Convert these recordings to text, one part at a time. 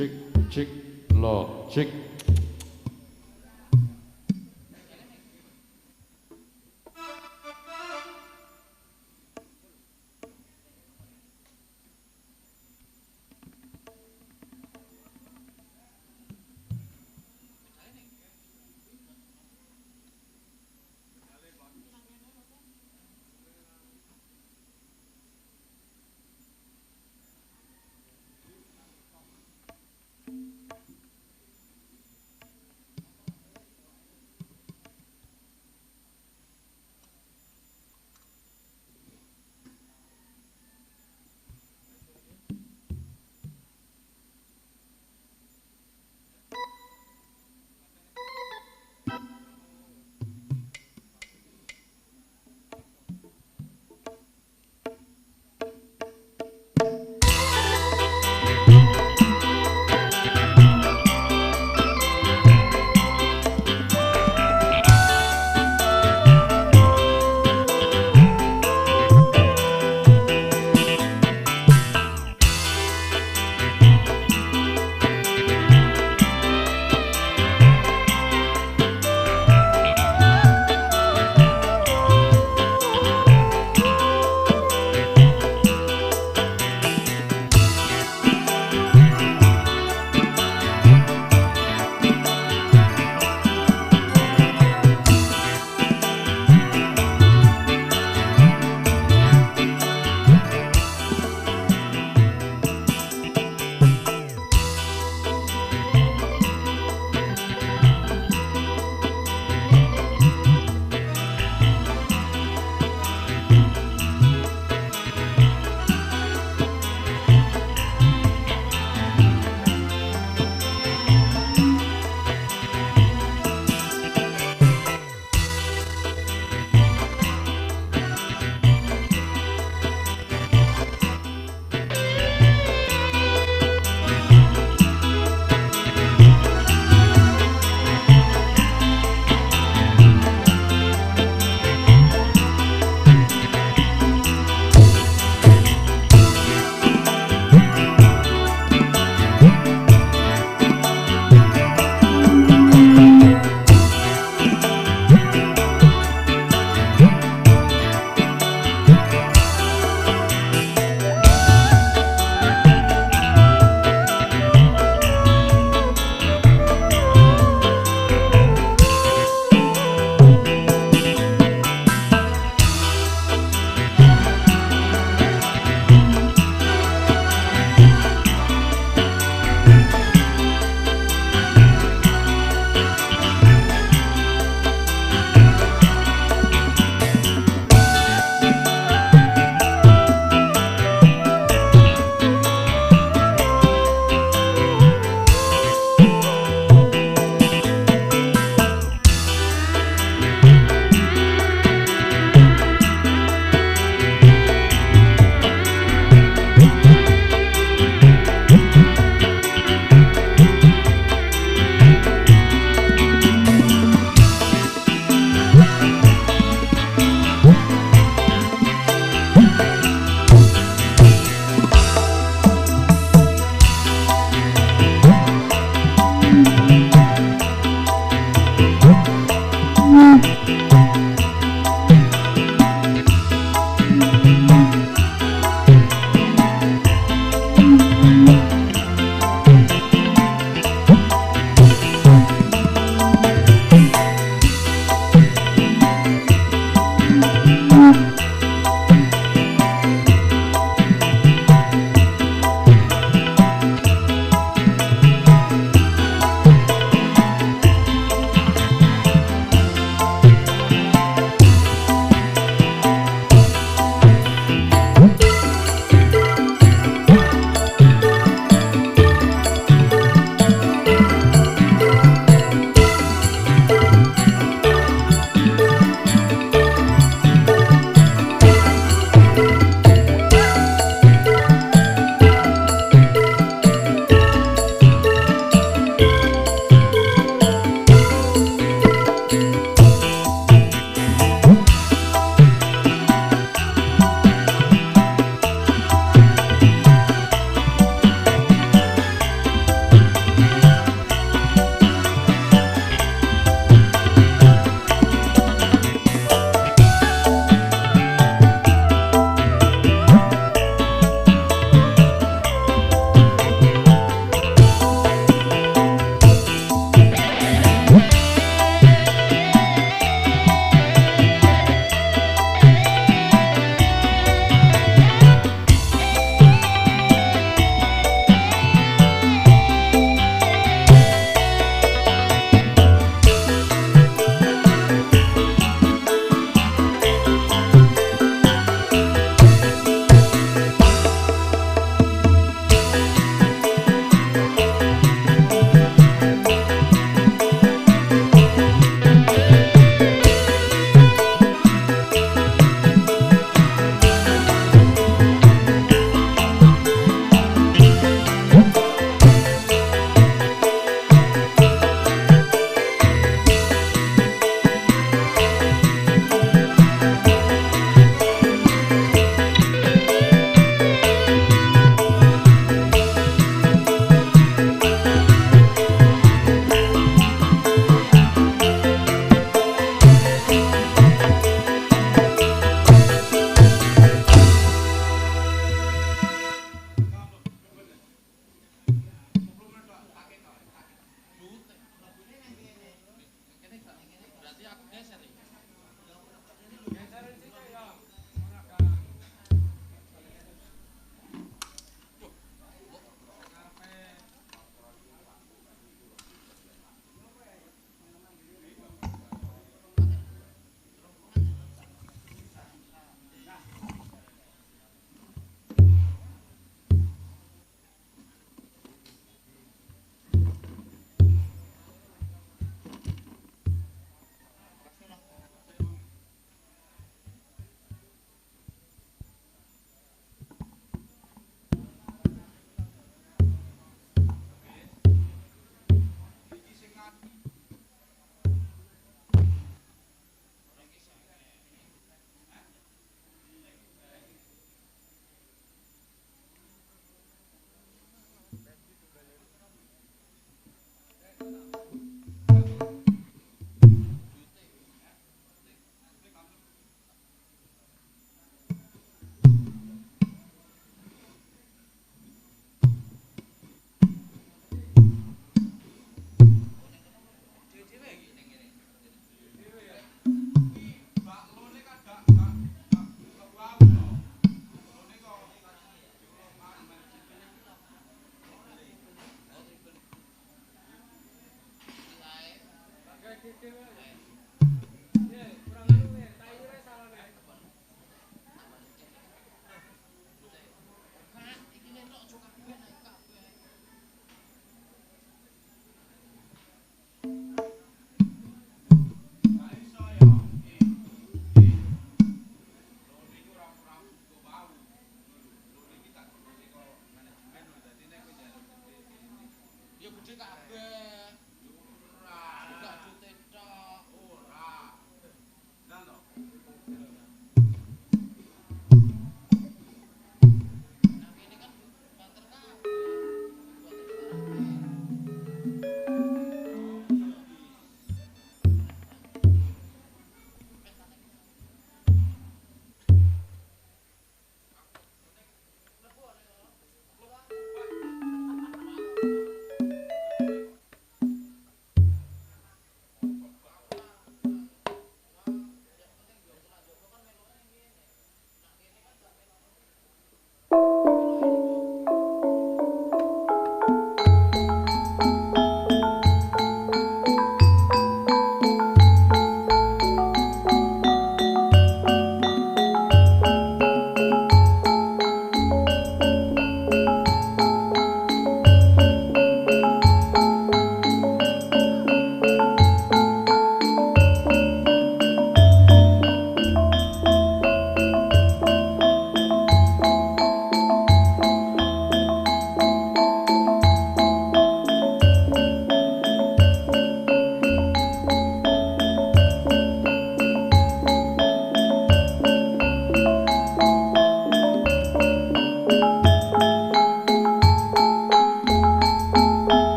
cek cek lo cek.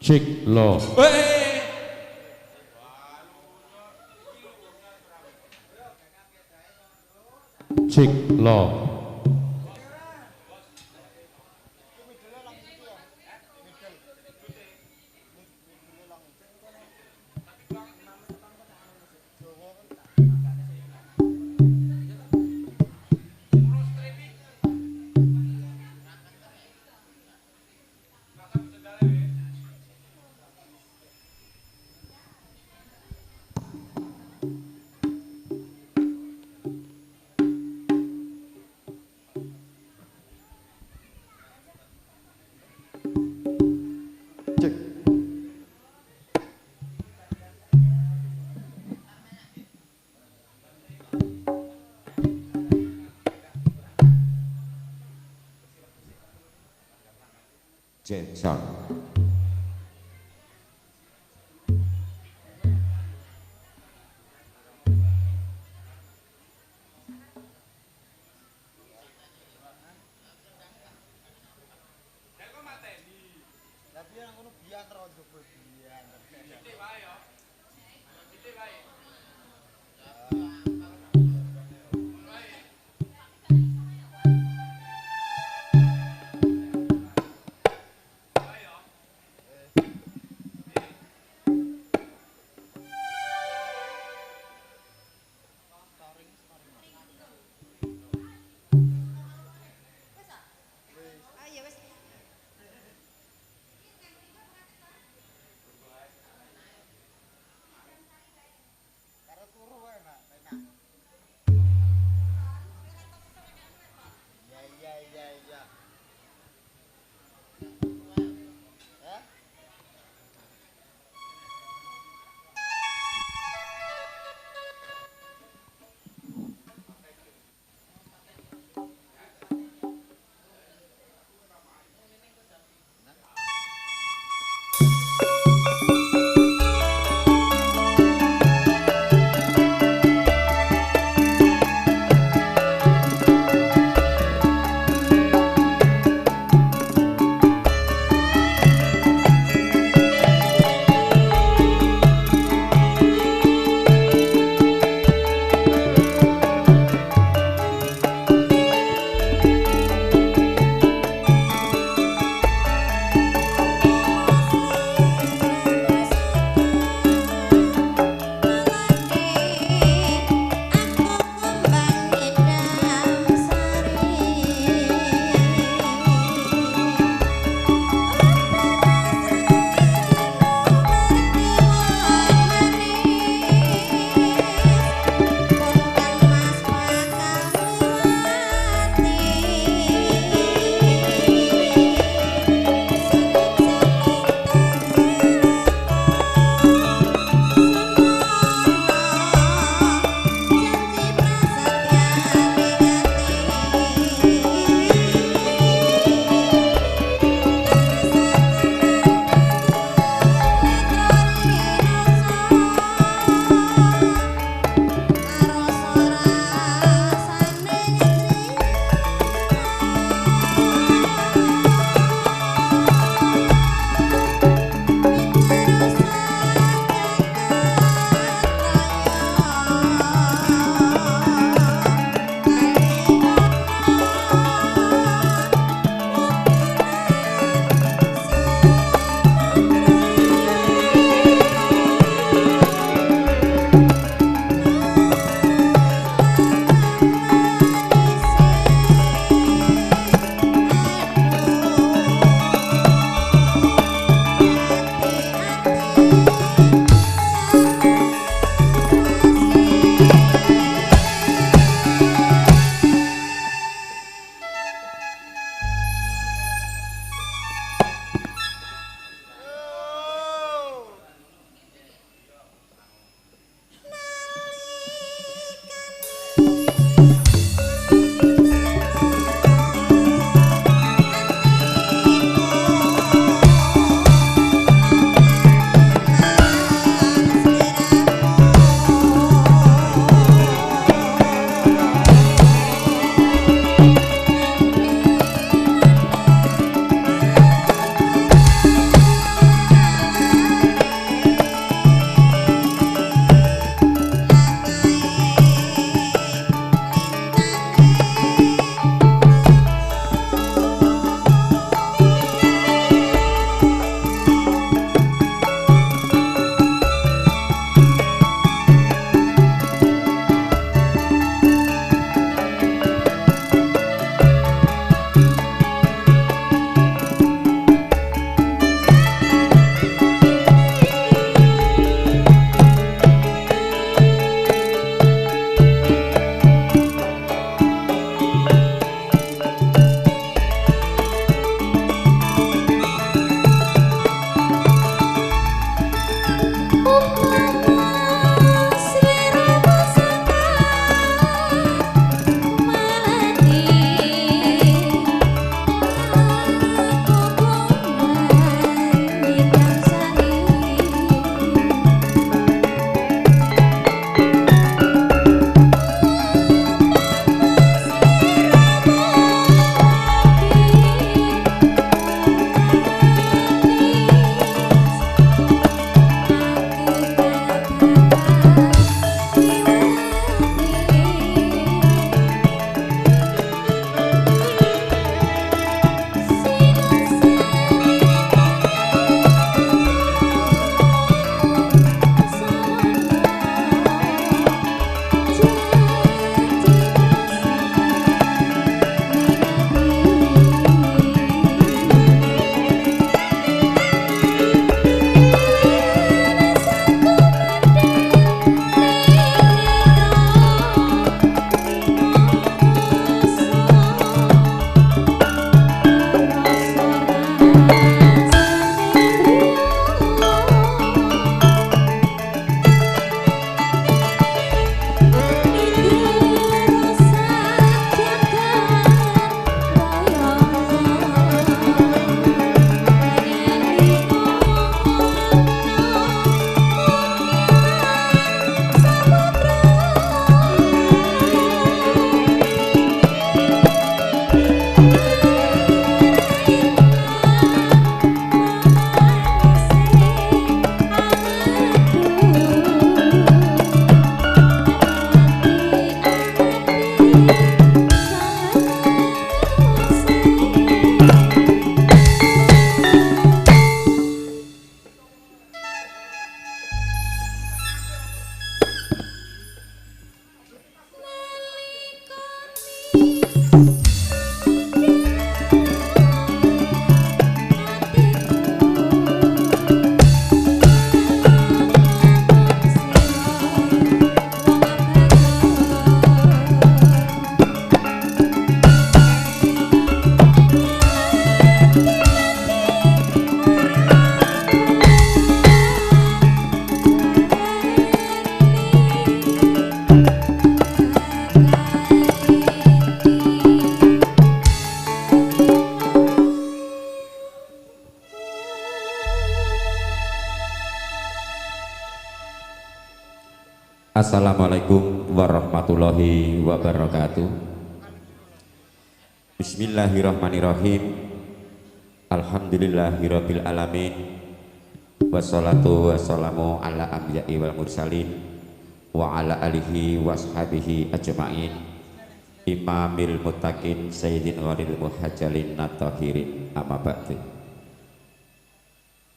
cek lo, cek lo, cek. Jenson. Assalamualaikum warahmatullahi wabarakatuh. Bismillahirrahmanirrahim. Alhamdulillahirabbil alamin. Wassalatu wassalamu ala anbiya'i wal mursalin wa ala alihi washabihi ajma'in. Imamil muttaqin sayyidin gharil muhajjalin natahirin amma ba'du.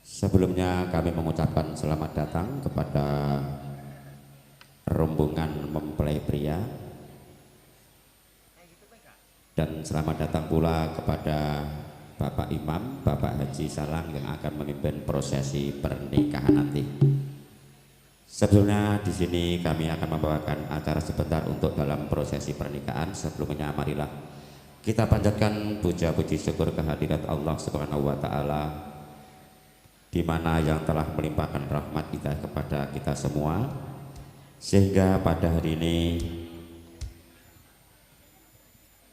Sebelumnya kami mengucapkan selamat datang kepada rombongan mempelai pria dan selamat datang pula kepada Bapak Imam, Bapak Haji Salang yang akan memimpin prosesi pernikahan nanti. Sebelumnya di sini kami akan membawakan acara sebentar untuk dalam prosesi pernikahan. Sebelumnya marilah kita panjatkan puja puji syukur kehadirat Allah Subhanahu wa taala di mana yang telah melimpahkan rahmat hidayah kepada kita semua sehingga pada hari ini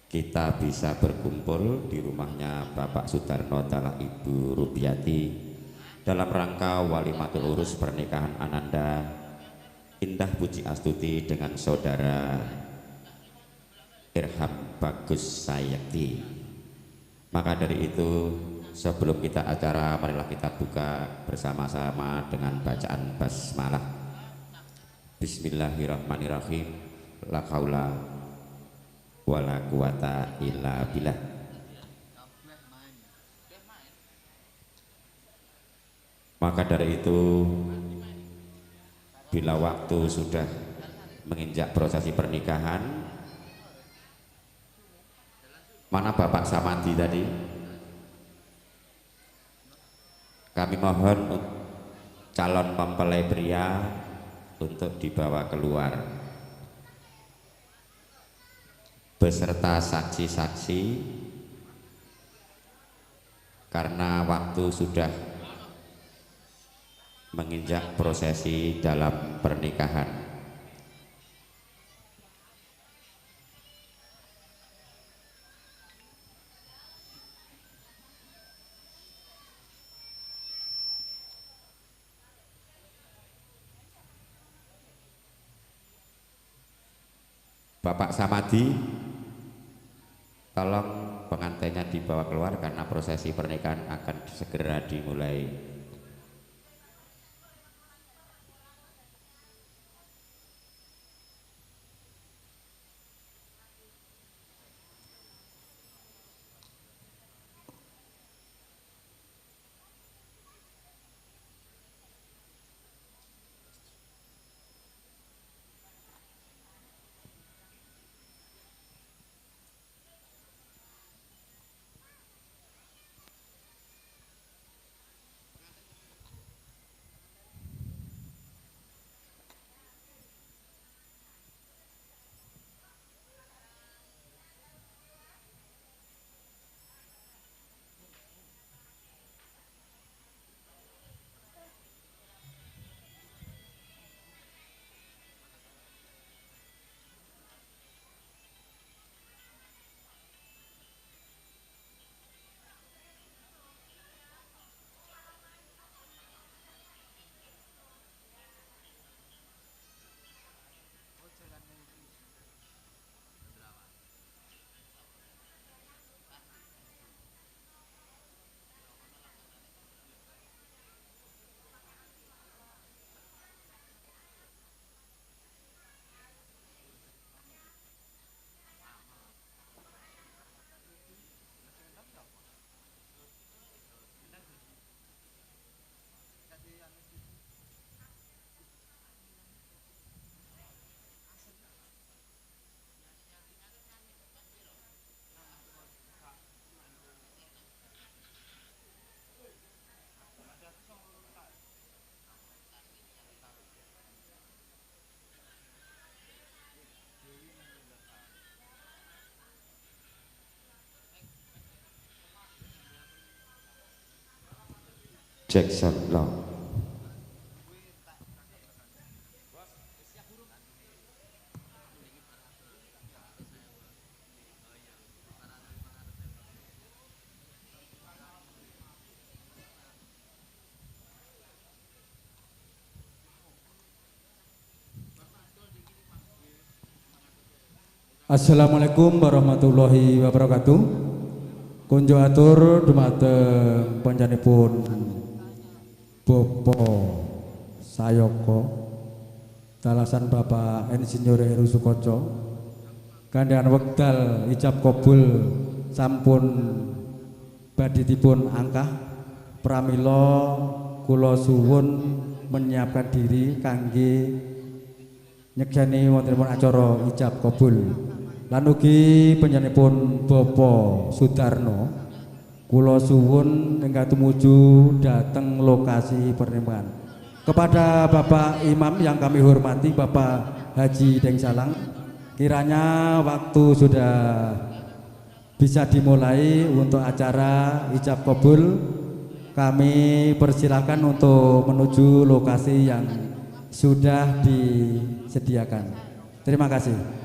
kita bisa berkumpul di rumahnya Bapak Sudarno dan Ibu Rubiati dalam rangka walimatul urus pernikahan Ananda Indah Puji Astuti dengan saudara Irham Bagus Sayekti. Maka dari itu sebelum kita acara marilah kita buka bersama-sama dengan bacaan basmalah. Bismillahirrahmanirrahim. La haula wala quwata illa billah. Maka dari itu bila waktu sudah menginjak prosesi pernikahan, mana Bapak Samadi tadi? Kami mohon calon mempelai pria untuk dibawa keluar beserta saksi-saksi karena waktu sudah menginjak prosesi dalam pernikahan. Bapak Samadi, tolong pengantinnya dibawa keluar karena prosesi pernikahan akan segera dimulai. Jackson Long. Assalamualaikum warahmatullahi wabarakatuh. Kunjo atur dumateng panjenenganipun Bapak Sayoko dalasan Bapak Insinyur Heru Sukoco kandhane wekdal ijab kabul sampun badhe dipun angkah pramila kula suwun menyiapkan diri kangge nyekseni wontenipun acara ijab kabul lan ugi panjenenganipun Bapak Sudarno kula suwun ingkang tumuju dhateng lokasi pernikahan. Kepada Bapak Imam yang kami hormati Bapak Haji Deng Salang, kiranya waktu sudah bisa dimulai untuk acara ijab kabul. Kami persilahkan untuk menuju lokasi yang sudah disediakan. Terima kasih.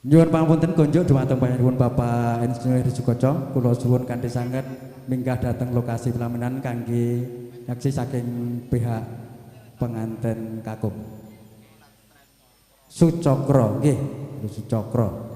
Nyuwun pangapunten kunjuk dumateng panjenenganipun Bapak Insinyur Sukoco, kula suwun kanthi sanget minggah dhateng lokasi pelaminan kangge nyaksi saking pihak penganten kakung. Sucokro, nggih, Sucokro.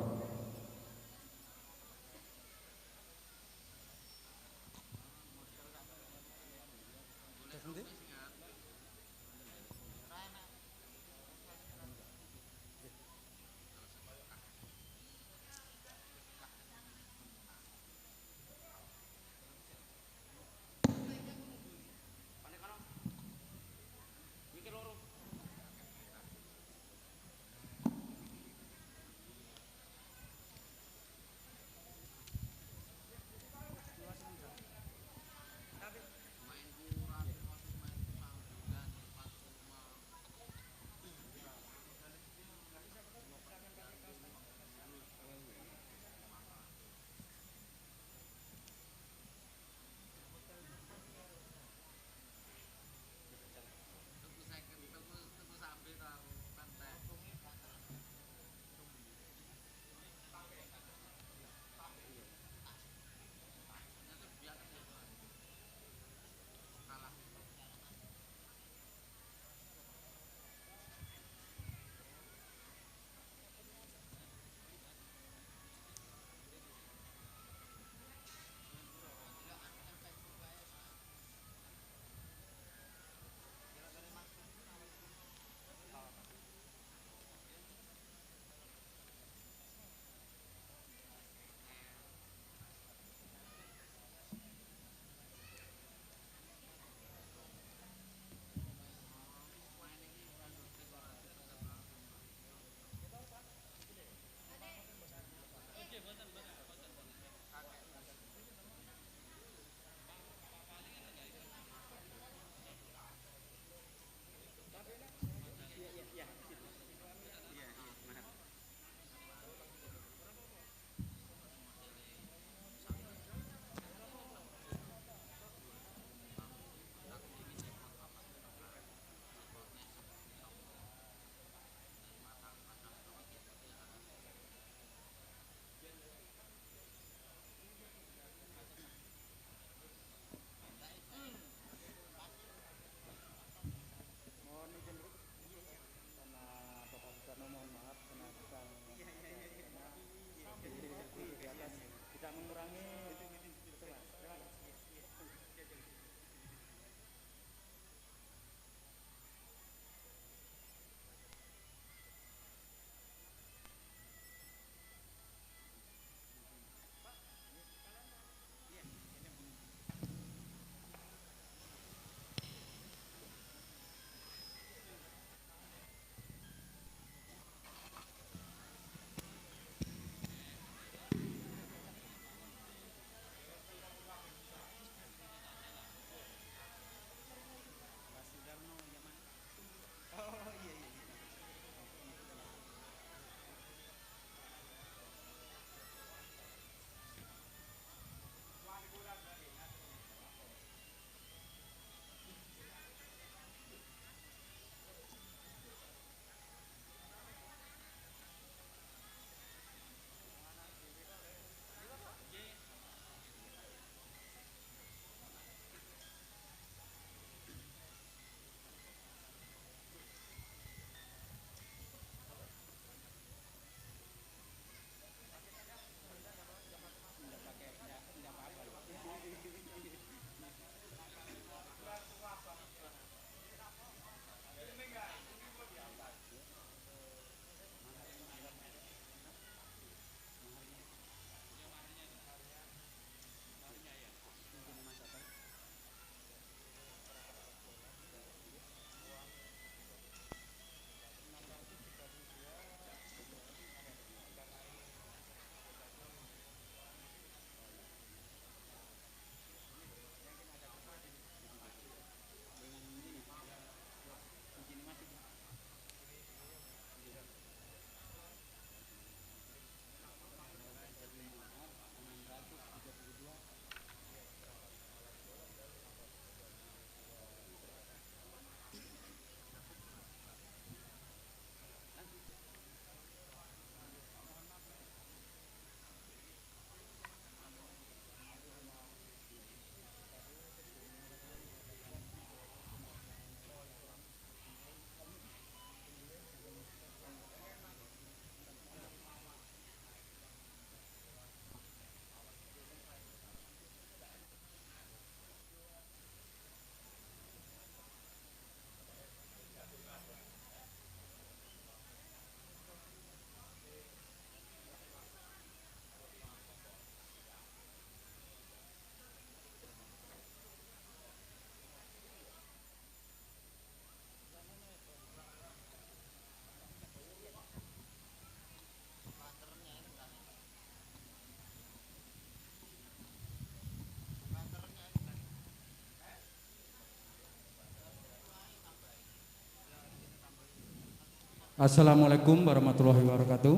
Assalamualaikum warahmatullahi wabarakatuh.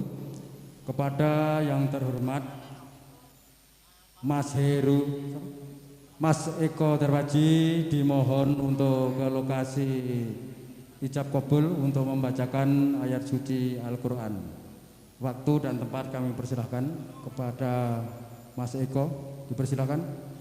Kepada yang terhormat Mas Heru, Mas Eko Darwaji dimohon untuk ke lokasi ijab kabul untuk membacakan ayat suci Al-Quran. Waktu dan tempat kami persilahkan kepada Mas Eko, dipersilahkan.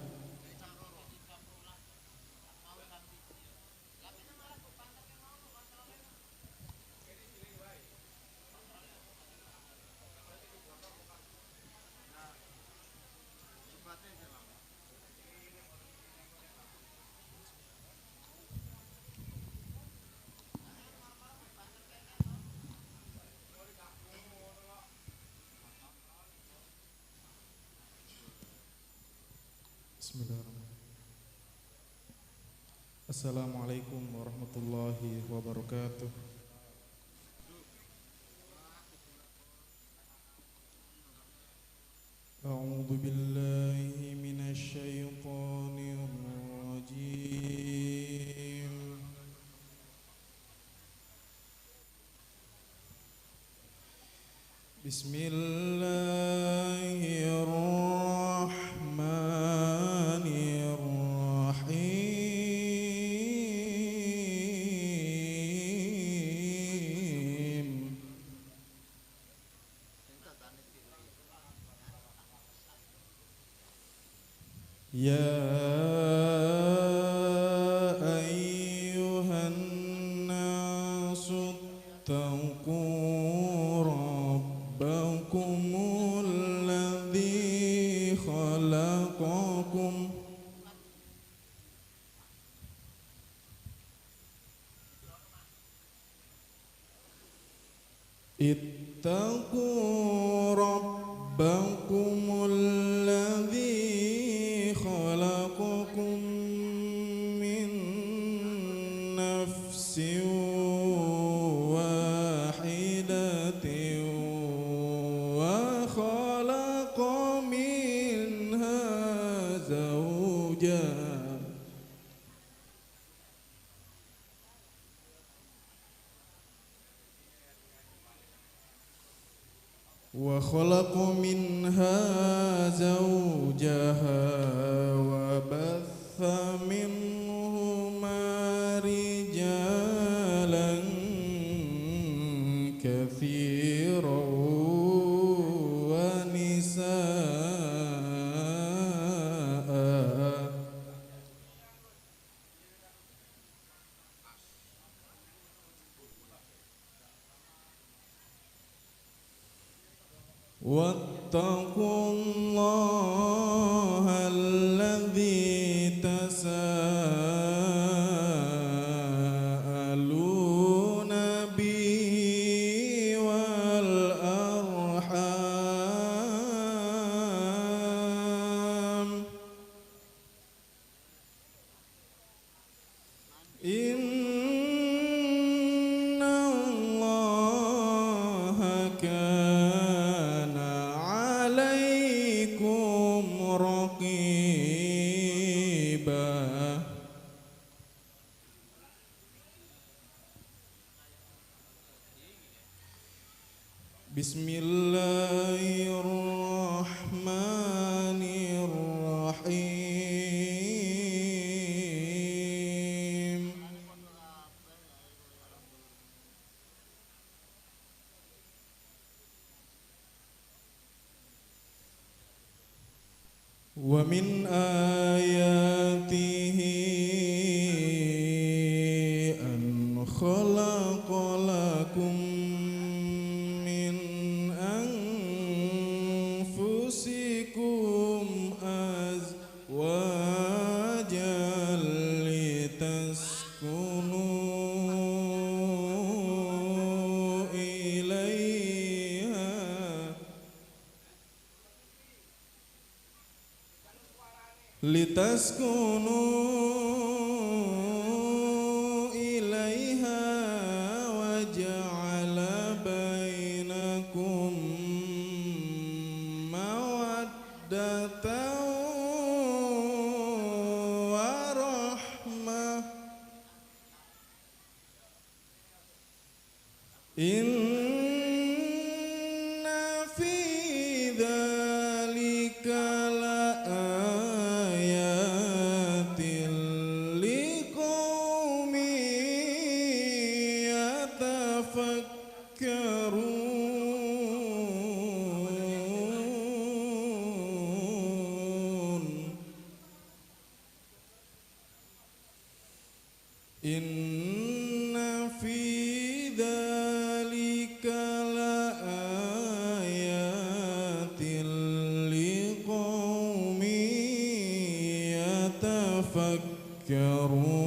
Bismillahirrahmanirrahim. Assalamualaikum warahmatullahi wabarakatuh. A'udzu billahi minasy syaithanir rajim. Bismillahirrahmanirrahim. Ya ayyuhan nasu taqu rabbakumul ladzi khalaqakum ittaqu rabbakumul ladzi khalaqakum min nafsin wahidatin wa khalaqa minha zawjaha وخلق منها زوجها وبث منهما رجالا كثيرا ونساء واتقوا الله الذي تساءلون به والأرحام إن الله كان عليكم رقيبا بسم الله الرحمن الرحيم ومن آياته أن خلق لكم من أنفسكم أزواجا لتسكنوا إليها وجعل بينكم مودة ورحمة إن Inna fi dzalika laayatil liqaumin yatafakkarun.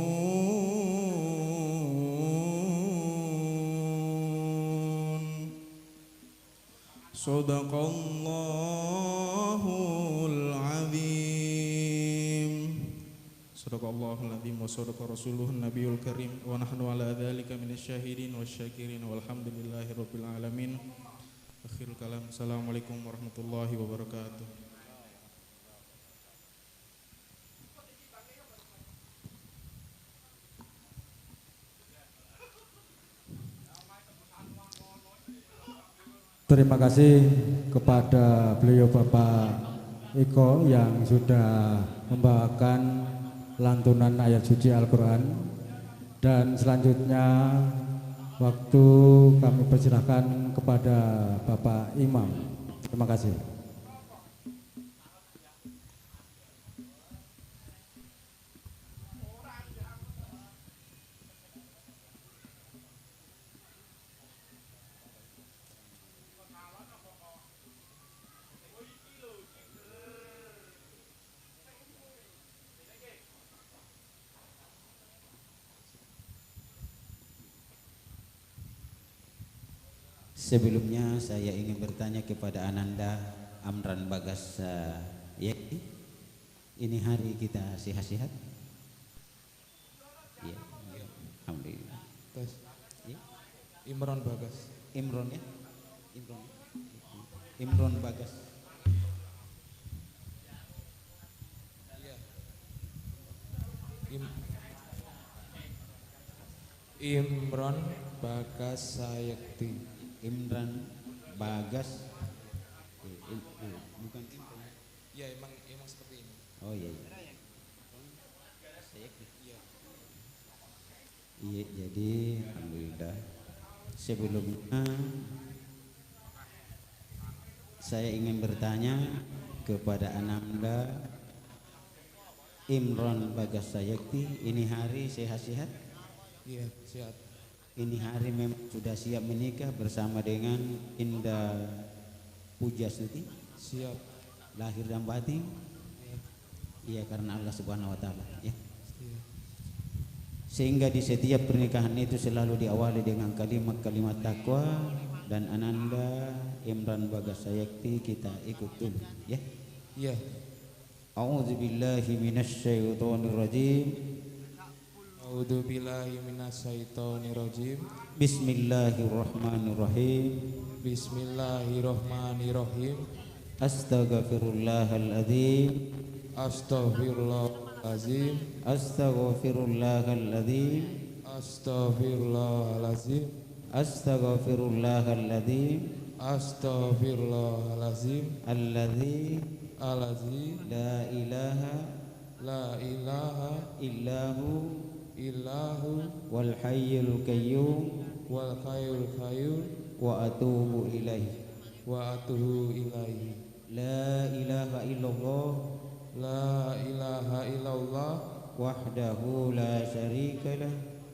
Shadaqallahul azim. Sadaqallahul azim wa sadaqa rasuluhun nabiyul karim wa nahnu ala dzalika minasyahidin wasyakirin walhamdulillahi rabbil alamin. Akhirul kalam. Assalamualaikum warahmatullahi wabarakatuh. Terima kasih kepada beliau Bapak Eko yang sudah membawakan lantunan ayat suci Al-Quran. Dan selanjutnya waktu kami persilahkan kepada Bapak Imam. Terima kasih. Sebelumnya saya ingin bertanya kepada Ananda Amran Bagas Yekti. Ini hari kita sehat-sehat? Ya, alhamdulillah. Tes. Ya. Imron Bagas. Imron ya? Imron. Imron Bagas. Iya. Imron Bagas Sayekti. Imran Bagas. Bukan Imron. Ya emang seperti ini. Oh iya. Iya. Iya, jadi alhamdulillah. Sebelumnya saya ingin bertanya kepada Ananda Imron Bagas Sayekti, ini hari sehat-sehat? Iya, sehat. Ini hari memang sudah siap menikah bersama dengan Indah Pujastuti? Siap. Lahir dan batin? Iya, karena Allah Subhanahu wa taala, ya. Iya. Sehingga di setiap pernikahan itu selalu diawali dengan kalimat-kalimat takwa, dan Ananda Imran Bagas Sayekti kita ikut dulu, ya. Iya. A'udzubillahi minasyaitonir rajim. A'udzubillahi minasyaitonirrajim. Bismillahirrahmanirrahim. Bismillahirrahmanirrahim. Astaghfirullahaladzim. Astaghfirullahalazim. Astaghfirullahaladzim. Astaghfirullahalazim. Astaghfirullahaladzim. Astaghfirullahalazim. Alladzi Allazi la ilaha la ilaha illahu illahu wal hayyul qayyum wal hayyul qayyum wa atubu ilaihi. wa atubu ilaihi. La ilaha illallah La ilaha illallah wahdahu la syarikalah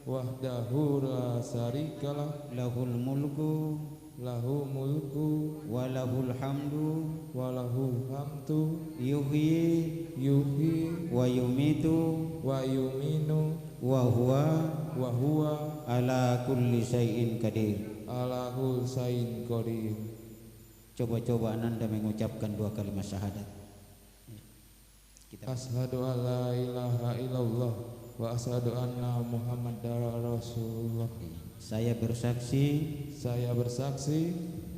wahdahu la syarikalah lahul mulku lahu mulku wa lahul hamdu wa lahul hamdu yuhyi yuhyi wa yumitu wa yuminu wa huwa wa huwa ala kulli syai'in qadir. ala kulli syai'in qadir. Coba-coba Ananda mengucapkan dua kalimat syahadat. Kita Asyhadu an la ilaha illallah wa asyhadu anna Muhammadar Rasulullah. Saya bersaksi Saya bersaksi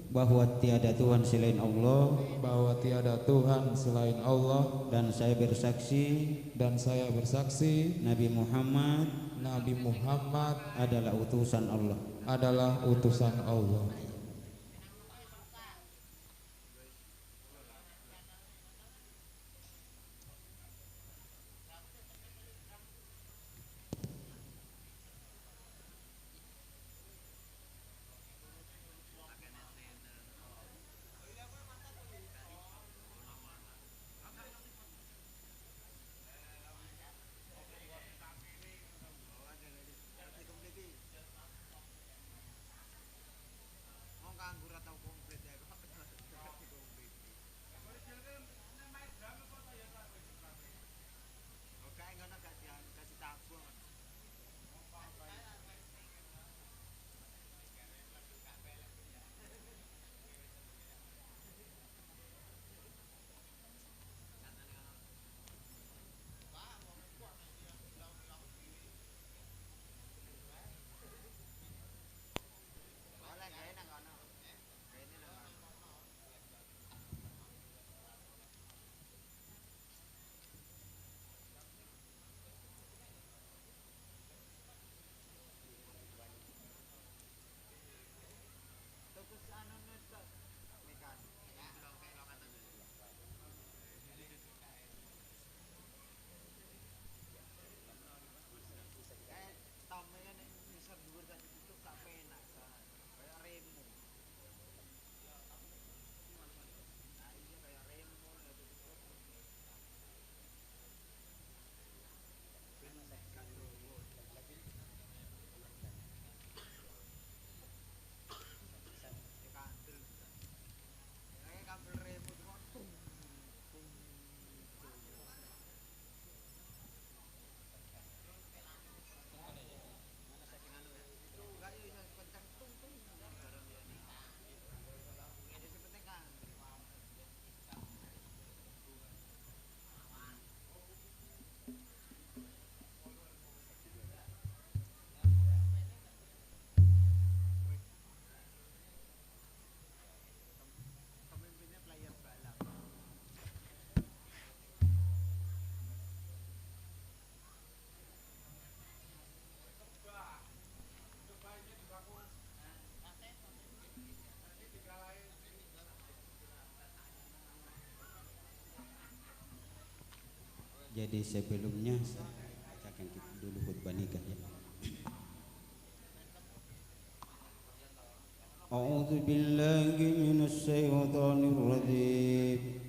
bahwa tiada Tuhan selain Allah, bahwa tiada Tuhan selain Allah, dan saya bersaksi dan saya bersaksi Nabi Muhammad Nabi Muhammad adalah utusan Allah. adalah utusan Allah. Jadi sebelumnya saya bacakan dulu khutbah nikah ya. A'udzu billahi minasy syaithanir rajim.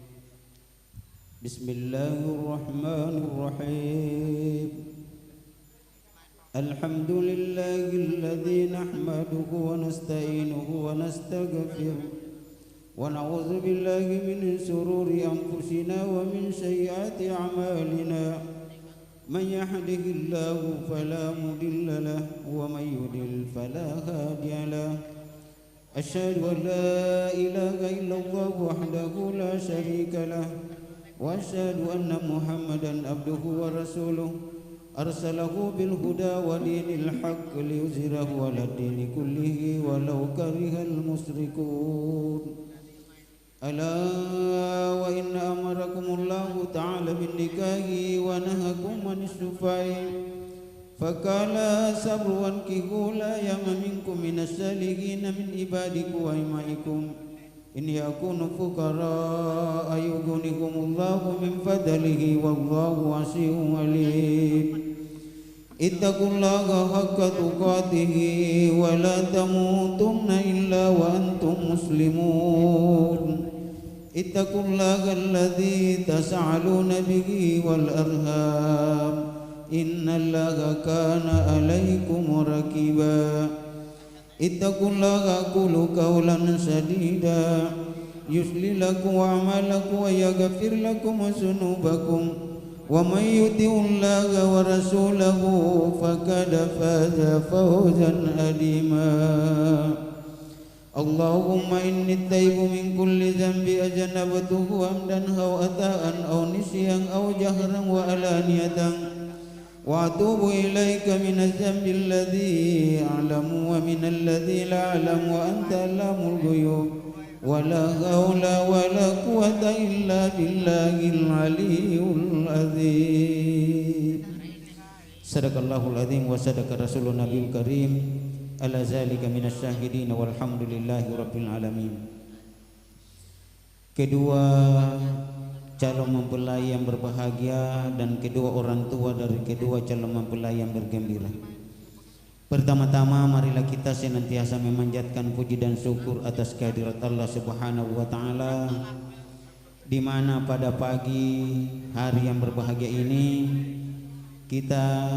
Bismillahirrahmanirrahim. Alhamdulillahilladzi nahmaduhu wa nasta'inuhu wa nastaghfiruh wa na'udzu billahi min shururi anfusina wa min sayyiati a'malina. Man yahdihillahu fala mudilla lahu wa man yudlil fala hadiya lahu. Asyhadu an la ilaha illallah wahdahu la syarika lahu wa asyhadu anna Muhammadan abduhu wa rasuluh. Arsalahu bil huda wa dinil haqq liyuzhirahu 'ala dini kullihi walau karihal musyrikun. Ala wa inna amarakumullahu ta'ala bin nikahi wa nahakum anis sufai. Fakala sabruan kihula yama minkum minas salihin min ibadikum wa imaikum. In yakunu fuqara ayughnihumullahu min fadlihi wallahu wasi'un alim. Ittaqullaha haqqa tuqatih wa la tamutunna illa wa antum muslimun. Ittaqullaha alladzi tas'aluna bihi wal arham. Innallaha kana 'alaikum raqiba. Ittaqullaha qulu qawlan sadida yuslih lakum a'malakum wa yaghfir lakum dhunubakum wa may yuti'ullaha wa rasulahu faqad faza fawzan adima. Allahumma inni taibu min kulli dhanbi ajnabtuhu amdan aw ata'an aw nisyan aw jahran wa alaniyatan. Wa atubu ilaika minaz zambi alladhi a'lamu wa minal ladzi la a'lamu wa anta alamul ghuyub. Wa la haula wa la quwwata illa billahil aliyyil azim. Sadaqallahul azim wa sadaqa rasulun nabiyul karim. Ala zalika minasy syahidin walhamdulillahi rabbil alamin. Kedua calon mempelai yang berbahagia dan kedua orang tua dari kedua calon mempelai yang bergembira. Pertama-tama marilah kita senantiasa memanjatkan puji dan syukur atas kehadirat Allah Subhanahu wa taala, di mana pada pagi hari yang berbahagia ini kita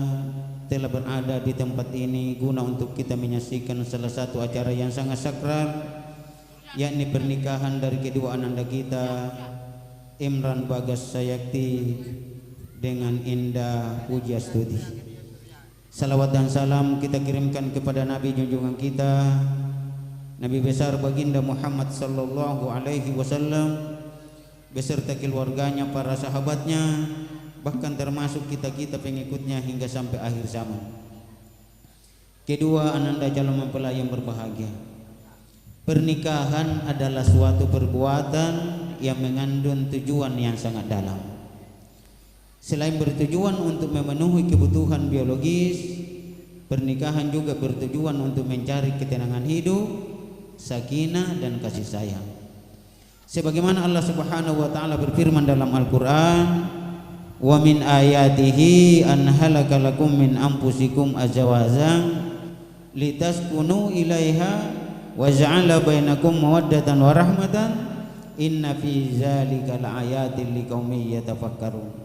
telah berada di tempat ini guna untuk kita menyaksikan salah satu acara yang sangat sakral, yakni pernikahan dari kedua ananda kita, Imran Bagas Sayakti dengan Indah Pujiastuti. Salawat dan salam kita kirimkan kepada Nabi junjungan kita, Nabi besar baginda Muhammad sallallahu alaihi wasallam beserta keluarganya, para sahabatnya, bahkan termasuk kita-kita pengikutnya hingga sampai akhir zaman. Kedua ananda calon mempelai yang berbahagia. Pernikahan adalah suatu perbuatan yang mengandung tujuan yang sangat dalam. Selain bertujuan untuk memenuhi kebutuhan biologis, pernikahan juga bertujuan untuk mencari ketenangan hidup, sakinah dan kasih sayang. Sebagaimana Allah Subhanahu wa taala berfirman dalam Al-Qur'an, "Wa min ayatihi an halaka lakum min anfusikum azwajan litaskunu ilaiha wa ja'ala bainakum mawaddatan wa rahmatan inna fi dzalika laayatin liqaumin yatafakkarun."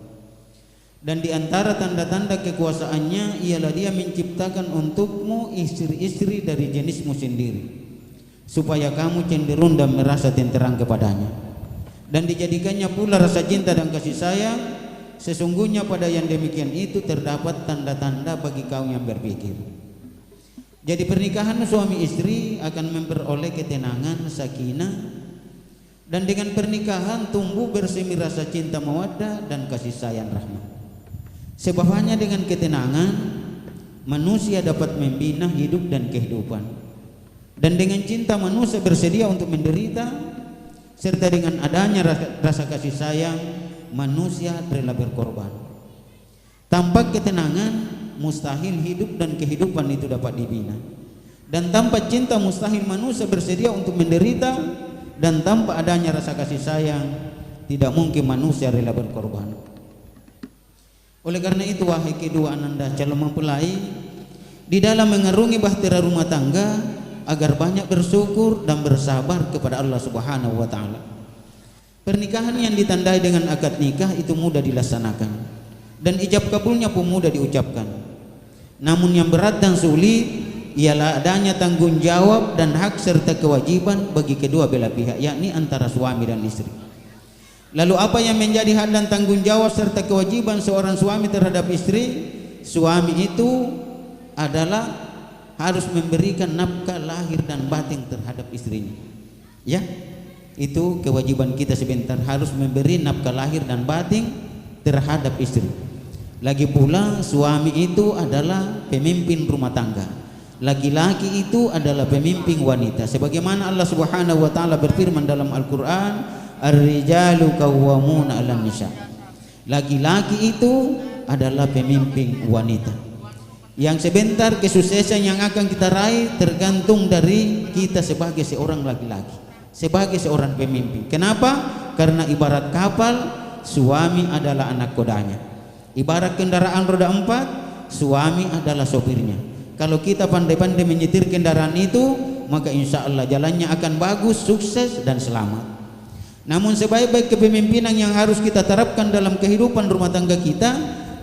Dan di antara tanda-tanda kekuasaannya ialah Dia menciptakan untukmu istri-istri dari jenismu sendiri, supaya kamu cenderung dan merasa tenteram kepadanya. Dan dijadikannya pula rasa cinta dan kasih sayang. Sesungguhnya pada yang demikian itu terdapat tanda-tanda bagi kaum yang berpikir. Jadi pernikahan suami istri akan memperoleh ketenangan, sakinah, dan dengan pernikahan tumbuh bersemi rasa cinta, mawaddah dan kasih sayang, rahmat. Sebab hanya dengan ketenangan manusia dapat membina hidup dan kehidupan. Dan dengan cinta manusia bersedia untuk menderita, serta dengan adanya rasa kasih sayang manusia rela berkorban. Tanpa ketenangan mustahil hidup dan kehidupan itu dapat dibina. Dan tanpa cinta mustahil manusia bersedia untuk menderita, dan tanpa adanya rasa kasih sayang tidak mungkin manusia rela berkorban. Oleh karena itu wahai kedua ananda calon mempelai, di dalam mengarungi bahtera rumah tangga agar banyak bersyukur dan bersabar kepada Allah Subhanahu wa taala. Pernikahan yang ditandai dengan akad nikah itu mudah dilaksanakan dan ijab kabulnya pun mudah diucapkan. Namun yang berat dan sulit ialah adanya tanggung jawab dan hak serta kewajiban bagi kedua belah pihak, yakni antara suami dan istri. Lalu apa yang menjadi hak dan tanggung jawab serta kewajiban seorang suami terhadap istri? Suami itu adalah harus memberikan nafkah lahir dan batin terhadap istrinya. Ya, itu kewajiban kita sebentar, harus memberi nafkah lahir dan batin terhadap istri. Lagi pula suami itu adalah pemimpin rumah tangga. Laki-laki itu adalah pemimpin wanita. Sebagaimana Allah Subhanahu wa taala berfirman dalam Al-Qur'an, "Ar-rijalu qawwamuna 'alan nisa." Laki-laki itu adalah pemimpin wanita. Yang sebentar kesuksesan yang akan kita raih tergantung dari kita sebagai seorang laki-laki, sebagai seorang pemimpin. Kenapa? Karena ibarat kapal, suami adalah anak kodanya. Ibarat kendaraan roda 4, suami adalah sopirnya. Kalau kita pandai-pandai menyetir kendaraan itu, maka insya Allah jalannya akan bagus, sukses dan selamat. Namun sebaik-baik kepemimpinan yang harus kita terapkan dalam kehidupan rumah tangga kita,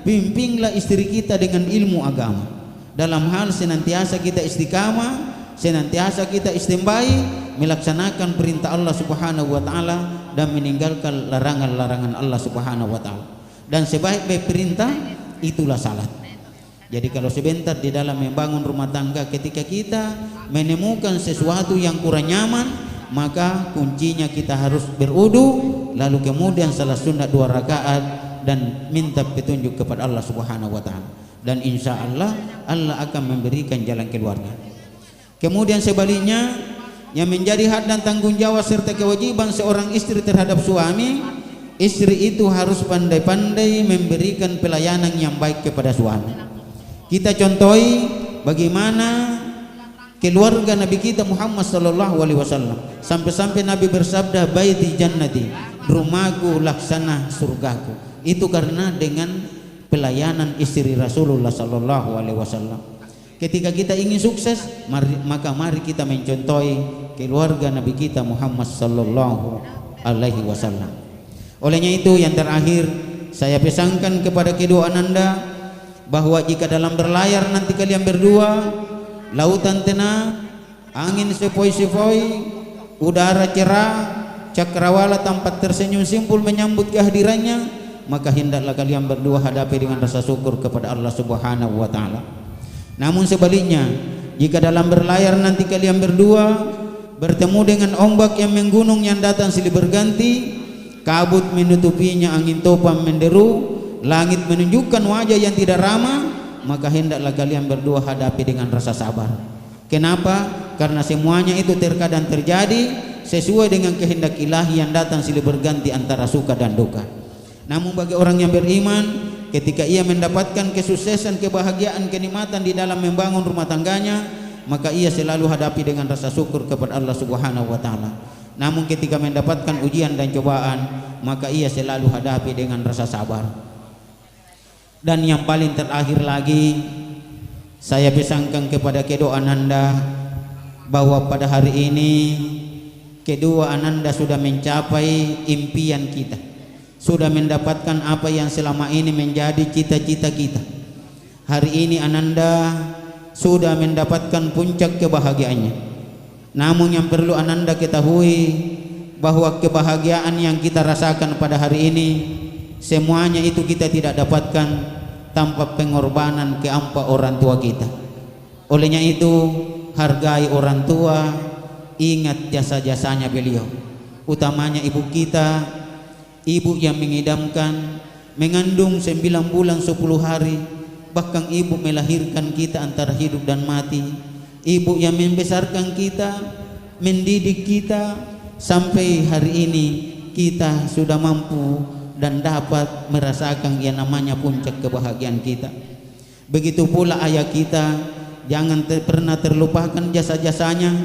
pimpinlah istri kita dengan ilmu agama. Dalam hal senantiasa kita istiqamah, senantiasa kita istimbai, melaksanakan perintah Allah Subhanahu wa taala dan meninggalkan larangan-larangan Allah Subhanahu wa taala. Dan sebaik-baik perintah itulah salat. Jadi kalau sebentar di dalam membangun rumah tangga, ketika kita menemukan sesuatu yang kurang nyaman, maka kuncinya kita harus berudu, lalu kemudian salat sunat 2 rakaat dan minta petunjuk kepada Allah Subhanahu wa taala. Dan insya Allah Allah akan memberikan jalan keluarnya. Kemudian sebaliknya, yang menjadi hak dan tanggung jawab serta kewajiban seorang istri terhadap suami, istri itu harus pandai-pandai memberikan pelayanan yang baik kepada suami. Kita contohi bagaimana keluarga Nabi kita Muhammad sallallahu alaihi wasallam. Sampai-sampai Nabi bersabda, "Baiti jannati," rumahku laksana surgaku. Itu karena dengan pelayanan istri Rasulullah sallallahu alaihi wasallam. Ketika kita ingin sukses, maka mari kita mencontohi keluarga Nabi kita Muhammad sallallahu alaihi wasallam. Olehnya itu yang terakhir saya pesankan kepada kedua ananda, bahwa jika dalam berlayar nanti kalian berdua, lautan tenang, angin sepoi-sepoi, udara cerah, cakrawala tampak tersenyum simpul menyambut kehadirannya, maka hendaklah kalian berdua hadapi dengan rasa syukur kepada Allah Subhanahu wa taala. Namun sebaliknya, jika dalam berlayar nanti kalian berdua bertemu dengan ombak yang menggunung yang datang silih berganti, kabut menutupinya, angin topan menderu, langit menunjukkan wajah yang tidak ramah, maka hendaklah kalian berdua hadapi dengan rasa sabar. Kenapa? Karena semuanya itu terkadang terjadi sesuai dengan kehendak ilahi yang datang silih berganti antara suka dan duka. Namun bagi orang yang beriman, ketika ia mendapatkan kesuksesan, kebahagiaan, kenikmatan di dalam membangun rumah tangganya, maka ia selalu hadapi dengan rasa syukur kepada Allah Subhanahu wa taala. Namun ketika mendapatkan ujian dan cobaan, maka ia selalu hadapi dengan rasa sabar. Dan yang paling terakhir lagi, saya pesankan kepada kedua ananda bahwa pada hari ini kedua ananda sudah mencapai impian kita, sudah mendapatkan apa yang selama ini menjadi cita-cita kita. Hari ini ananda sudah mendapatkan puncak kebahagiaannya. Namun yang perlu ananda ketahui bahwa kebahagiaan yang kita rasakan pada hari ini, semuanya itu kita tidak dapatkan tanpa pengorbanan keempat orang tua kita. Olehnya itu, hargai orang tua, ingat jasa-jasanya beliau, utamanya ibu kita, ibu yang mengidamkan, mengandung 9 bulan 10 hari, bahkan ibu melahirkan kita antara hidup dan mati, ibu yang membesarkan kita, mendidik kita, sampai hari ini kita sudah mampu dan dapat merasakan yang namanya puncak kebahagiaan kita. Begitu pula ayah kita, jangan pernah terlupakan jasa-jasanya.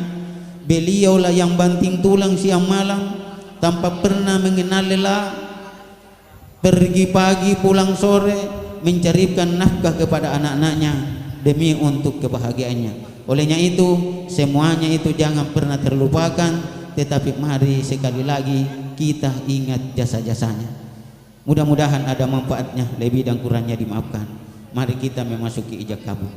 Beliaulah yang banting tulang siang malam tanpa pernah mengenal lelah, pergi pagi pulang sore, mencarikan nafkah kepada anak-anaknya demi untuk kebahagiaannya. Olehnya itu semuanya itu jangan pernah terlupakan, tetapi mari sekali lagi kita ingat jasa-jasanya. Mudah-mudahan ada manfaatnya, lebih dan kurangnya dimaafkan. Mari kita memasuki ijab kabul.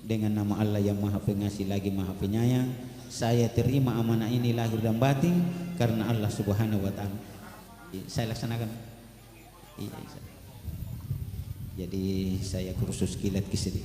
Dengan nama Allah yang Maha Pengasih lagi Maha Penyayang, saya terima amanah ini lahir dan batin karena Allah Subhanahu wa taala. Saya laksanakan. Iya. Jadi saya kursus kilat kisri.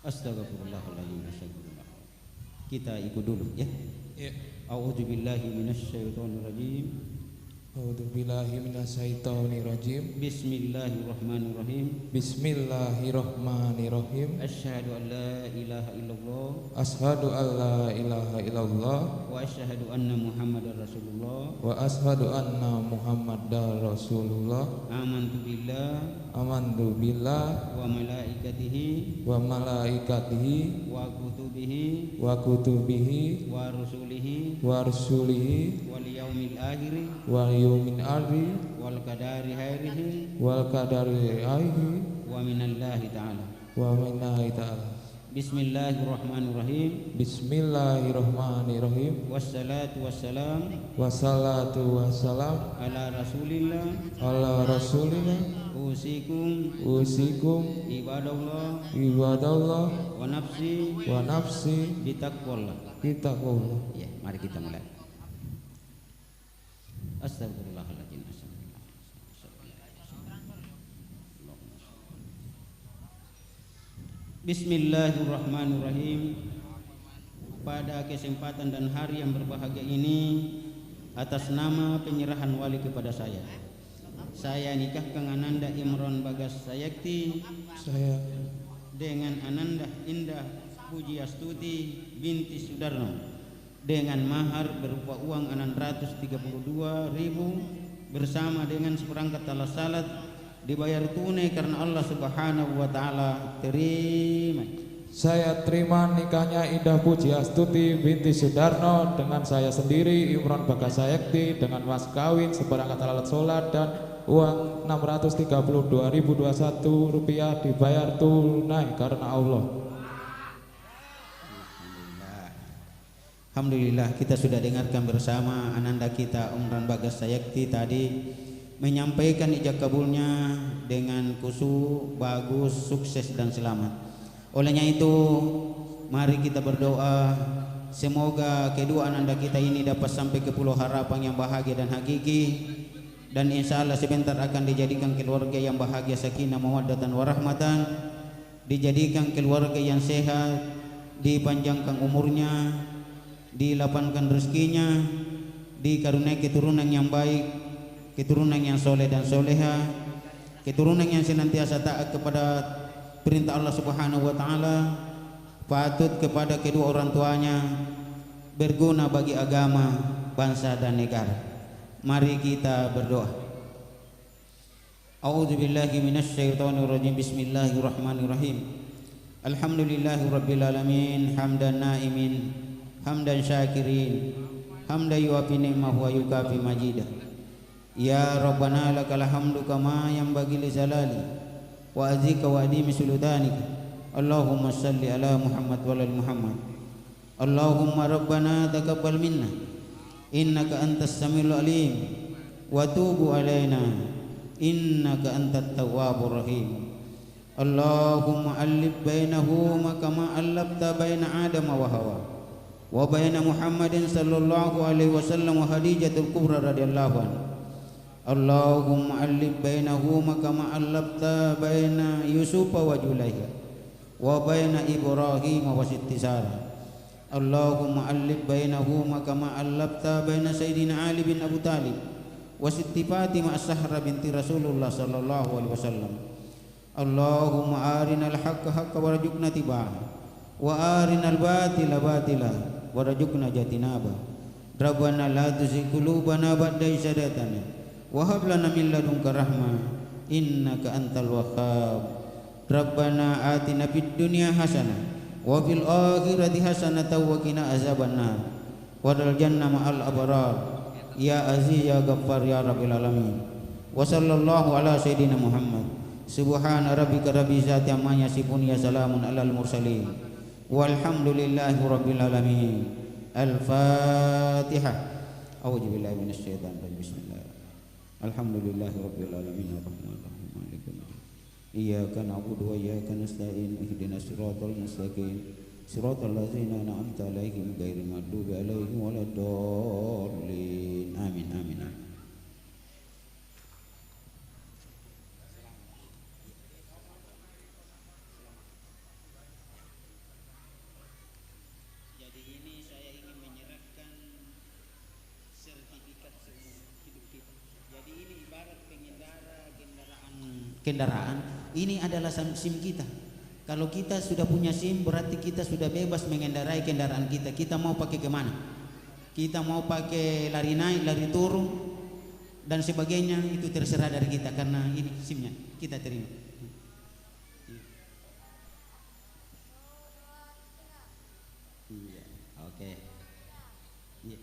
Astagfirullahaladzim. Kita ikut dulu ya. A'udzubillahi minasyaitonirrajim. A'udzubillahi minasyaitonirrajim. Bismillahirrahmanirrahim. Bismillahirrahmanirrahim. Asyhadu an la ilaha illallah. Asyhadu an la ilaha illallah. Wa asyhadu anna Muhammadar Rasulullah. Wa asyhadu anna Muhammadar Rasulullah. Amantu billah. Amantu billah Wa malaikatihi. wa malaikatihi Wa kutubihi. wa kutubihi Wa rusulihi. wa rasulihi Wal yaumil akhir. wal yaumin akhir Wal qadari khairihi. wal qadari alaihi Wa minallahi ta'ala. wa minallahi ta'ala. Bismillahirrahmanirrahim. Bismillahirrahmanirrahim. Wassalatu wassalam Wassalatu wassalam ala rasulillah. ala rasulillah. Usikum ibadallah Ibadallah wa nafsi wa nafsi bitaqwallah. bitaqwallah. Ya, mari kita mulai. Astagfirullahaladzim. Bismillahirrahmanirrahim. Pada kesempatan dan hari yang berbahagia ini, atas nama penyerahan wali kepada saya nikahkan Ananda Imron Bagas Sayakti Saya dengan Ananda Indah Pujiastuti binti Sudarno dengan mahar berupa uang 632.000 bersama dengan seperangkat alat salat dibayar tunai karena Allah Subhanahu wa taala. Terima. Saya terima nikahnya Indah Pujiastuti binti Sudarno dengan saya sendiri Imron Bagas Sayakti dengan mas kawin seperangkat alat sholat dan uang 632.021 rupiah dibayar tunai karena Allah. Alhamdulillah, kita sudah dengarkan bersama Ananda kita Imron Bagas Sayakti tadi menyampaikan ijab kabulnya dengan khusyuk, bagus, sukses dan selamat. Olehnya itu mari kita berdoa semoga kedua Ananda kita ini dapat sampai ke pulau harapan yang bahagia dan hakiki, dan insya Allah sebentar akan dijadikan keluarga yang bahagia, sakinah mawaddatan warahmatan, dijadikan keluarga yang sehat, dipanjangkan umurnya, dilapangkan rezekinya, dikaruniai keturunan yang baik, keturunan yang soleh dan soleha, keturunan yang senantiasa taat kepada perintah Allah Subhanahu wa taala, patut kepada kedua orang tuanya, berguna bagi agama, bangsa dan negara. Mari kita berdoa. A'udzubillahi minasyaitonirrajim. Bismillahirrahmanirrahim. Alhamdulillahirabbil alamin, hamdan naimin, hamdan syakirin, hamdan yuafi ni'mahu wa yukafi majidah. Ya Rabbana lakal hamdu kama yanbaghi li jalali wa azika wa adimi sultanika. Allahumma salli ala Muhammad wa ala Muhammad. Allahumma Rabbana taqabbal minna innaka antas samiul alim wa tubu alaina innaka antat tawwabur rahim. Allahumma alif bainahuma kama allafta baina Adam wa Hawa wa baina Muhammadin sallallahu alaihi wasallam wa Khadijatul Kubra radhiyallahu anha. Allahumma alif bainahuma kama allafta baina Yusuf wa Julaiha wa baina Ibrahim wa Siti Sarah. Allahumma alif bainahuma kama allafta baina Sayyidina Ali bin Abu Talib wa Siti Fatimah as-Sahra binti Rasulullah sallallahu alaihi wasallam. Allahumma arinal haqqa haqqa warzuqna tiba'ah wa arinal batila batila warzuqna jatinaba. Rabbana la tuzigh qulubana ba'da idh hadaytana wa hab lana min ladunka rahmah innaka antal wahhab. Rabbana atina fid dunya hasanah wa fil akhirati hasanatan wa qina azabannar wadal jannah ma'al abrar ya aziz ya ghaffar ya rabbil alamin. Wa sallallahu ala sayyidina Muhammad. Subhana rabbika rabbil izzati amma yasifun ya salamun alal mursalin walhamdulillahi rabbil alamin. Al-Fatihah. A'udzu billahi minasy syaithanir rajim. Bismillah. Alhamdulillahi rabbil alamin arrahmanir rahim maliki yaumiddin. Iyyaka na'budu wa iyyaka nasta'in ihdinas siratal mustaqim siratal ladzina an'amta 'alaihim ghairil maghdubi 'alaihim waladdallin. Amin amin amin. Jadi ini saya ingin menyerahkan sertifikat seumur hidup kita. Jadi ini ibarat pengendara kendaraan. Ini adalah SIM kita. Kalau kita sudah punya SIM berarti kita sudah bebas mengendarai kendaraan kita. Kita mau pakai kemana? Kita mau pakai lari naik, lari turun dan sebagainya itu terserah dari kita karena ini SIM-nya kita terima. Iya, oke. Iya.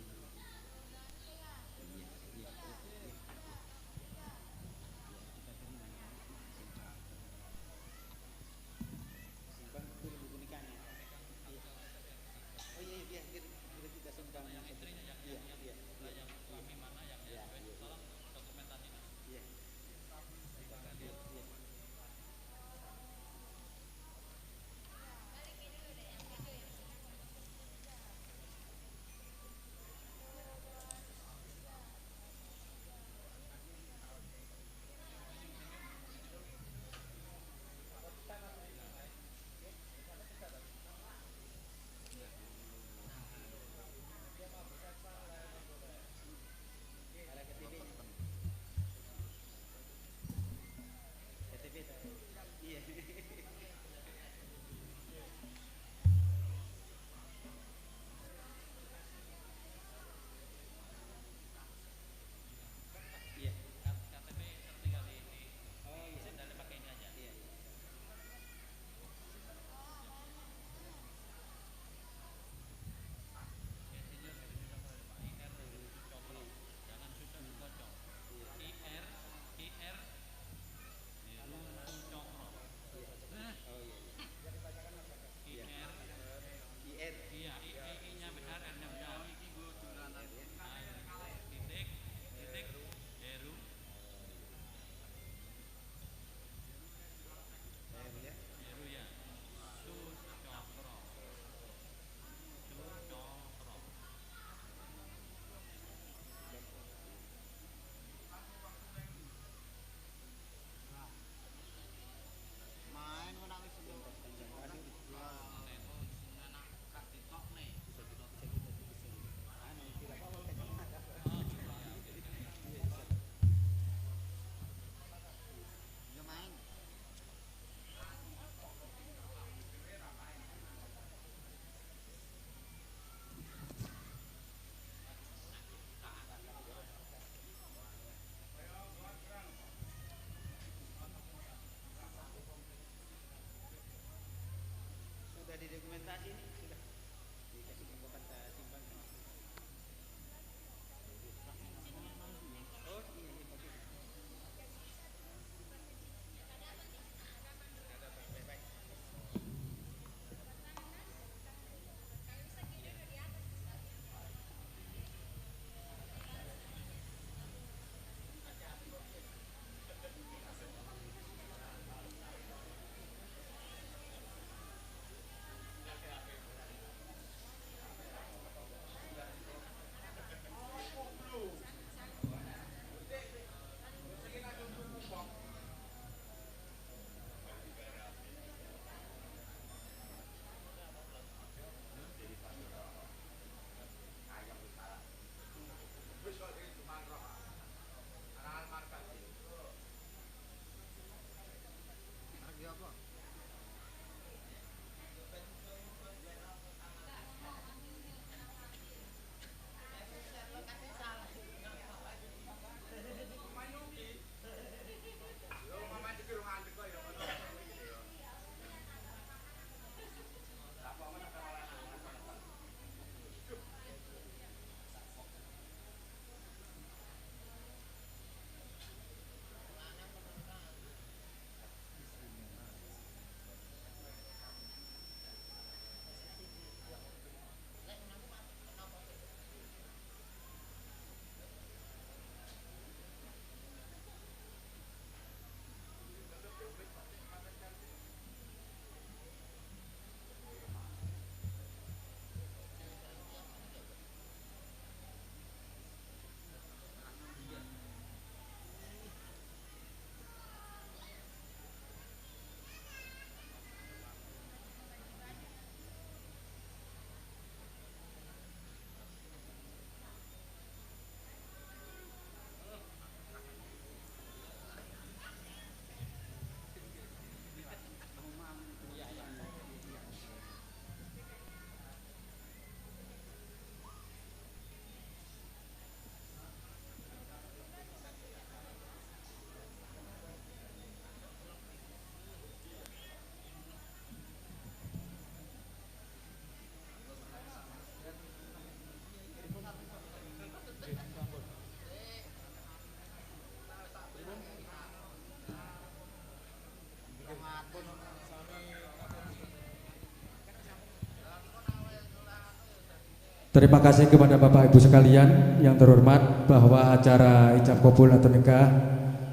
Terima kasih kepada Bapak Ibu sekalian yang terhormat bahwa acara ijab kabul atau nikah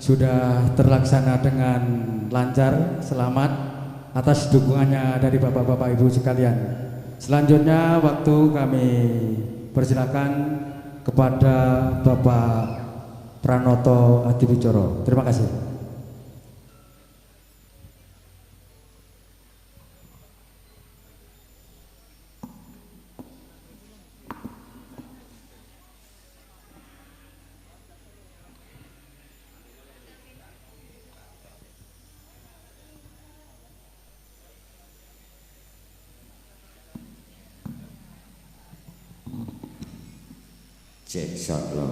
sudah terlaksana dengan lancar, selamat atas dukungannya dari Bapak-Bapak Ibu sekalian. Selanjutnya waktu kami persilakan kepada Bapak Pranoto Adiwicoro. Terima kasih. Cek shot lo.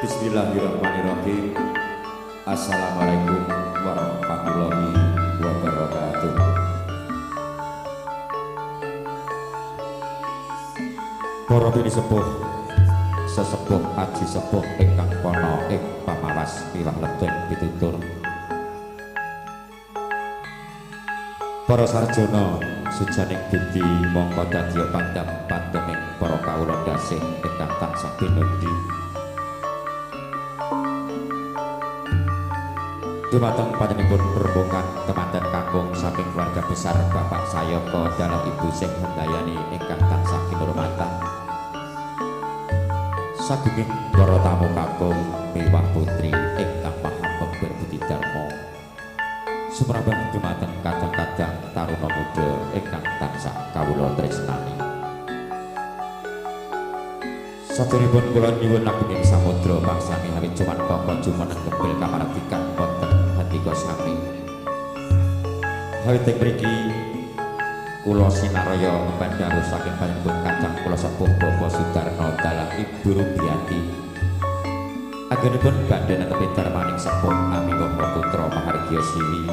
Bismillahirrahmanirrahim. Assalamualaikum warahmatullahi wabarakatuh. Para bini sepuh, sesepuh aji sepuh ingkang kono ing pamawas miwah ledeng pitutur. Para sarjana sujaning budi mongko dadya pandham-pandheming para kawula dasih ingkang tansah pinundi. Dumateng panjenenganipun rombongan temanten kakung saking keluarga besar Bapak Sayaka dalam Ibu Sing Handayani ingkang tansah kinurmatan. Sagunging para tamu kakung miwah putri ingkang maha berbudi dharma. Sumrambah dumateng kadang-kadang taruna muda ingkang tansah kawula tresnani. Saderengipun kula nyuwun agunging samudra pangsani hawit cuman koko jumeneng kepil kamaradikan wonten hatika sami. Hawit ing mriki kula sinaraya ngembandharu saking panjenengan kadang kula sepuh Bapak Sudarno dalam Ibu Rubiati. Anggenipun badhe netepi darmaning sepuh amika putra Mahargya Siwi.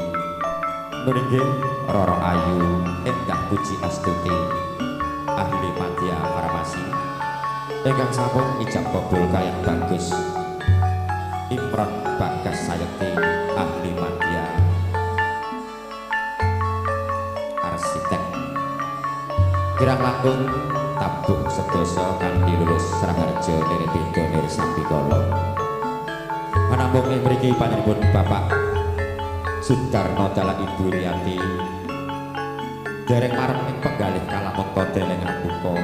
Nuringgih Roro Ayu endah puji astuti ahli madya farmasi. Ingkang sampun ijab kabul kayang bagus Imron Bagas Sayekti ahli madya arsitek kirang langkung tabuk sedasa kanthi lulus Sraharja Nirpinda Nirsambikala. Manambung ing mriki panjenenganipun Bapak Sudarno dalah Ibu Riyanti dereng marang ing penggalih kalamangka deleng ambuka.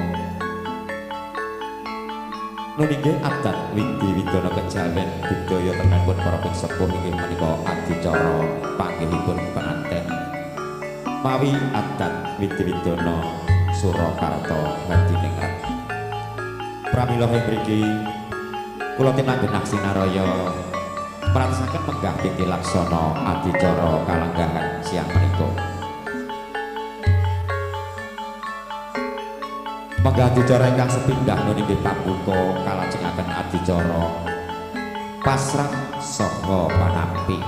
Nuninggih adat Widi Widono kejawen budaya tengenipun para sepuh inggih menika adicara panggihipun penganten mawi adat Widi Widono Surakarta Hadiningrat. Pramila mriki kula tinanggen sinaraya marasaken menggah titi laksana adicara kalenggahan siang menika. Menggah adicara ingkang sepindhah nggih pambuka kalajengaken adicara pasrah saha panampi.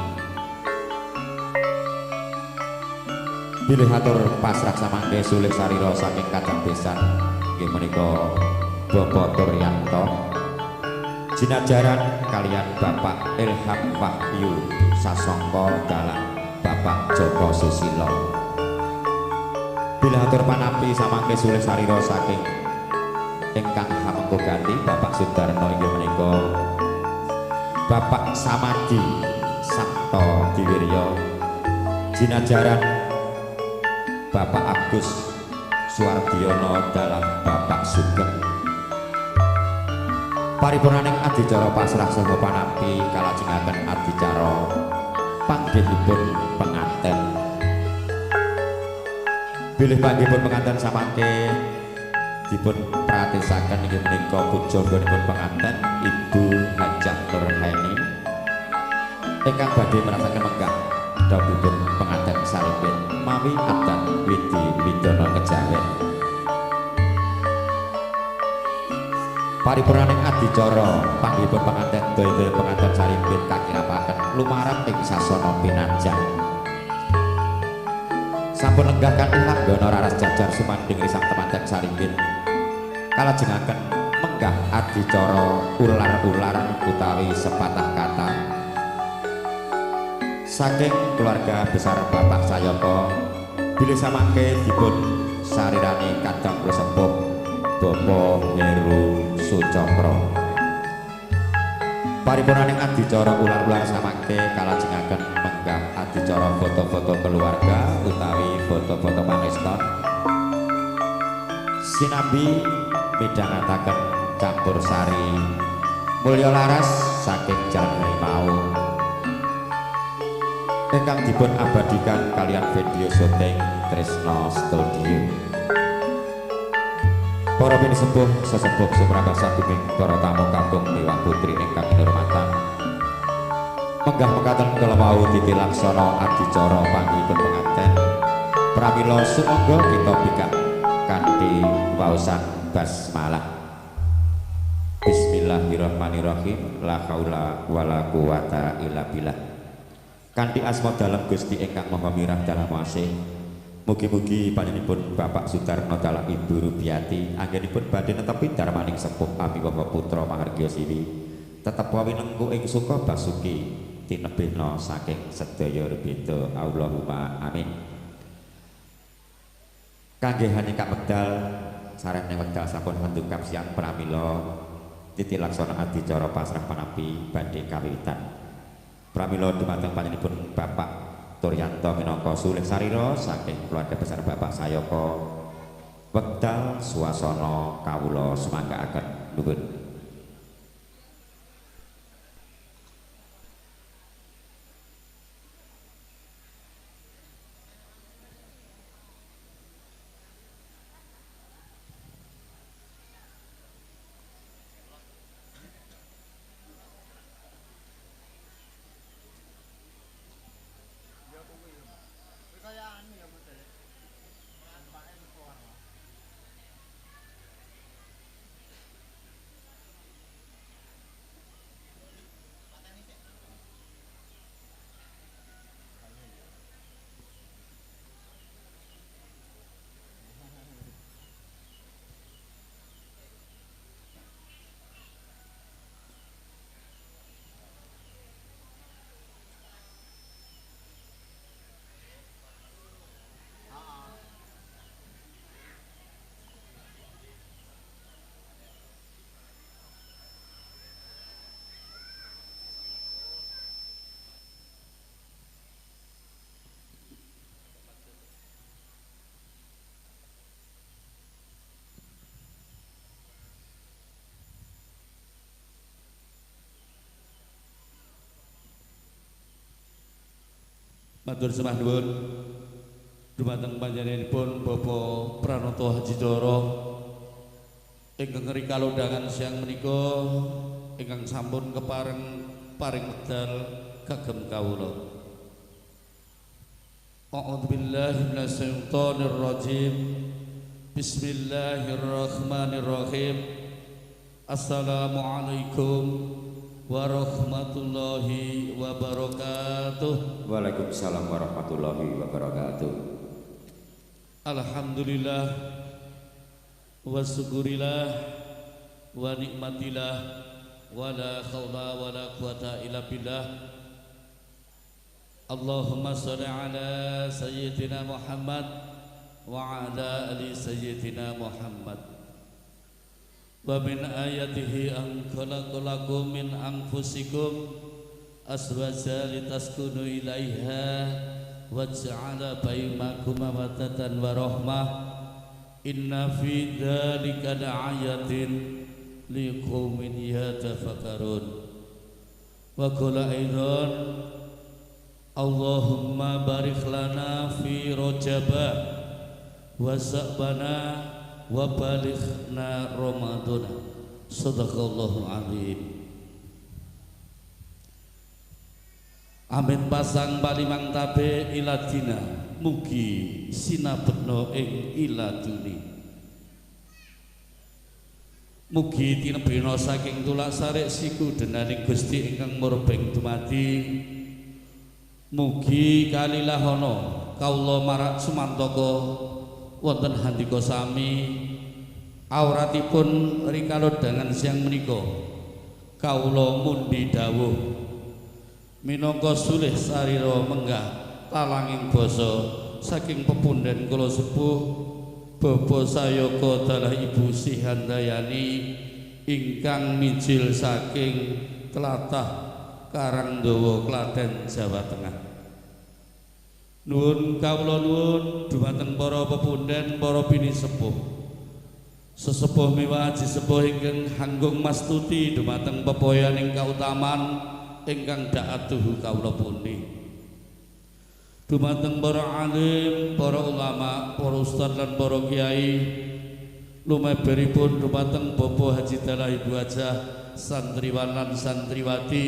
Bilih atur pasrah samangke sulih sarira saking kadang besan nggih menika Bapak Turyanto jinajaran kalian Bapak Ilham Wahyu Sasongko dalam Bapak Joko Susilo. Bilih atur panampi samangke sulih sarira saking ingkang hamengga ganti Bapak Sudarno inggih menika Bapak Samadi Sabto Diwirya jinajaran Bapak Agus Suardiono dalam Bapak Sugeng. Paripurnaning adicara pasrah saha panampi kalajengaken adicara panggihipun penganten. Bilih panggihipun penganten samangke dipun pratisaken inggih menika pujaanipun penganten Ibu Hajah Nurhaini ingkang badhe merasaken menggah dawuhipun penganten saripin mawi adat widi widana kejawen. Paripurnaning adicara panggihipun penganten daya penganten saripin kakirapaken lumarat ing sasana pinanjang. Sampun lenggah kanthi langgana raras jajar sumanding risang temanten saripin kalajengaken menggah adicara ular-ular utawi sepatah kata saking keluarga besar Bapak Sayoko bilih samangke dipun sarirani kadang sepuh Bapak Heru Sucokro. Paripurnaning adicara ular-ular samangke kalajengaken menggah adicara foto-foto keluarga utawi foto-foto pangeston sinambi midhangetaken campur sari mulya laras saking Jalan Harimau ingkang dipun abadikan kalian video syuting Tresno Studio. Para pinisepuh sesepuh sumrambah saduming para tamu kampung Dewa Putri ingkang kinurmatan menggah mekaten kelewau titilaksana adicara panggihipun penganten pramila sumangga kita bikak kanthi waosan basmalah. Bismillahirrahmanirrahim. La haula wala quwata illa billah. Kanthi asma dalem Gusti ingkang Maha Mirah dalam wasih. Mugi-mugi panjenenganipun Bapak Sudarno dalam Ibu Rubiati anggenipun badhe netepi darmaning sepuh ami Bapak Putra Mahargya Siwi tetep wawinengku ing suka basuki tinebihna saking sedaya rebeda. Allahumma amin. Kangge ingkang wekdal sareng wekdal sampun mendukap siang pramila titilaksana adicara pasrah panampi badhe kawiwitan. Pramila dumateng panjenenganipun Bapak Turyanto minangka sulih sarira saking keluarga besar Bapak Sayoko wekdal swasana kawula sumanggaaken nuwun. Matur sembah nuwun dumateng panjenenganipun Bapak Pranoto Haji Doro ingkang ngrika undangan siang menika ingkang sampun kepareng paring medal kagem kawula. A'udzu billahi minasyaitonir rajim. Bismillahirrahmanirrahim. Assalamualaikum warahmatullahi wabarakatuh. Waalaikumsalam warahmatullahi wabarakatuh. Alhamdulillah wa syukurillah wa nikmatillah wa la khawla wa la quwata illa billah. Allahumma sholli ala sayyidina Muhammad wa ala ali sayyidina Muhammad. Wa min ayatihi an khalaqalakum min anfusikum azwajan litaskunu ilaiha wa ja'ala bainakum mawaddatan wa rahmah. Inna fi dzalika laayatin liqaumin yatafakkarun. Wa qala aidan Allahumma barik lana fi Rajaba wa Sa'bana wa balighna Ramadana. Sadaqallahul azim. Amin pasang palimang tabe iladina mugi sinabekna ing iladuni. Mugi tinebena saking tulak sarik siku denaning Gusti ingkang murbeng dumadi. Mugi kalilahana kawula marak sumantaka wonten handika sami awratipun rikala dangan siang menika kawula mundi dawuh minangka sulih sarira menggah talanging basa saking pepundhen kula sepuh Bapak Sayaka dalah Ibu Sihandayani ingkang mijil saking tlatah Karangdawa Klaten Jawa Tengah. Nuwun kawula nuwun dumateng para pepundhen para bini sepuh. Sesepuh miwah sesepuh ingkang hanggung mastuti dumateng pepoyaning kautaman ingkang daatuh kawula pundi. Dumateng para alim, para ulama, para ustaz lan para kiai lumeberipun dumateng Bapak Haji Dalah Ibu Hajah santriwan lan santriwati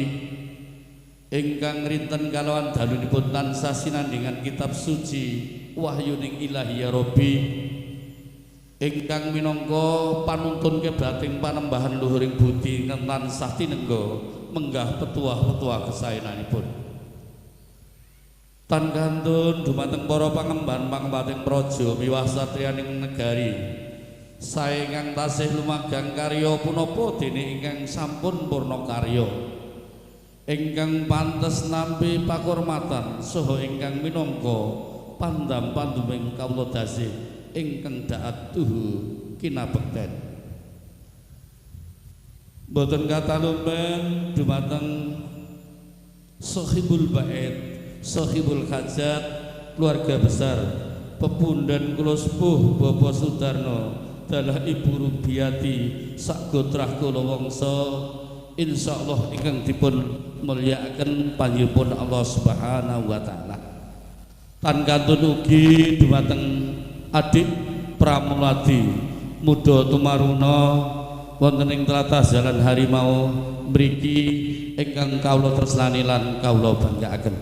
ingkang rinten kalawan dalunipun tansah sinandingan kitab suci wahyuning ilahi ya Rabbi ingkang minangka panuntun kebating panembahan luhuring budi ingkang tansah tinengga menggah petuah-petuah kesaenanipun. Tan kantun dumateng para pangemban-pangembating praja miwah satriyaning negari sae ingkang tasih lumagang karya punapa dene ingkang sampun purna karya ingkang pantes nampi pakurmatan saha ingkang minangka pandam-panduming kawula dasih ingkang daatuh kinabekten. Boten katalumben dumateng sahibul bait, sahibul hajat, keluarga besar pepundhen kula sepuh Bapak Sudarno dalah Ibu Rubiati sak gotrah kula wangsa insyaallah ingkang dipun mulyakaken panjenengan Allah Subhanahu wa taala. Tan kantun ugi dumateng adik Pramuladi muda tumaruna wonten ing tlatah Jalan Harimau mriki ingkang kawula tresnani lan kawula banggaaken.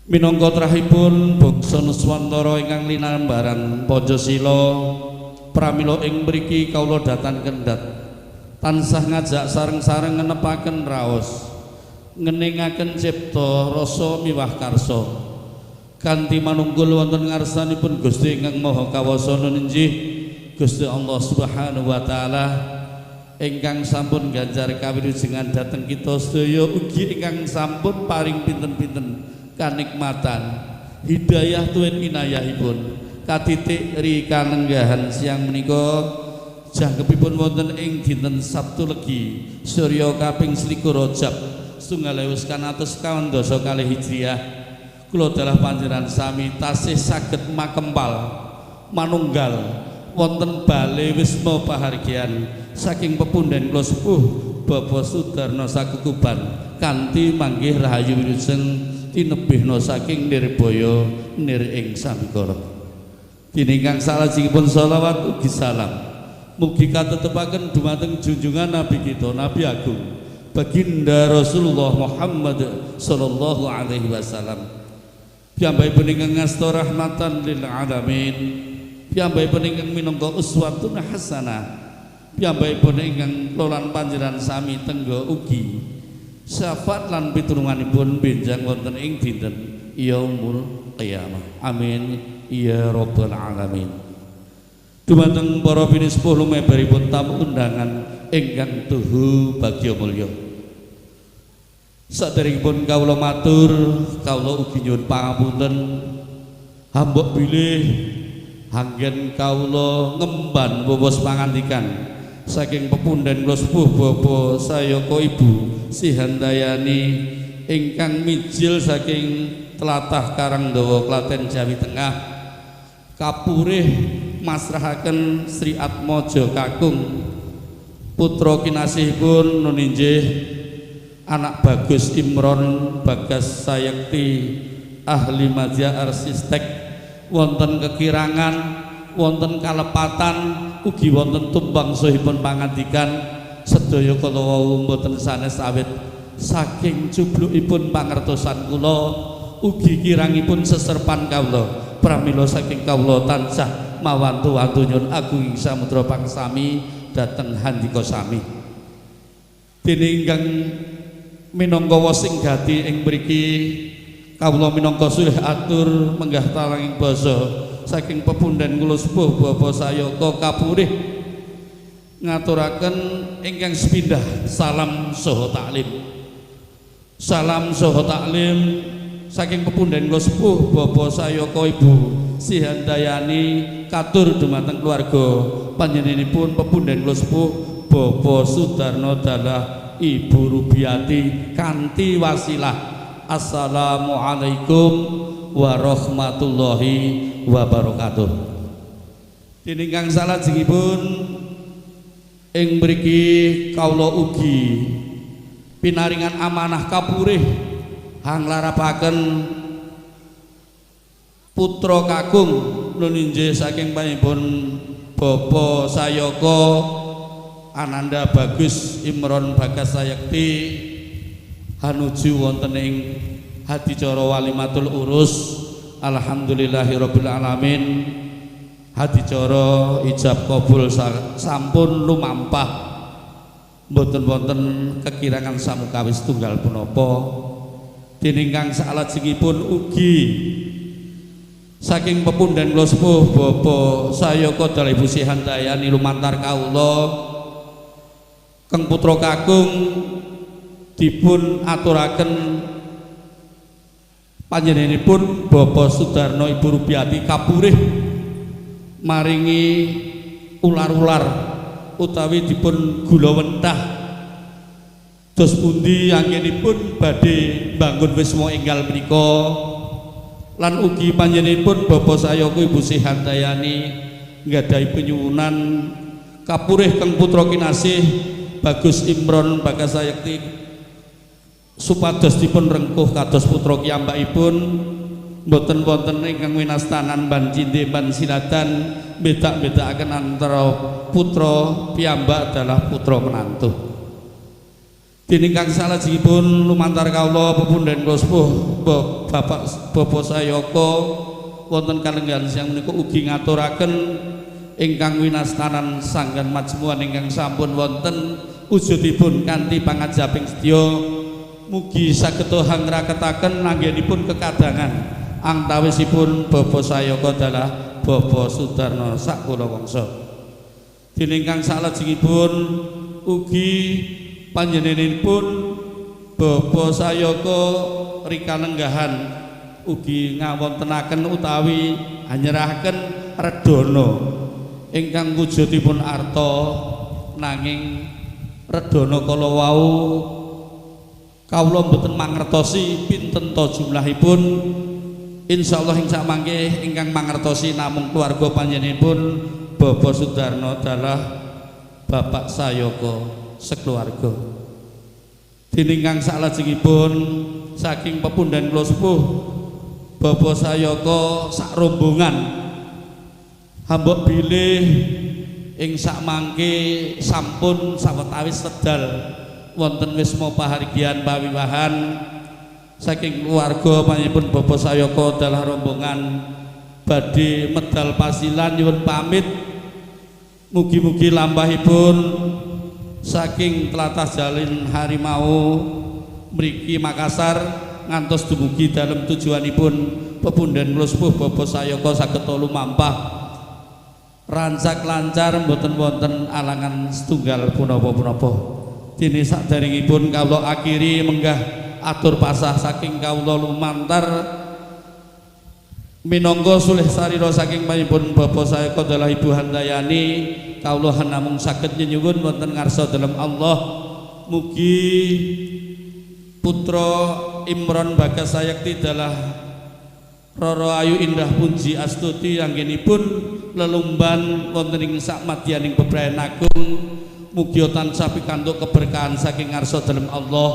Minangka trahipun bangsa Nuswantara ingkang linambaran Pancasila pramila ing mriki kawula datang kendhat tansah ngajak sareng-sareng ngenepaken raos ngeningaken cipta rasa miwah karsa kanthi manunggul wonten ngarsanipun Gusti ingkang Maha Kawasana inggih Gusti Allah Subhanahu wa taala ingkang sampun ganjar kawilujengan dhateng kita sedaya ugi ingkang sampun paring pinten-pinten kanikmatan hidayah tuwin inayahipun katitik rikanenggahan siang menika jangkepipun wonten ing dinten Sabtu Legi surya kaping 21 Rajab 1912 Hijriah kula dalah panjenengan sami tasih saged makempal manunggal wonten bale wisma pahargyan saking pepundhen kula sepuh Bapak Sudarno Sakukuban kanthi manggih rahayu wilujeng tinebihna saking nirbaya nir ing samikara. Diningkang salajengipun selawat ugi salam mugi katetepaken dumateng junjungan Nabi kita Nabi Agung Baginda Rasulullah Muhammad sallallahu alaihi wasallam piyambakipun ingkang ngasta rahmatan lil alamin piyambakipun ingkang minangka uswatun hasanah, piyambakipun ingkang lolan panjenengan sami tenggo ugi syafaat lan pitulunganipun benjang wonten ing dinten yaumul qiyamah. Amin ya rabbal alamin. Dumateng para pinisepuh lumebaripun tamu undangan ingkang tuhu bagya mulya. Saderengipun kawula matur, kawula ugi nyuwun pangapunten hambok bilih anggen kawula ngemban bobos pangandikan saking pepundhen kula sepuh Bapak Sayaka Ibu Si Handayani ingkang mijil saking tlatah Karangdawa Klaten Jawi Tengah kapurih masrahaken Sri Atmaja Kakung putra kinasihipun nuninjih anak Bagus Imron Bagas Sayekti ahli madya arsistek wonten kekirangan wonten kalepatan ugi wonten tumbang sohipun pangandikan sedaya kala wau mboten sanes awit saking cublukipun pangertosan kula ugi kirangipun seserpan kawula pramila saking kawula tansah mawantu-wantu nyuwun agung samudra pangsami dhateng handika sami. Dene ingkang minangka wasing gati ing mriki kawula minangka sulih atur menggah talanging basa saking pepundhen kula sepuh Bapak Sayaka kapurih ngaturaken ingkang sepindah salam saha taklim. Salam saha taklim saking pepundhen kula sepuh Bapak Sayaka Ibu Si Handayani katur dumateng keluarga panjenenganipun pepundhen kula sepuh Bapak Sudarno Dalah Ibu Rubiati kanthi wasilah Assalamualaikum warahmatullahi wabarakatuh. Dene ingkang salajengipun ing mriki kawula ugi pinaringan amanah kapurih hanglarapaken putra kakung nuninjih saking panjenenganipun Bapak Sayaka Ananda Bagus Imron Bagas Sayekti hanuju wonten ing hadicara walimatul urus. Alhamdulillahirabbil alamin. Hadicara ijab kabul sampun lumampah. Mboten wonten kekirangan samukawis tunggal punapa. Dene ingkang salajengipun ugi saking pepundhen kula sepuh Bapak Sayaka Dalah Ibu Si Handayani lumantar kawula keng putra kakung dipun aturaken panjenenganipun Bapak Sudarno Ibu Rubiati kapurih maringi ular-ular utawi dipun gula wentah dos pundi anggenipun badhe bangun wisma enggal menika lan ugi panjenenganipun Bapak Sayaka Ibu Si Handayani nggadahi penyuwunan kapurih keng putra kinasih Bagus Imron Bagas Sayekti supados dipun rengkuh kados putra kiyambakipun mboten wonten ingkang winastanan ban cindhe ban sinatan beda-bedakaken antara putra piyambak adalah putra menantu. Dene ingkang salajengipun lumantar kawula pepundhen kula sepuh Bapak Sayaka wonten kalenggan siang menika ugi ngaturaken ingkang winastanan sanggan majmuan ingkang sampun wonten wujudipun kanthi pangajaping sedya mugi saged hangraketaken anggenipun kekadangan antawisipun Bapak Sayaka Dalah Bapak Sudarno sakula wangsa. Dene ingkang salajengipun ugi panjenenganipun Bapak Sayaka rikalenggahan ugi ngawontenaken utawi anyerahaken redana ingkang wujudipun arta nanging redana kala wau kawula mboten mangertosi pinten to jumlahipun. Insyaallah ing samangke ingkang mangertosi namung keluarga panjenenganipun Bapak Sudarno Dalah Bapak Sayaka sekeluarga. Dene ingkang salajengipun saking pepundhen kula sepuh Bapak Sayaka sak rombongan hambok bilih ing sakmangke sampun sawetawis wedal wonten wisma pahargyan pawiwahan saking keluarga panjenenganipun Bapak Sayaka Dalah rombongan badhe medal pasilan nyuwun pamit. Mugi-mugi lampahipun saking tlatah Jalin Harimau mriki Makassar ngantos dumugi dalem tujuanipun pepundhen kula sepuh Bapak Sayaka saged lumampah rancak lancar mboten wonten alangan setunggal punapa-punapa. Dene sakderengipun kawula akhiri menggah atur pasah saking kawula lumantar minangka sulih sarira saking panjenengan Bapak Sayaka dalah Ibu Handayani kawula namung saged nyuwun wonten ngarsa dalem Allah mugi putra Imron Bagas Sayakti dalah Roro Ayu Indah Punji Astuti anggenipun lelumban wonten ing sakmadyaning bebrayan agung mugi tansah pikantuk keberkahan saking ngarsa dalem Allah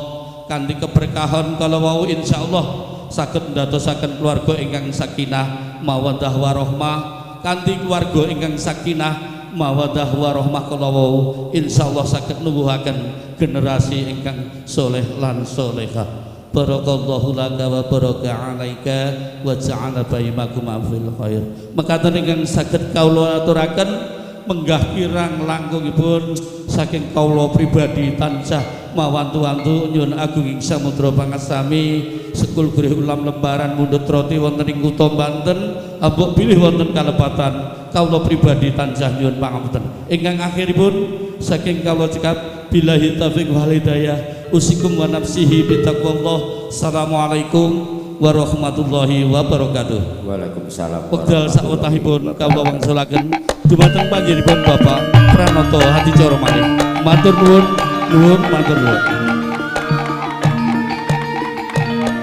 kanthi keberkahan kala wau insyaallah saged ndadosaken keluarga ingkang sakinah mawaddah warahmah kanthi keluarga ingkang sakinah mawaddah warahmah kala wau insyaallah saged nuwuhaken generasi ingkang soleh lan solehah. Barakallahu laka wa baraka alaika wa ja'ala bainakum fil khair. Mekaten ingkang saged kawula aturaken menggah kirang langkungipun saking kawula pribadi tansah mawantu-wantu nyuwun agung ing samudra pangasami sekul gurih ulam lembaran mundhut roti wonten ing kutha Banten ambok bilih wonten kalepatan kawula pribadi tansah nyuwun pangapunten. Ingkang akhiripun saking kawula cekap billahi taufiq wal hidayah usikum wa nafsihi bitaqwallah. Assalamualaikum warahmatullahi wabarakatuh. Waalaikumsalam. Wekdal sawetahipun kawula wangsulaken dumateng panjenenganipun Bapak Pranoto Hadicara malih. Matur nuwun, matur nuwun.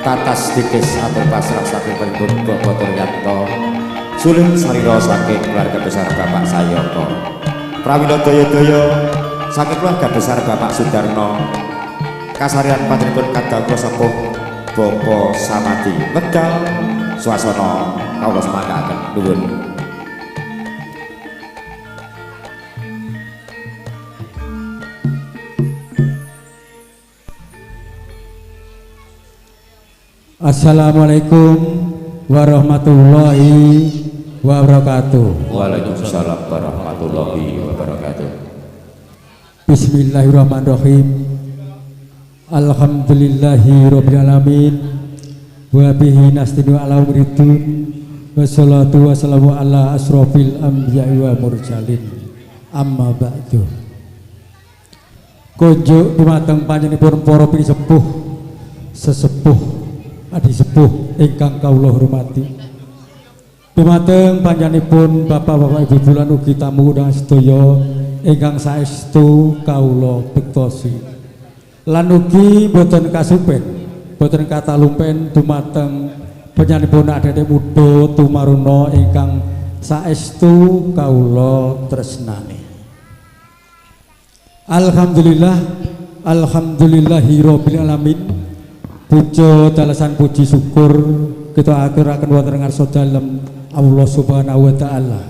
Tatas dikis atur pasrah saking Panjenengan Bapak Turyanto sulih sarira saking keluarga besar Bapak Sayaka Prawira daya-daya saking keluarga besar Bapak Sudarno kasarian panjenengan kadang kula sepuh Bapak Samadi medal swasana kawula semangkaken nuwun. Assalamualaikum warahmatullahi wabarakatuh. Waalaikumsalam warahmatullahi wabarakatuh. Bismillahirrahmanirrahim. Alhamdulillahi rabbil alamin wa bihi nasta'inu ala umridin wassalatu wassalamu ala asrofil anbiya'i wa mursalin amma ba'du. Kunjuk dumateng panjenenganipun para sepuh sesepuh adi sepuh ingkang kawula hormati. Dumateng panjenenganipun bapak-bapak ibu lan ugi tamu undangan sedaya ingkang saestu kawula bektosi. Lan ugi boten kasupen, boten katalumpen dumateng panjenenganipun adik-adik muda tumaruna ingkang saestu kawula tresnani. Alhamdulillah, alhamdulillahirabbil alamin. Puja dalasan puji syukur kita aturaken wonten ngarsa dalem Allah Subhanahu wa taala.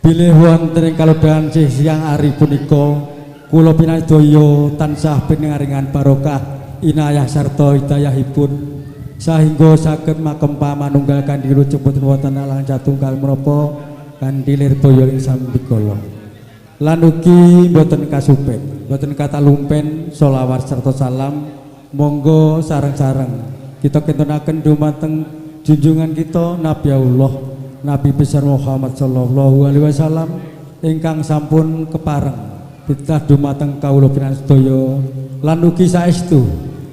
Bilih wonten ing kalodhan siang ari punika kula pinadaya tansah pinangaringan barokah inayah sarta hidayahipun sahingga saged makem pamanunggal kanthi lucu boten wonten alang catunggal menapa kanthi lirboyo ing sambikala. Lan ugi boten kasupen, boten katalumpen selawat sarta salam monggo sareng-sareng kita kintunaken dumateng junjungan kita Nabi Allah Nabi besar Muhammad sallallahu alaihi wasallam ingkang sampun kepareng pitah dumateng kawula pinangan sedaya lan ugi saestu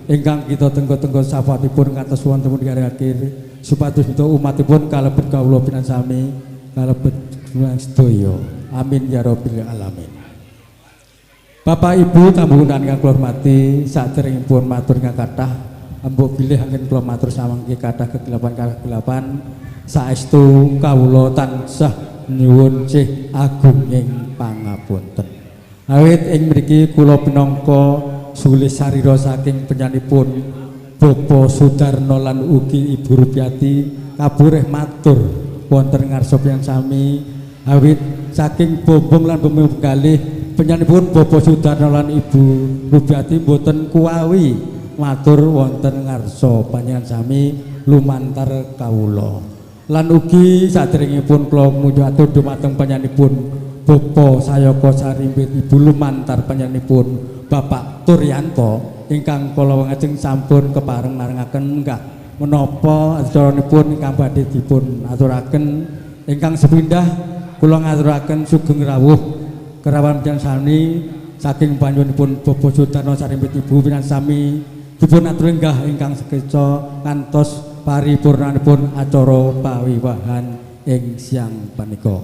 ingkang kita tenggo-tenggo syafaatipun ngantos wonten ing akhir supados kita umatipun kalebet kawula pinangan sami kalebet pinangan sedaya amin ya rabbil alamin. Bapak Ibu tamu undangan kang kula hormati saderengipun matur ingkang kathah ambok bilih anggen kula matur samangke kathah kegelapan saestu kawula tansah nyuwun sih agunging pangapunten. Awit ing mriki kula pinangka sulih sarira saking penyanipun Bapak Sudarno lan ugi Ibu Rupiati kabureh matur wonten ngarsa yang sami awit saking bombong lan bumi kalih penyanipun Bapak Sudarno lan Ibu Rupiati boten kuwawi matur wonten ngarsa panjenengan sami lumantar kawula. Lan ugi saderengipun kula muju atur dumateng panjenenganipun Bapa Sayaka Sarimbit Ibu lumantar panjenenganipun Bapak Turyanto ingkang kula ngajeng sampun kepareng marengaken enggak menapa acaranipun ingkang badhe dipun aturaken ingkang sepindah kula ngaturaken sugeng rawuh kerawan panjenengan saking panjenenganipun Bapak Sudarno Sarimbit Ibu pinan sami dipun atur enggah ingkang sekeca ngantos paripurnanipun acara pawiwahan ing siang panika.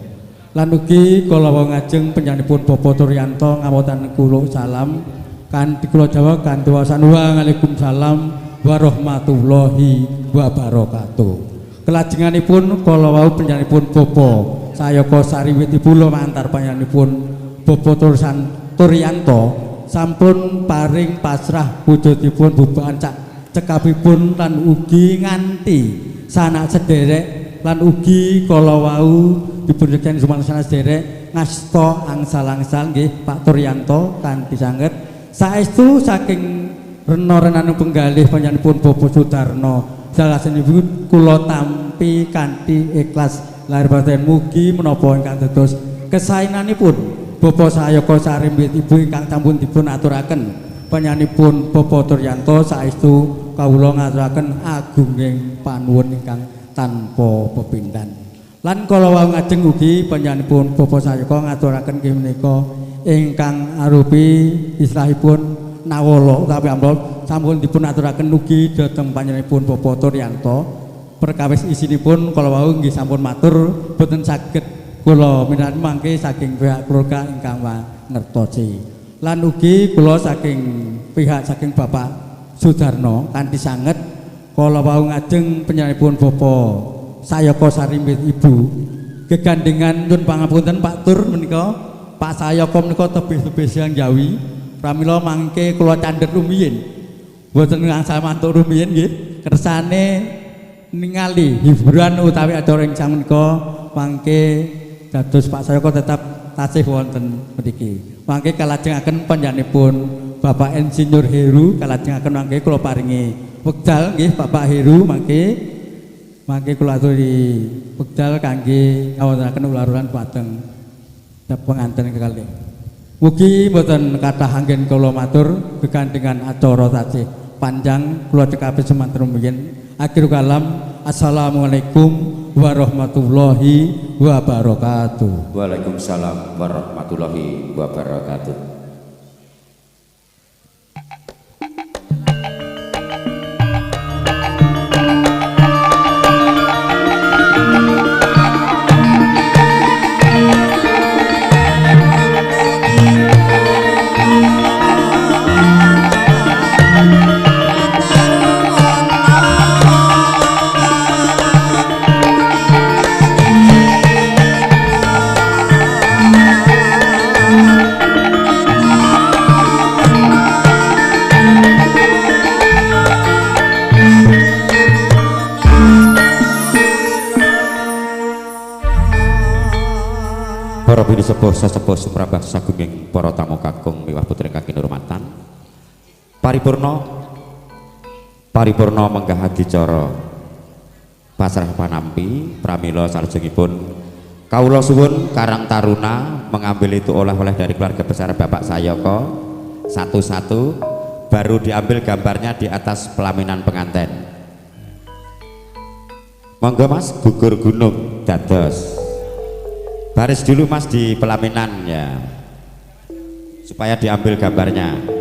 Lan ugi kula ngajeng panjenenganipun Bapak Turyanto ngamotan kula salam kanthi kula Jawa kanthi wasan Waalaikumsalam warahmatullahi wabarakatuh. Kelajenganipun kala wau panjenenganipun Bapak Sayaka Sarimbit Ibu lumantar panjenenganipun Bapak Turyanto sampun paring pasrah wujudipun bubakan cekapipun lan ugi nganti sanak sederek lan ugi kala wau dipundheken sumangsana sederek ngasta angsal-angsal nggih Pak Turyanto kanthi sanget saestu saking rena-renane penggalih panjenenganipun Bapak Sudarno salajengipun kula tampi kanthi ikhlas lahir batin mugi menapa ingkang dados kesaenanipun Bapak Sayaka Sarimbit Ibu ingkang sampun dipun aturaken panjenenganipun Bapak Turyanto saestu kawula ngaturaken agunging panuwun ingkang tanpa pepindhan. Lan kala wau ngajeng ugi panjenenganipun Bapak Sayaka ngaturaken inggih menika ingkang arupi istilahipun nawala utawi amrol sampun dipun aturaken ugi dhateng panjenenganipun Bapak Turyanto. Perkawis isinipun kala wau nggih sampun matur boten saged kula minangka mangke saking pihak keluarga ingkang ngertosi. Lan ugi kula saking pihak saking Bapak Sudarno kanthi sanget kala wau ngajeng panjenenganipun Bapak Sayaka Sarimbit Ibu gegandhengan nyuwun pangapunten Pak Tur menika Pak Sayaka menika tebih-tebih siang Jawi pramila mangke kula candhet rumiyin boten ngangsal mantuk rumiyin nggih kersane ningali hiburan utawi acara ing sang menika mangke dados Pak Sayaka tetap tasih wonten mriki. Mangke kalajengaken panjenenganipun Bapak Insinyur Heru kalajengaken mangke kula paringi wekdal nggih Bapak Heru mangke kula aturi wekdal kangge ngawontenaken ularuran dhateng penganten kekalih. Mugi mboten kathah anggen kula matur gegandhengan acara tasih panjang kula cekapi semanten rumiyin. Akhir kalam assalamualaikum warahmatullahi wabarakatuh. Waalaikumsalam warahmatullahi wabarakatuh. Para bini sesepuh sumrambah sagunging para tamu kakung miwah putri kaki nurmatan paripurna menggah adicara pasrah panampi pramila salajengipun kawula suwun Karang Taruna mengambil itu oleh-oleh dari keluarga besar Bapak Sayaka satu-satu baru diambil gambarnya di atas pelaminan pengantin. Monggo Mas gugur gunung dados baris dulu Mas di pelaminannya supaya diambil gambarnya.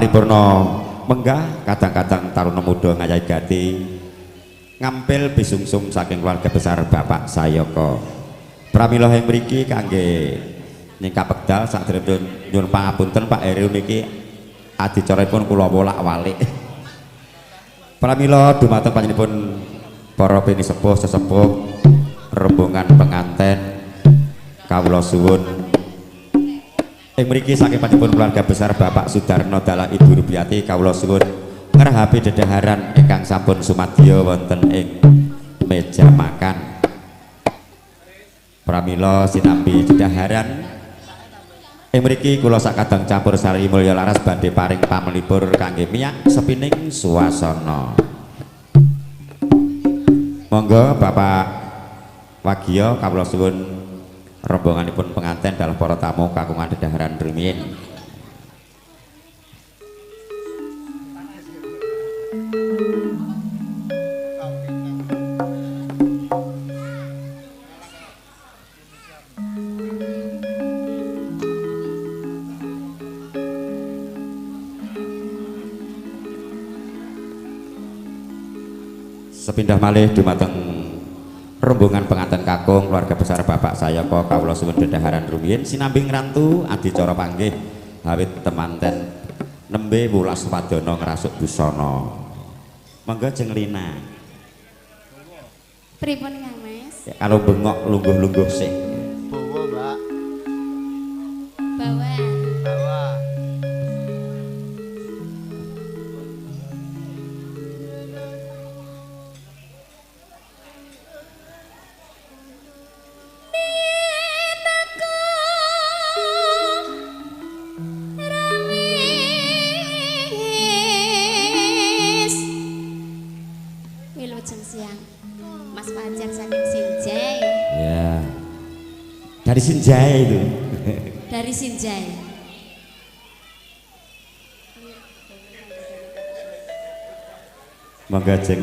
paripurna menggah kadang-kadang taruna muda ngayahi gati ngampil bisungsung saking keluarga besar Bapak Sayaka. Pramila ing mriki kangge ningkap wekdal sadèrèngipun nyuwun pangapunten Pak Heru niki adicaripun kula wolak-walik. Pramila dumateng panjenenganipun para pini sepuh sesepuh rombongan penganten kawula suwun ing mriki saking panjenenganipun keluarga besar Bapak Sudarno dalah Ibu Rubiati kawula suwun ngerahapi dedaharan ingkang sampun sumadya wonten ing meja makan. Pramila sinambi dedaharan ing mriki kula sakadang campur sari mulya laras badhe paring pamelipur kangge miyak sepining suasana. Monggo Bapak Wagya kawula suwun rombonganipun penganten dalah para tamu kagungan dedaharan rumiyin. Sepindah malih dumateng rombongan penganten kakung keluarga besar Bapak Sayaka kawula suwun dedaharan rumiyin sinambi ngrantu adicara panggih awit temanten nembe wulas wadana ngrasuk busana. Monggo jeng Lina. Pripun Kang Mas? Ya, kalau bengok lungguh-lungguh sih. Bawa, Mbak. Bawa. Bawa. Wilujeng siang. Mas Fajar saking Sinjai. Ya. Dari Sinjai itu. Dari Sinjai. Monggo jeng.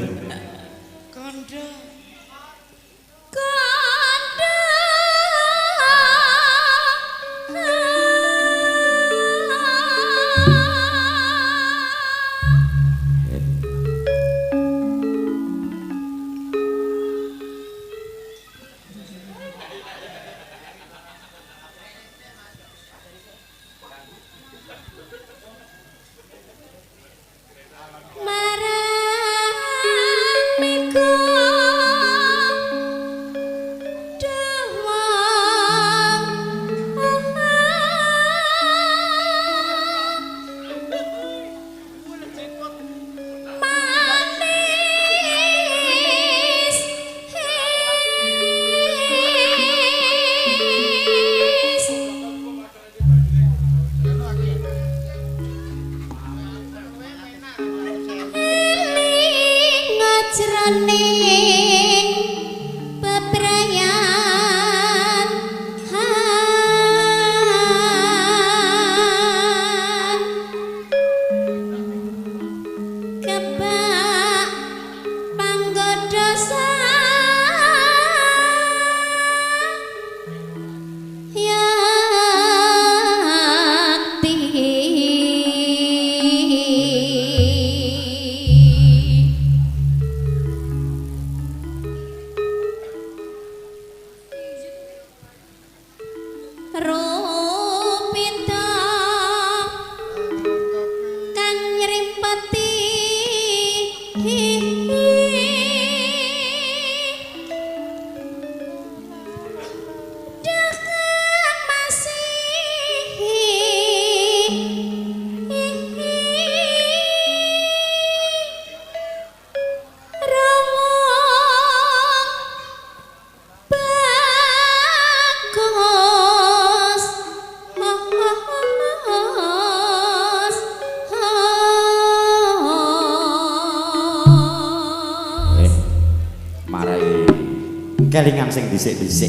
Kelingan sing dhisik-dhisik.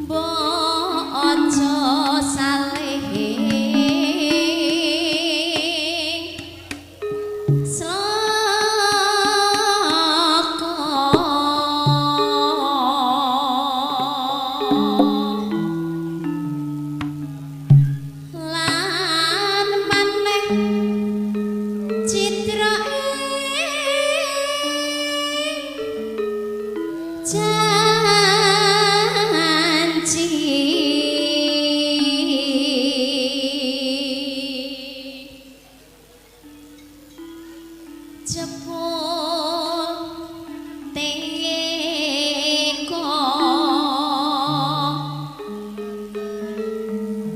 Mbok aja saleh slaka lan jebul teko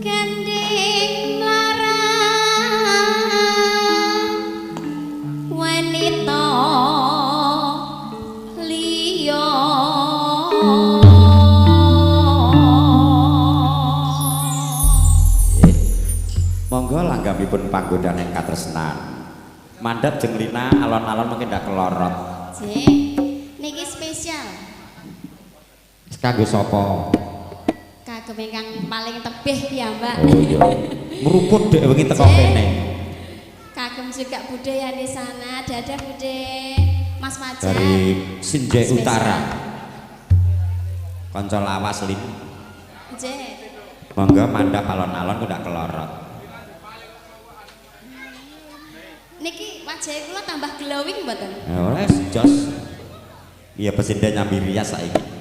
gandeng larang wanita liya monggo langgamipun panggodan ing katresnan mandhap jenglina alon-alon mungkin ndak kelorot Jek niki spesial kanggo sapa kagem ingkang paling tebih ya Mbak oh iya meruput dek wengi teko kene kagem juga Bude yang di sana dadah Bude Mas Fajar dari Sinjai Spesial. Utara kanca lawas lin Jek monggo mandhap alon-alon ndak kelorot niki wajah kula tambah glowing mboten ya wes jos iya pesinden nyambi rias saiki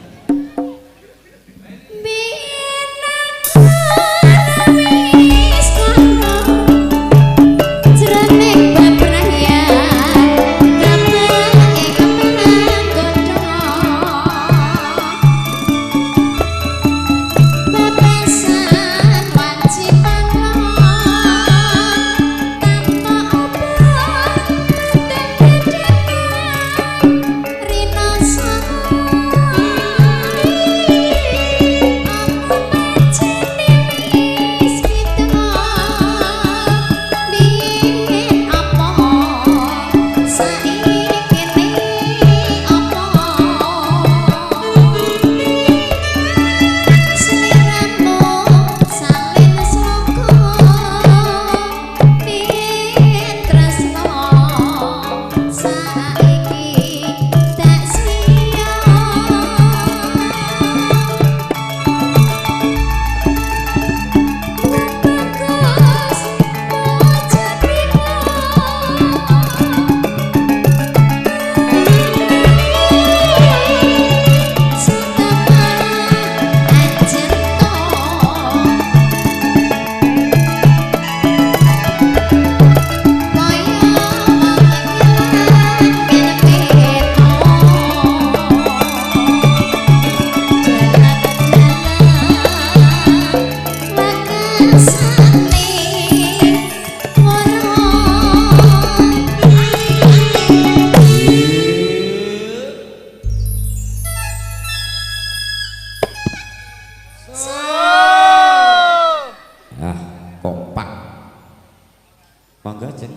monggo Jen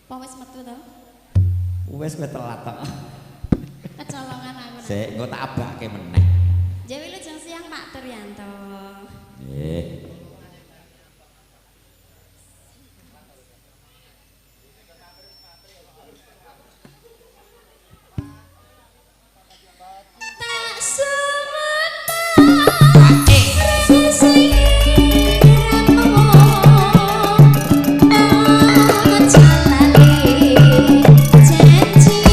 apa wis metu to wis kowe telat tok kecolongan aku sik engko tak abake meneh Jawi Lujeng Siang Pak Turyanto nggih Janji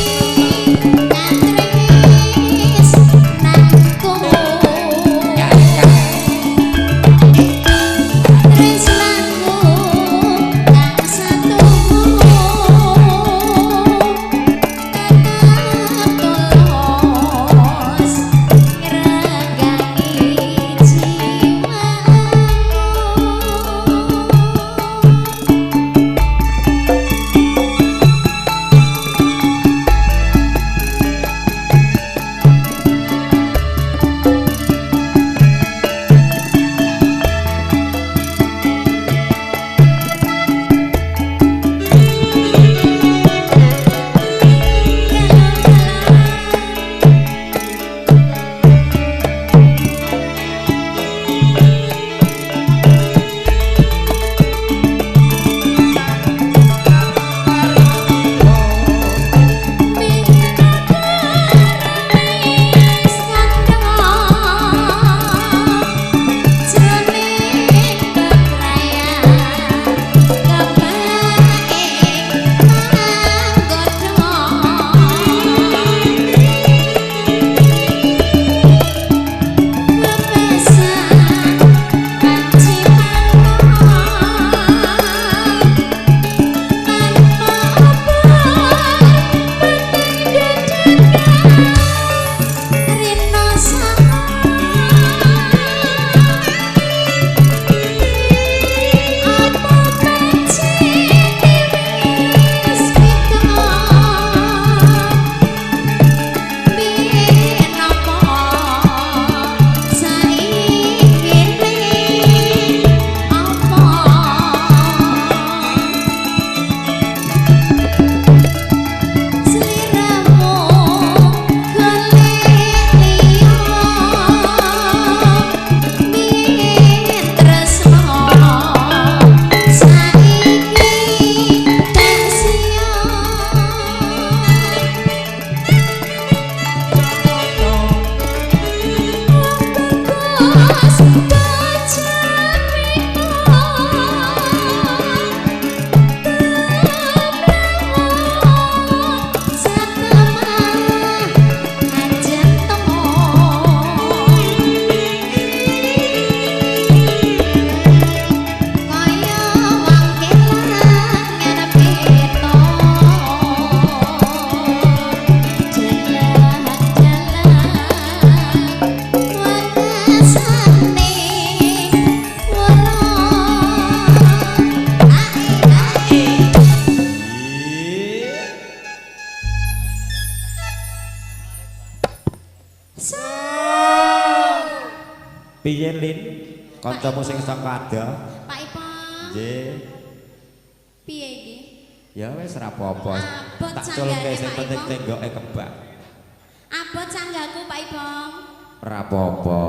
Piye Lin? Kancamu sing saka ada? Pak Ipong. Nggih. Piye iki? Ya wis ora apa-apa. Abot Tak sanggane, culke sing Pak penting Ipong. tenggoke kebak. Abot sanggaku Pak Ipong. Ora apa-apa.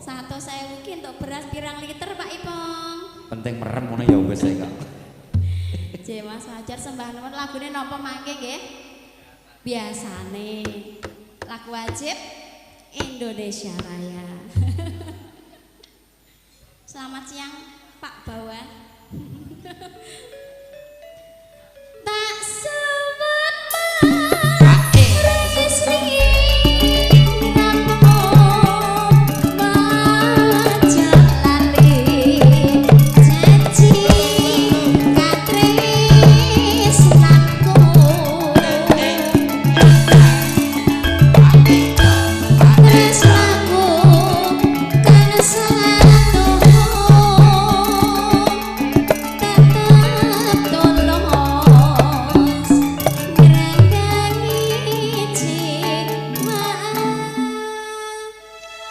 100.000 ki untuk beras pirang liter Pak Ipong. Penting merem ngono ya wis kok. J Mas Fajar sembah nuwun lagune napa mangke nggih? Biasane lagu wajib Indonesia Raya. Selamat siang Pak Bawan. Tak sebut Resmi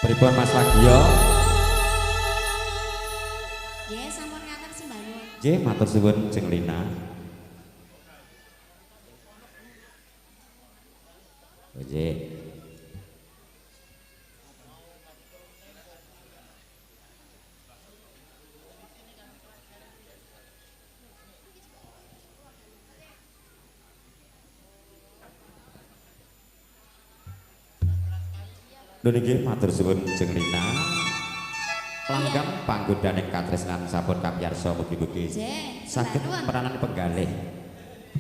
Pripun Mas Wagio? nggih sampun ngatur sembah nuwun. Nggih matur suwun Jeng Lina. Nggih. Lho nggih matur suwun Jeng Lina. Langgam panggodaning katresnan sampun kapiyarsa mugi-mugi Nggih, saged sembah nuwun. peranan penggalih.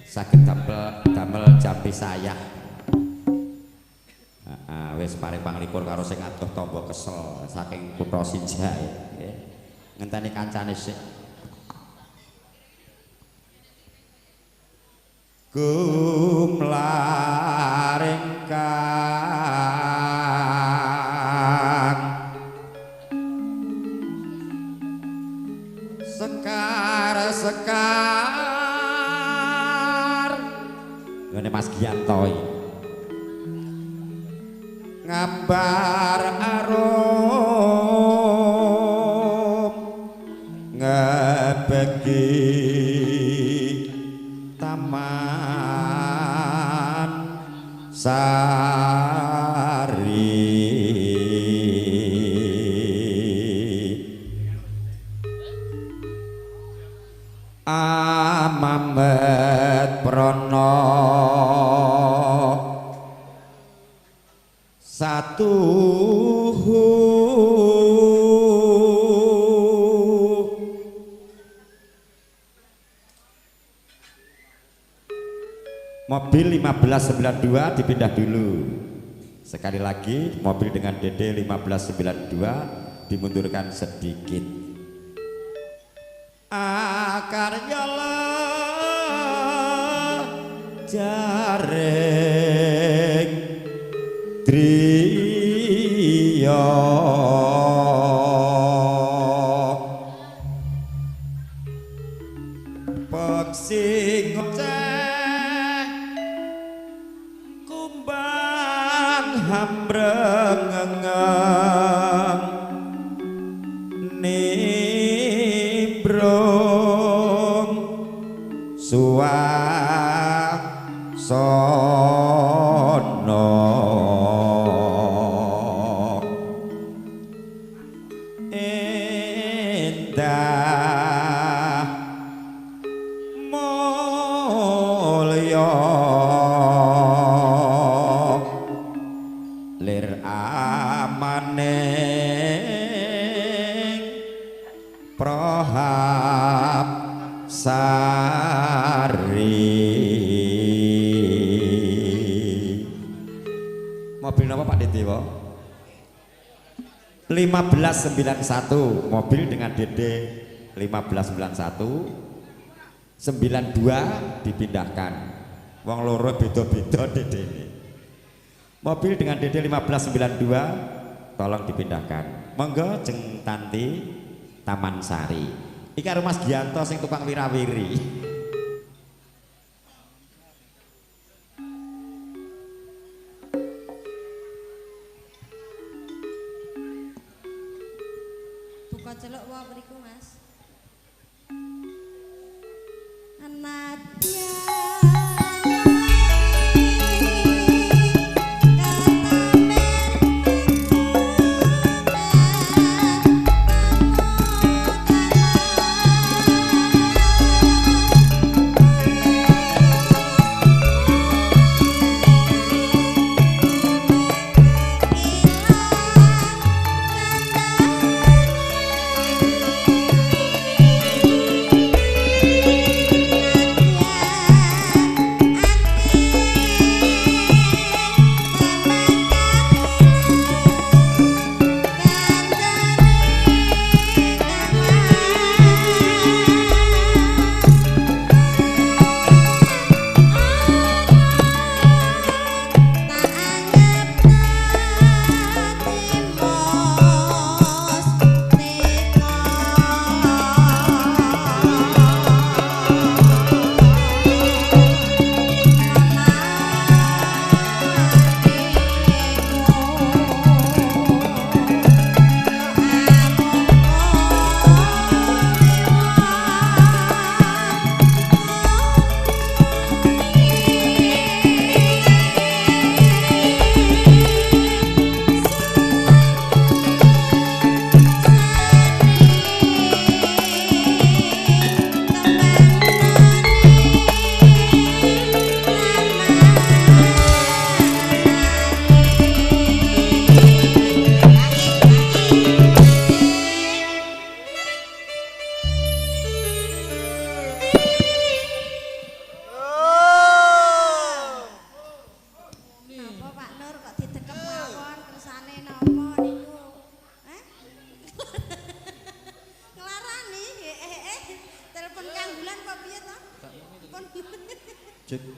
Saged damel jampi sayah. Wis paring panglipur karo sing adoh tamba kesel saking kutha Sinjai nggih. Ngenteni kancane sik. Gumlaring kang sekar ngene Mas Giyanto ngabar arum ngebegi taman sari Amamet Prono satu mobil 1592 dipindah dulu. Sekali lagi mobil dengan DD 1592 dimundurkan sedikit. Akaryala jaring driya peksi ngoceh kumbang hambrengeng nimbrung suwasana endah mulya lir amaning prohap sari mobil napa Pak Dedewa 1591 mobil dengan DD 1591 92 dipindahkan wong loro beda-beda DD ini mobil dengan DD 1592 tolong dipindahkan monggo Jeng Tanti Taman Sari iki karo Mas Giyanto sing tukang wirawiri Kula celuk wae mriku Mas. Anaknya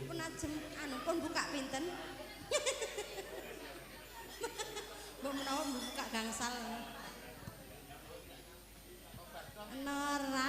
pun ajem anu pun buka pinten. Mbok menawa buka gangsal. Nora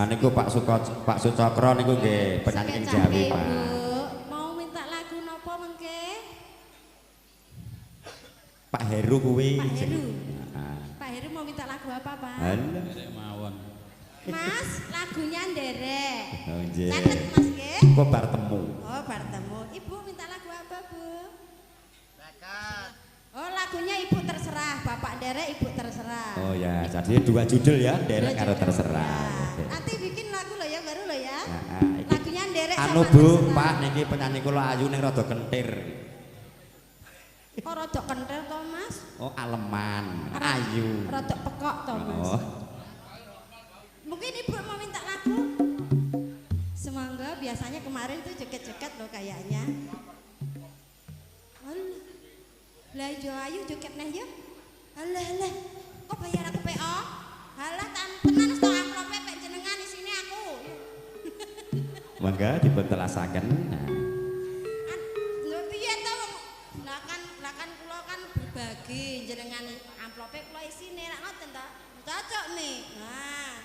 niku Pak Sucokro niku nggih penyanyi ing Jawi, Pak. Mau minta lagu napa mengke? Pak Heru kuwi. Pak Heru. Pak Heru mau minta lagu apa, Pak? Halo. Mawon. Mas, lagunya nderek. Oh nggih. Catet Mas nggih. Kok bar temu. Oh, bar temu. Ibu minta lagu apa, Bu? Zakat. Oh, lagunya Ibu terserah, Bapak nderek, Ibu terserah. Oh ya, jadi dua judul ya, derek karo terserah. Ya. Nanti bikin lagu lo ya, baru lo ya. Nah, Lagunya nderek anu sama Bu, terserah. Pak niki penyanyi kula ayu ning rada kentir. Oh, rodok kentel to, Mas? Oh, aleman, ayu. Rodok pekok to, Mas. Oh. Mungkin Ibu mau minta lagu. Semangga biasanya kemarin tuh joget-joget loh kayaknya. Alah. Lah Jo Ayu joget neh ya. Alah. Kok bayar aku PO? Halah tenan sto amplope pek jenengan di sini aku. Mangga dipentelasaken. Nah. Lho piye to? Lah kan kula kan berbagi jenengan amplope kula isine nek ngoten to. Cocok nih. Nah.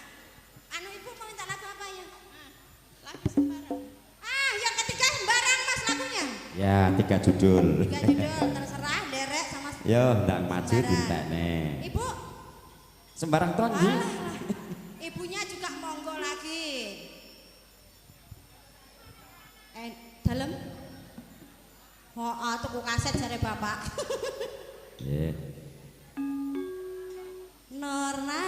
Anu Ibu mau minta lagu apa ya? Lagu sembarang. Yang ketiga sembarang Mas lagunya. Ya, 3 judul. 3 judul terserah derek sama Yo, ndak maju dintekne. Ibu Sembarang to nggih. Ibunya juga monggo lagi. Dalem. Oh, tuku kaset jare Bapak. Nggih. Norna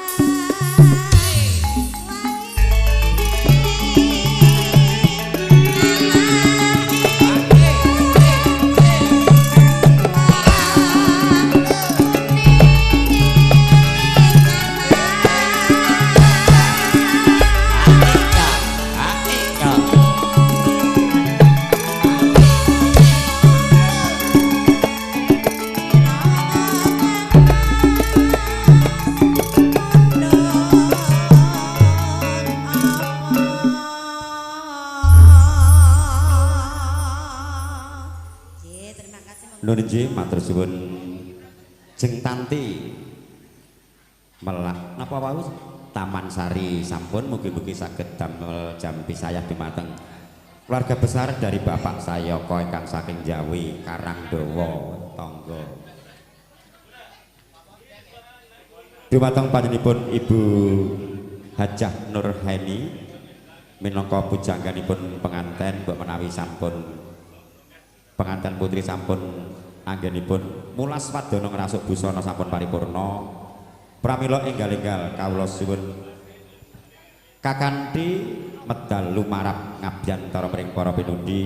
Nun nggih matur suwun Jeng Tanti melak napa wau Taman Sari sampun mugi-mugi saged damel jam pisayah dumateng keluarga besar dari Bapak Sayaka ingkang saking Jawi Karangdawa tangga. Dumateng panjenenganipun Ibu Hajah Nurhaini minangka pujangganipun penganten mbok menawi sampun penganten putri sampun anggenipun mulas wadana ngrasuk busana sampun paripurna pramila enggal-enggal kawula suwun kakanthi medal lumarap ngabiyantara mring para pinundi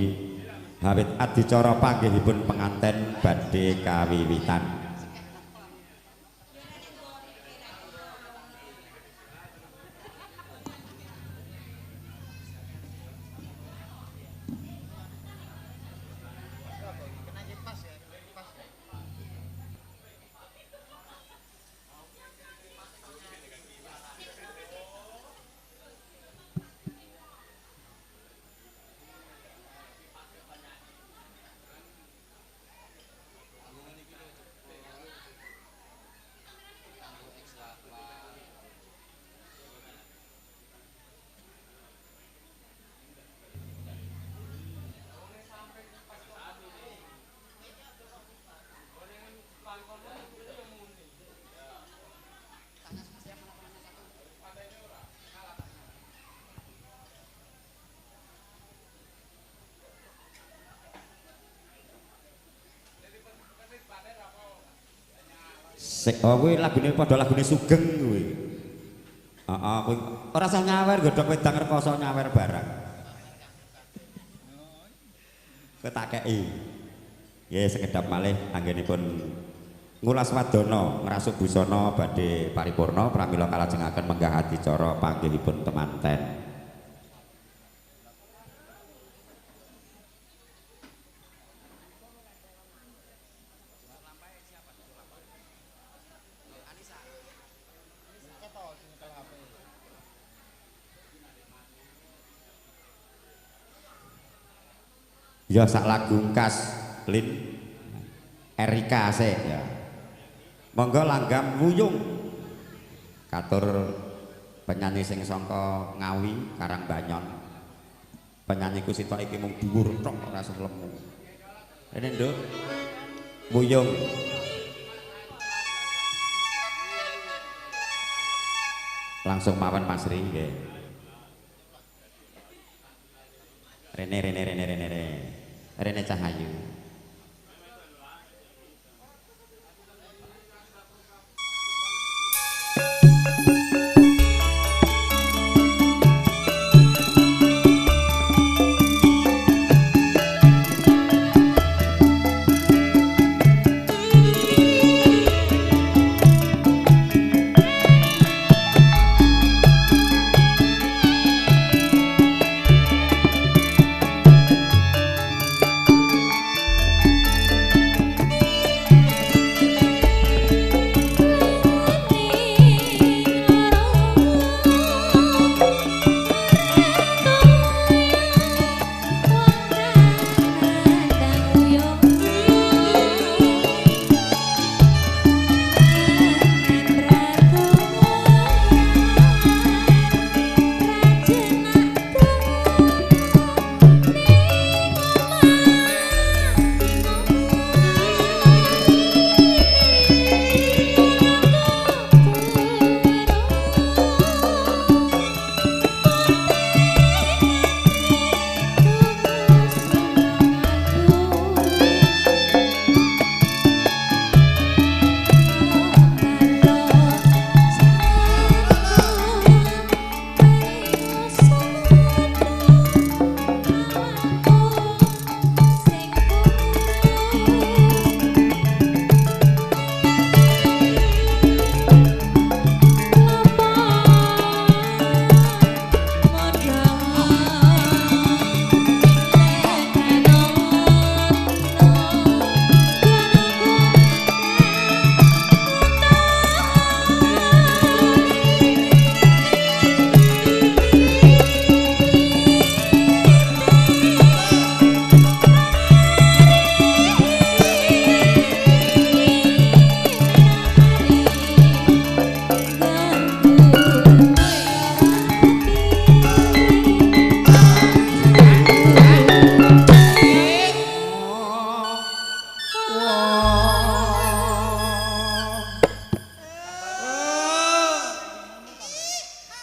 hawit adicara panggihipun penganten badhe kawiwitan. Oh kuwi lagune padha lagune Sugeng kuwi. Heeh, kuwi ora usah nyawer godhog wedang rekoso nyawer barang. Kowe tak kei. Nggih sekedap malih anggenipun ngulas wadana ngrasuk busana badhe paripurna pramila kalajengaken menggah adicara panggihipun temanten. Ya sak lagu khas Lin Erika sik ya. Monggo langgam wuyung katur penyanyi sing sangka Ngawi Karangbanyon. Penyanyiku sitok iki mung dhuwur tok ora lemu. Rene Nduk. Buyung. Langsung mawon Mas Ri nggih. Rene Cahayu.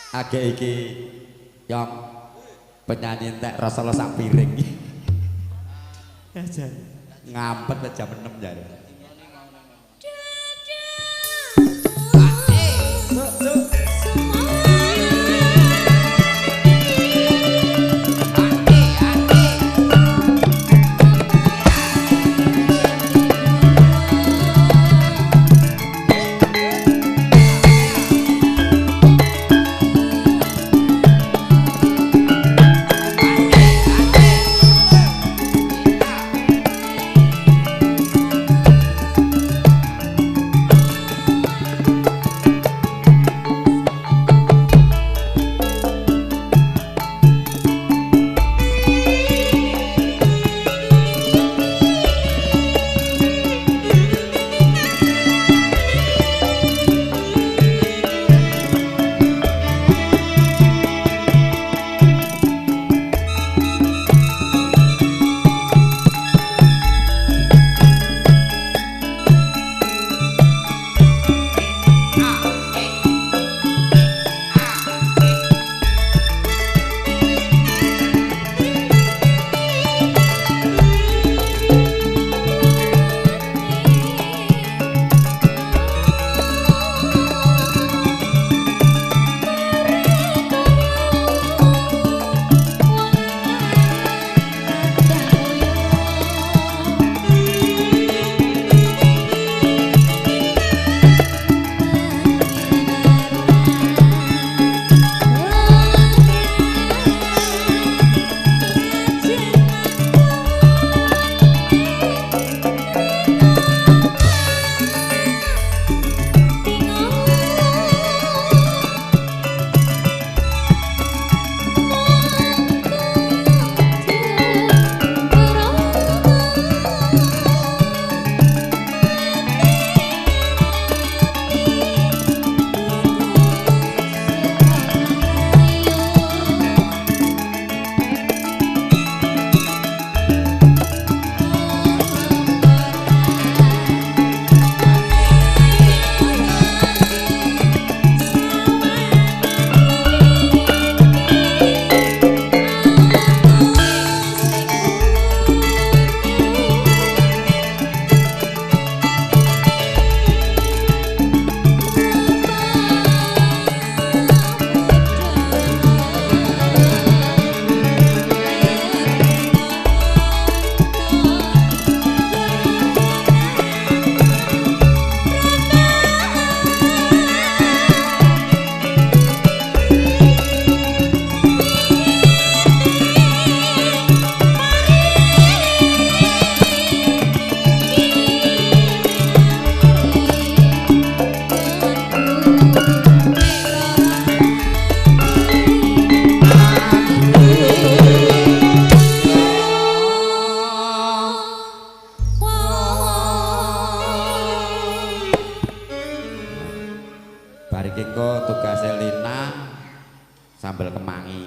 Agak iki yang penyanyi entek Rasulullah sak piring. Ngampet jam 6 jare.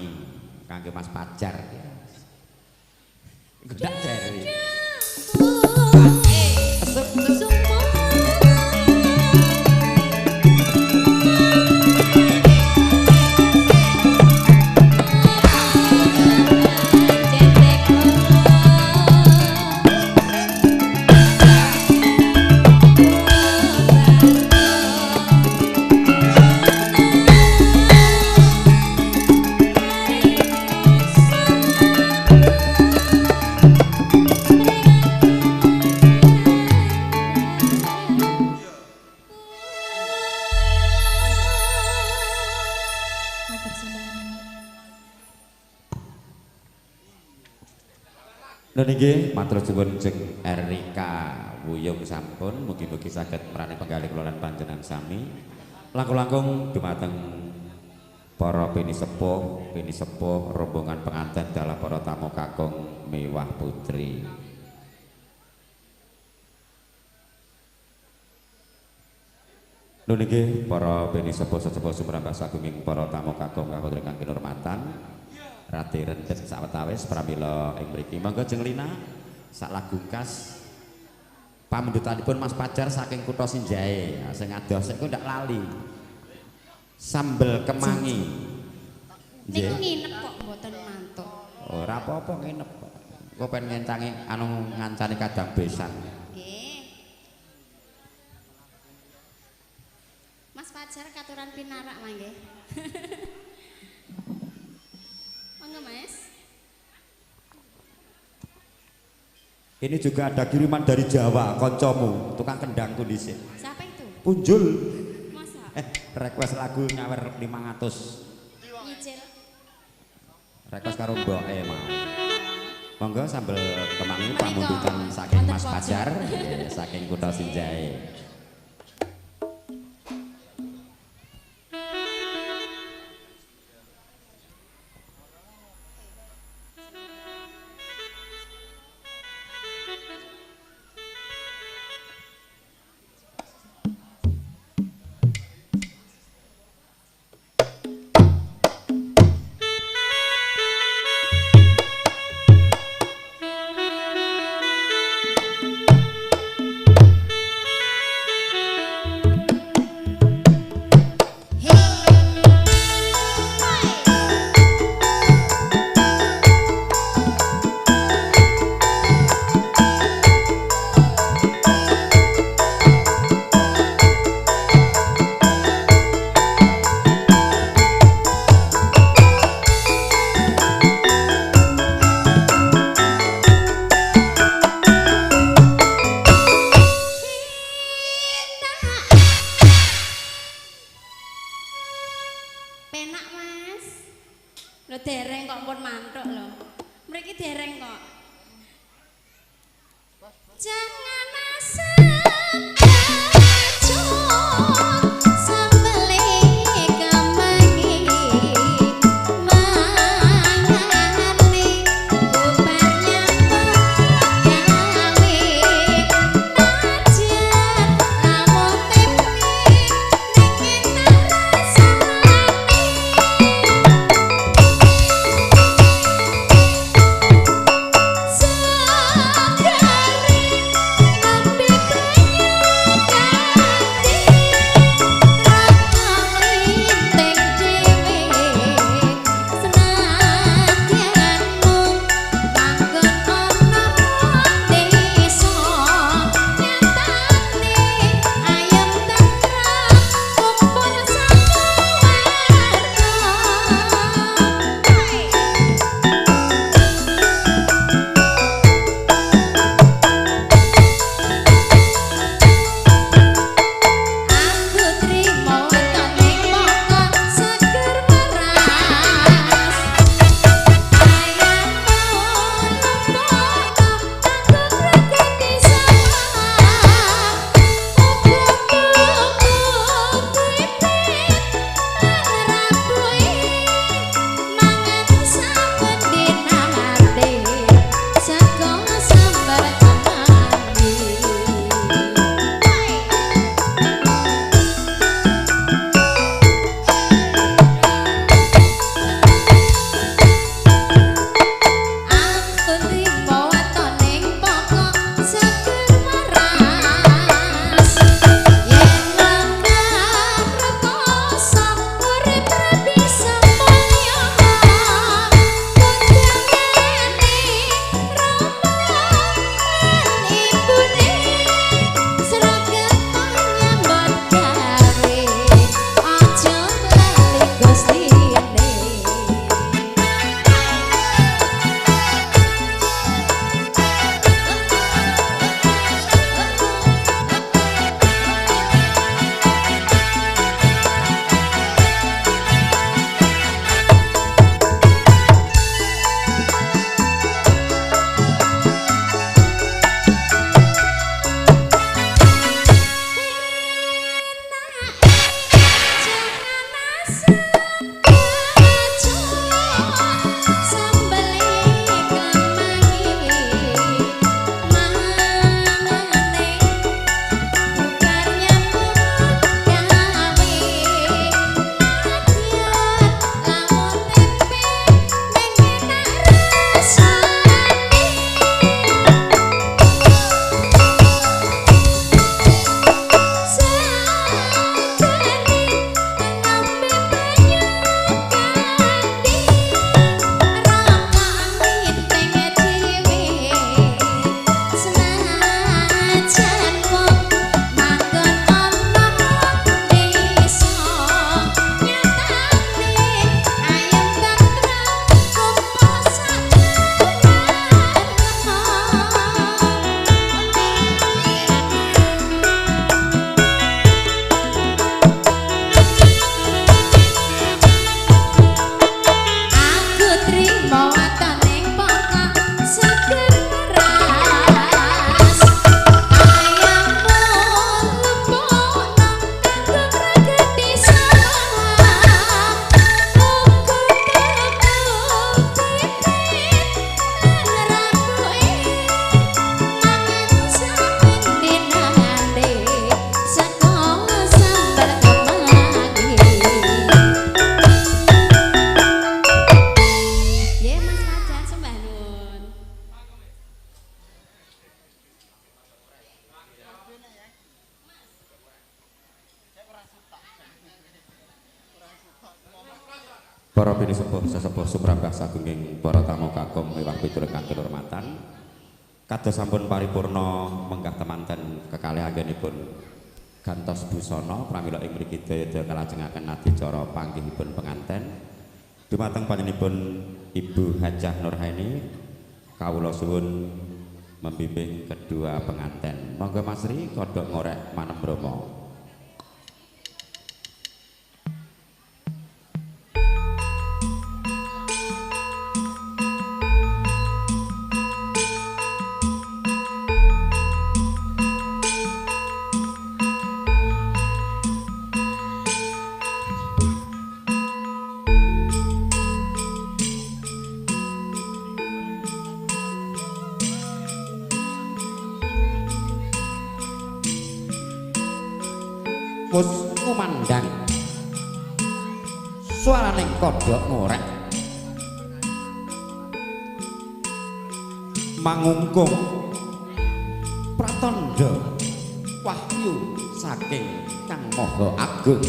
kemangi kangge Mas Pajar ya. Gudak jari. Niki matur suwun jeung Erika Wuyung sampun mugi-mugi saged merani penggalih kula lan panjenengan sami. Langkung-langkung dumateng para bini sepuh rombongan pengantin dalah para tamu kakung mewah putri. Niki para bini sepuh sumrambah sagunging para tamu kakung putri kang kinurmatan. Rati rendet sawetawis pramila ing mriki monggo jeng Lina sak lagu khas pamendutanipun Mas Pajar saking kutha Sinjae sing ados iku ndak lali sambel kemangi niku nginep kok mboten mantuk ora apa-apa nginep kok pengen ngencangi anu ngancani kadang besan nggih Mas Pajar katuran pinarak mangke Mas. Ini juga ada kiriman dari Jawa, koncomu, tukang kendang kondisi. Siapa itu? Punjul. Masa? Request lagu nyawer 500. Nyicil. Request karo mboke mau. Monggo sambel kemangi pamundutan saking Mas Pajar, saking kutha Sinjae. Para pinisepuh sesepuh sumrambah sagunging para tamu kakung miwah piturut kanthi hormatan. Kados sampun paripurna menggah temanten kekalih anggenipun gantos busana pramila ing mriki daya kalajengaken adicara panggihipun penganten. Dumateng panjenenganipun Ibu Hajah Nurhaini kawula suwun membimbing kedua penganten. Monggo Mas Ri kodhok ngorek manem Bromo. Wis ngumandang suaraning kodhok ngorek mangungkung pratandha wahyu saking Kang Maha Agung.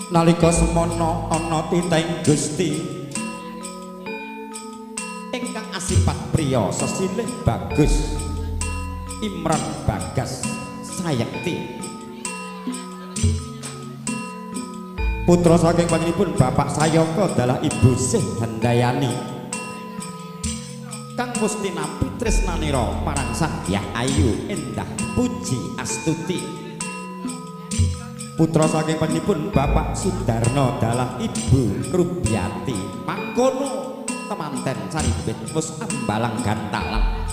Nalika semana ana titeng Gusti ingkang asipat priya sesilih bagus Imron Bagas Sayekti putra saking panjenenganipun Bapak Sayaka dalah Ibu Sih Handayani Kang Musti nampi tresnanira marang Sang Hyang Ayu Endah Puji Astuti putra saking panjenenganipun Bapak Sudarno dalah Ibu Rubiati mangkono temanten saribit mus ambalang gantalang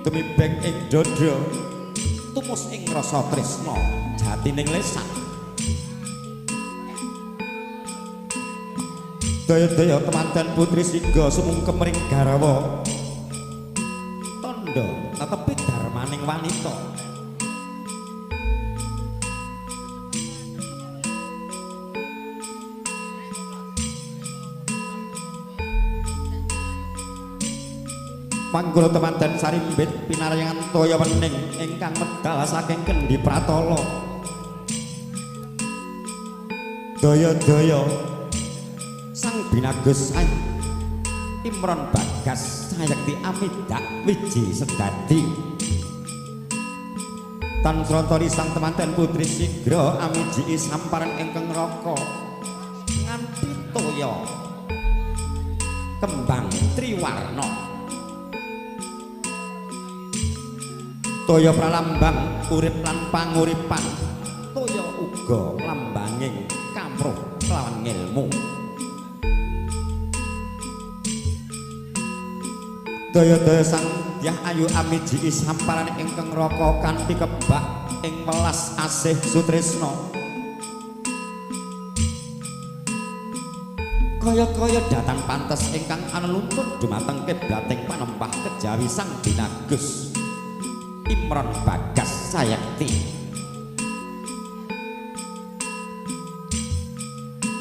tumibeng ing dada tumus ing rasa tresna jatining lesan daya-daya temanten putri Siga sumungkem ring garawa tandha netepi darmaning wanita Panggul temanten sarimbit pinarayangan toya wening ingkang medal saking Kendi Pratala daya-daya Sang Binagus Ayu Imron Bagas Sayekti Amidak Wiji Sedadi Tan Srontoni sang temanten putri Sigra amiji samparan ingkang raka nganti toya kembang triwarna toya pralambang urip lan panguripan toya uga lambanging kamruh kelawan ngilmu daya-daya Sang Hyang Ayu amiji samparan ingkang raka kanthi kebak ing welas asih sutresna kaya-kaya datang pantes ingkang anuntun dumateng kiblating panembah kejawi Sang Binagus Imron Bagas Sayekti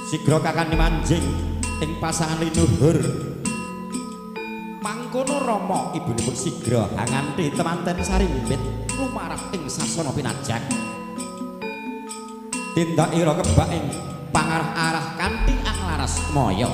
Sigra kakang manjing ing pasangan linuhur mangkono Rama ibunipun Sigra hanganti temanten sarimbit lumarap ing sasana pinajak tindakira kebak ing pangarah-arah kanthi anglaras maya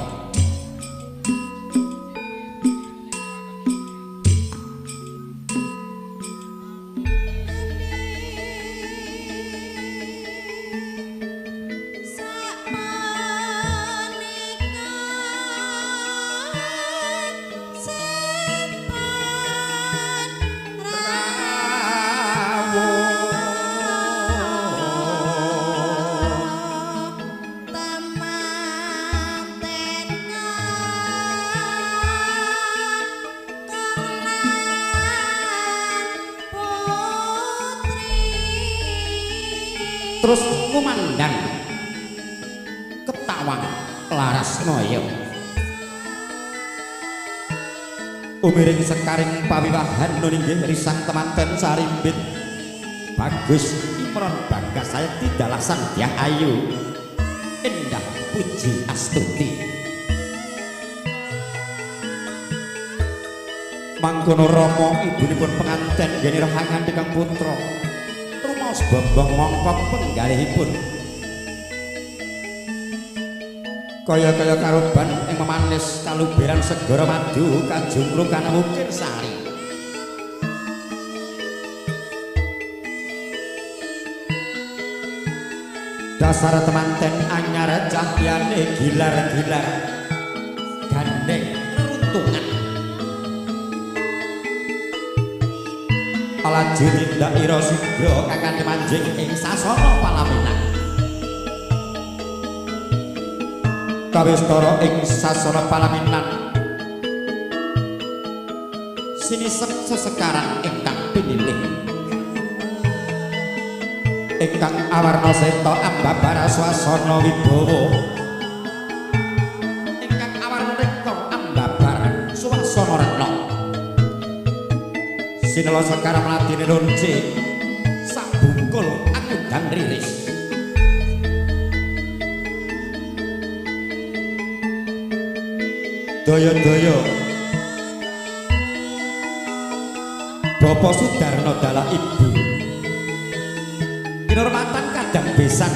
terus ngumandang ketawang laras moyo umiring sekaring pawiwahan nuninggih risang temanten sarimbit Bagus Imron Bagas Sayekti dalah Sang Hyang Ayu Endah Puji Astuti mangkono Rama ibunipun penganten nggeni rahangan Kakang Putra rumaos Bambang mongkok penggalihipun kaya-kaya karuban ing memanis kaluberan segara madu kajung rukana mukir sari dasar temanten anyar cahyane gilar-gilar gandeng runtungan laju tindak ira sigra kakang manjing ing sasana palaminan kawistara ing sasana palaminan sinisek sesekarang ingkang pinilih ingkang awarna seta ambabara swasana wibawa ingkang awarna reka ambabara swasana rena sinela sekara mlatine ronce sabungkul angudang riris daya-daya Bapak Sudarno dalah ibu kinurmatan kadang besan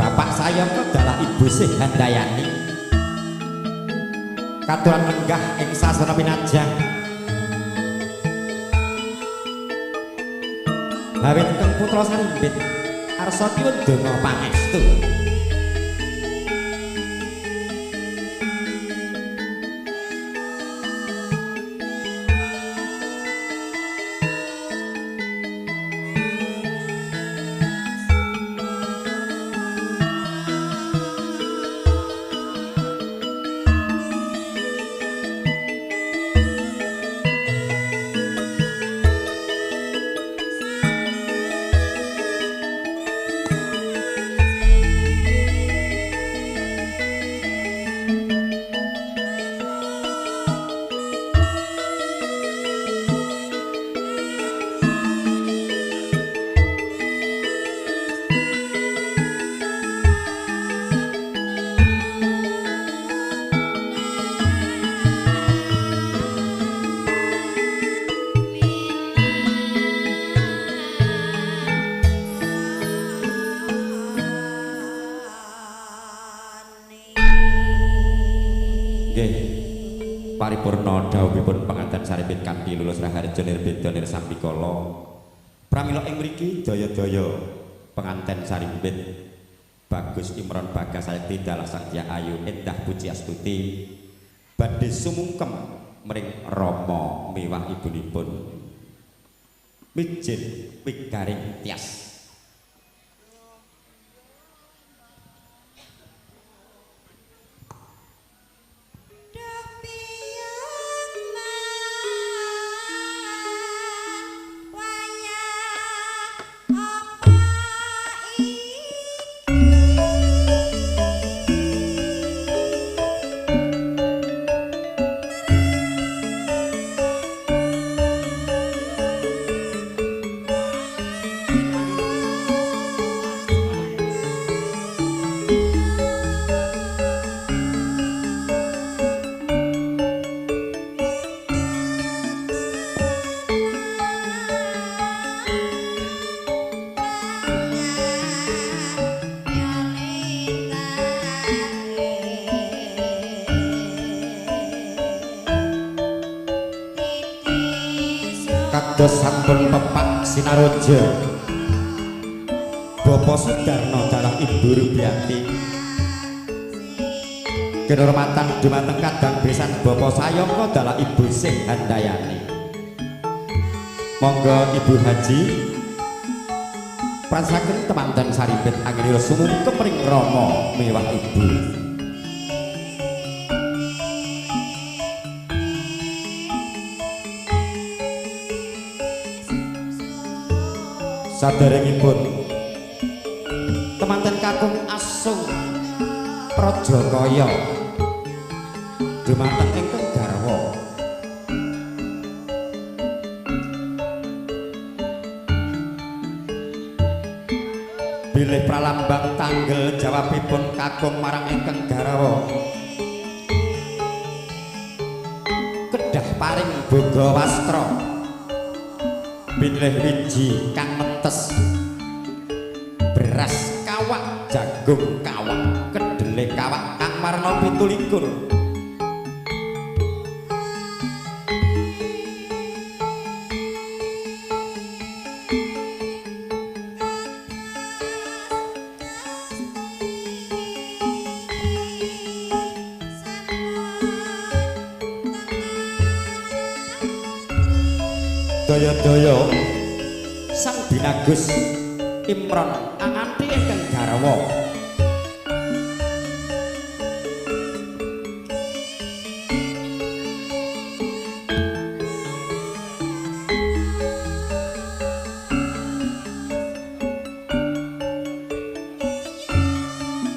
Bapak Sayaka dalah ibu Handayani katuran lenggah ing sasana pinajang Hawit Kang Putra Sarimbit arsa nyuwun donga pangestu paripurna dawuhipun penganten Sarimbit kanthi lulus raharja nirbeda nirsambikala pramila ing mriki daya-daya penganten Sarimbit Bagus Imron Bagas Sayekti dalah Sangya Ayu Endah Puji Astuti badhe sumungkem mring Rama miwah ibunipun mijil wigaring tias kados sampun pepak sinaroja Bapak Sudarno dalah Ibu Rubiati kinurmatan dumateng kadang besan Bapak Sayaka dalah Ibu Handayani monggo Ibu Haji prasaken temanten Sarimbit anggenipun sumungkem ring Rama miwah Ibu saderengipun temanten kakung asung Prajakaya dumateng ingkang garwa bilih pralambang tanggel jawabipun kakung marang ingkang garwa kedah paring boga wastra pilih wiji kang mentes beras kawak jagung kawak kedele kawak kang warna 17 daya-daya sang binagus Imron anganti ingkang garwa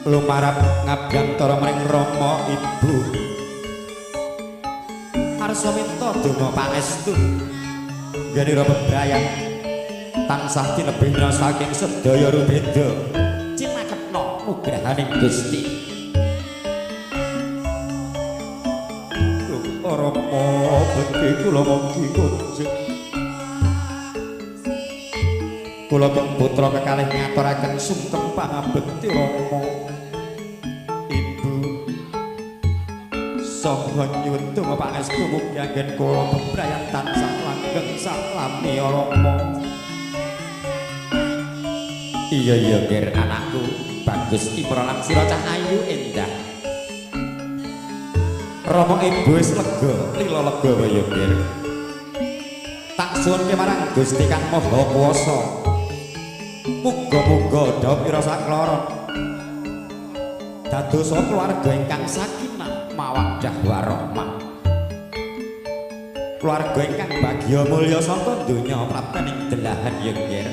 lumarap ngabiyantara mring Rama Ibu arsa minta donga pangestu Genira bebrayan tansah tinebihna saking sedaya rubeda cinaketna nugrahaning Gusti Rama bekti kula mongki kunjung kula putra kekalih ngaturaken sungkem pangabekti Rama Ibu saha nyuwun donga pangestu mugi anggen kula bebrayan tansah langgeng salami Rama. Iya ger anakku bagus Imron lan sira cah ayu endah. Rama Ibu wis lega lila lega wae ger. Tak suwunke marang Gusti Kang Maha Kuwasa. Muga-muga dawuh sakloron dadosa keluarga ingkang sakinah mawaddah warahmah. Keluarga ingkang bagya mulya saka donya praptening delahan ya nger.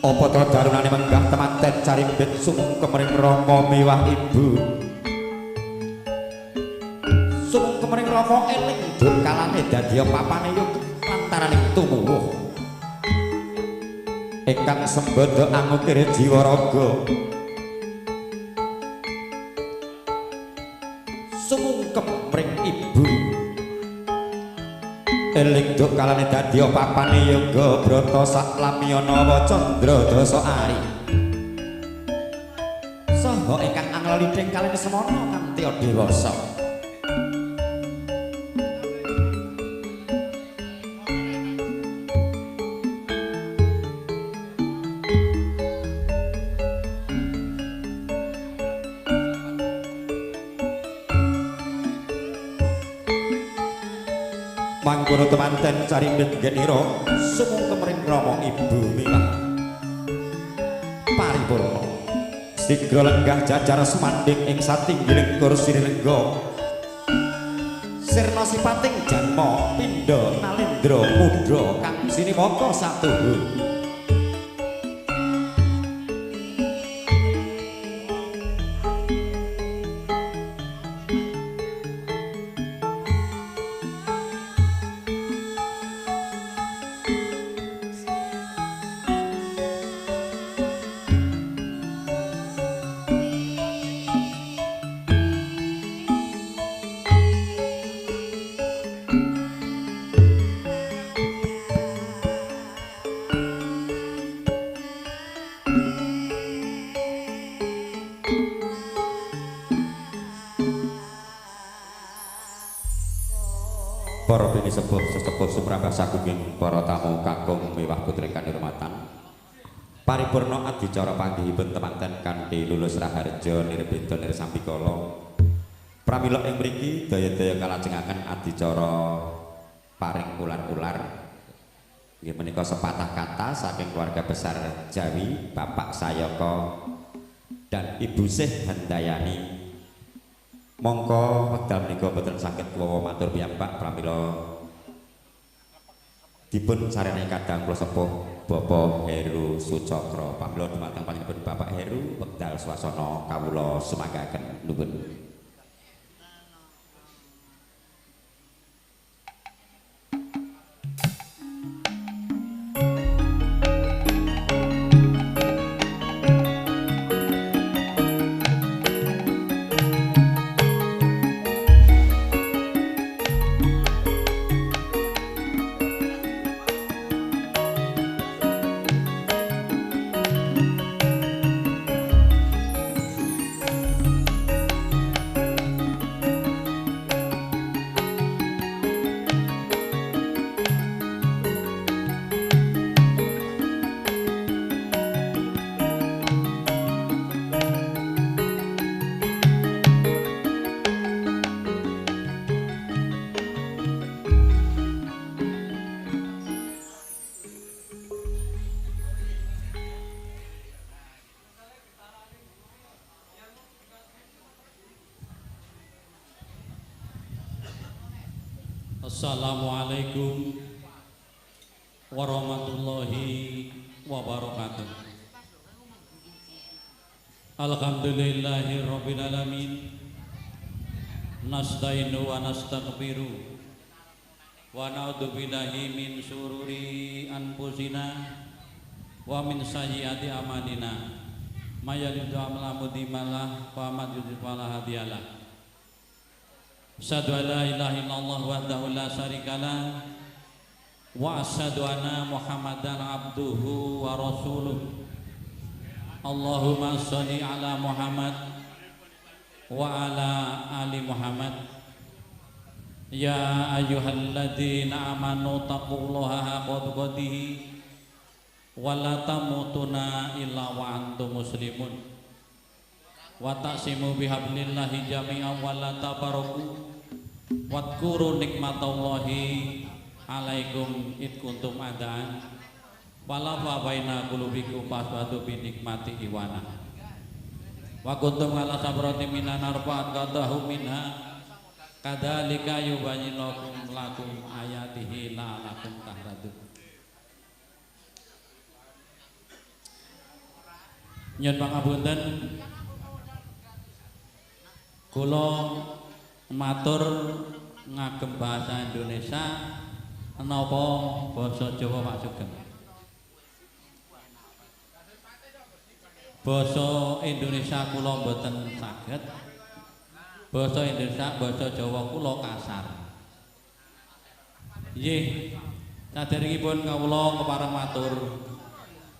Apa to darunane menggah temanten carimbit sumungkem ring Rama miwah Ibu. Sumungkem ring Rama eling durkalane dadi papane yo lantaraning tumuwuh. Ingkang sembada angukir jiwa raga. Sumungkem ring Ibu eling duk kalane dadi papane yoga brata sak lamiyana candra dasa ari saha ingkang angleliding kalene semana nganti dewasa mangkono temanten carimbit genira sumungkem ring Rama Ibu milah paripurna sigra lenggah jajar sumanding ing satinggiling kursi rengga sirna sipating janma pindha nalendra mudha kang sinimaka satuhu para bini sesepuh suprabasa kenging para tamu kakung miwah putri kanurmatan paripurna adicara panggihipun temanten kanthi lulus raharja nirbeda nirsambikala pramila ing mriki daya-daya kalajengaken adicara paring ular-ular inggih menika sepatah kata saking keluarga besar Jawi Bapak Sayaka dan Ibu Syekh Handayani. Mongko wekdal menika boten saged kula matur piyambak pramila dipun sarene kadang kula sepuh Bapak Heru Sucakra. Pamila dumateng panjenenganipun Bapak Heru wekdal swasana kawula sumanggaken nuwun. Assalamualaikum warahmatullahi wabarakatuh. Alhamdulillahi rabbil alamin. Nasta'inu wa nastaghfiru wa na'udzu billahi min syururi anfusina wa min sayyiati a'malina. May yahdihillahu fala mudhillalah wa may yudhlil fala hadiyalah. Asyhadu an la ilaha illallah wahdahu la syarikalah wa asyhadu anna Muhammadan abduhu wa rasuluh. Allahumma sholli ala Muhammad wa ala ali Muhammad. Ya ayyuhalladzina amanu taqullaha haqqa tuqatih wa la tamutunna illa wa antum muslimun wa taqsimu bihablillahi jami'an wa la tafarraqu wadhkuru nikmatallahi alaikum id kuntum adaan wala fa baina qulubikum faswadu bi nikmati iwana wa kuntum ala sabrati minan arfa'at qadahu minha kadzalika yubayyinu lakum ayatihi la'allakum tahtadun. Nyun pangapunten kula matur ngagem bahasa Indonesia napa basa Jawa Pak Sugeng. Basa Indonesia kula mboten saged. Basa Indonesia, basa Jawa kula kasar. Nggih, saderengipun kawula kepareng matur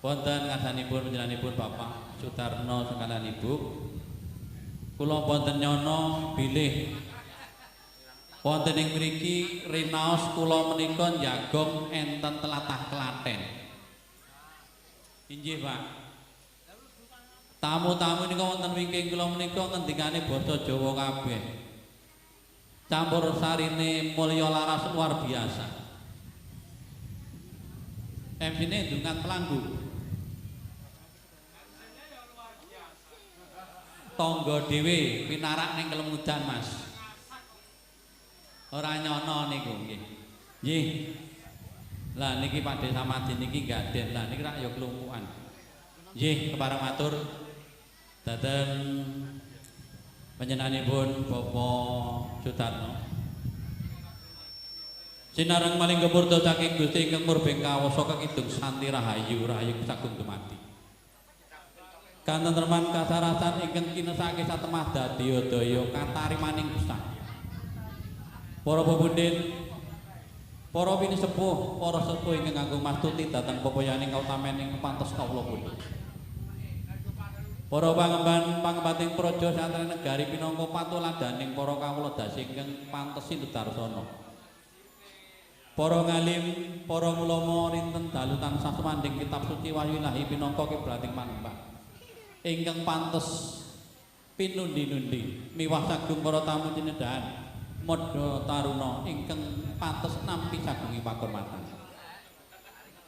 wonten ngasanipun panjenenganipun Bapak Sutarno sekalian Ibu. Kula wonten nyono bilih wonten ing mriki rinaos kula menika njagong enten tlatah Klaten. Inggih, Pak. Tamu-tamu nika wonten wingking kula menika ngendikane basa Jawa kabeh. Campur sarine mulya laras luar biasa. MC-ne ndungan pelanggu. Tangga dhewe pinarak ning Kelemudan, Mas. Ora nyono niku nggih. Nggih. Lah niki Pakde Samadi niki gaden. Lah niki rak ya kelumpukan. Nggih, kepareng matur dateng panjenenganipun Bapak Sutarno. Sinareng maling kepurta saking Gusti ingkang murbeng kawasa kekidung santi rahayu rahayu sagung dumati. Katentreman kasarasan ingkang kinesake satemah dadi daya katarimaning Gusti. Para pepundhen, para pinisepuh, para sepuh ingkang nganggo mastuti dhateng pepoyaning kautamening pantes kawula punika. Para pangemban praja satria negari pinangka patuladaning para kawula dasi ingkang pantes sindudarsana. Para ngalim, para ulama rinten dalu tansah sumandhing kitab suci Wahyu Ilahi pinangka kibrating manembah. Ingkang pantes pinundi-nundi miwah sagung para tamu cinedhahan modha taruna ingkang pantes nampi sagungi pakurmatan.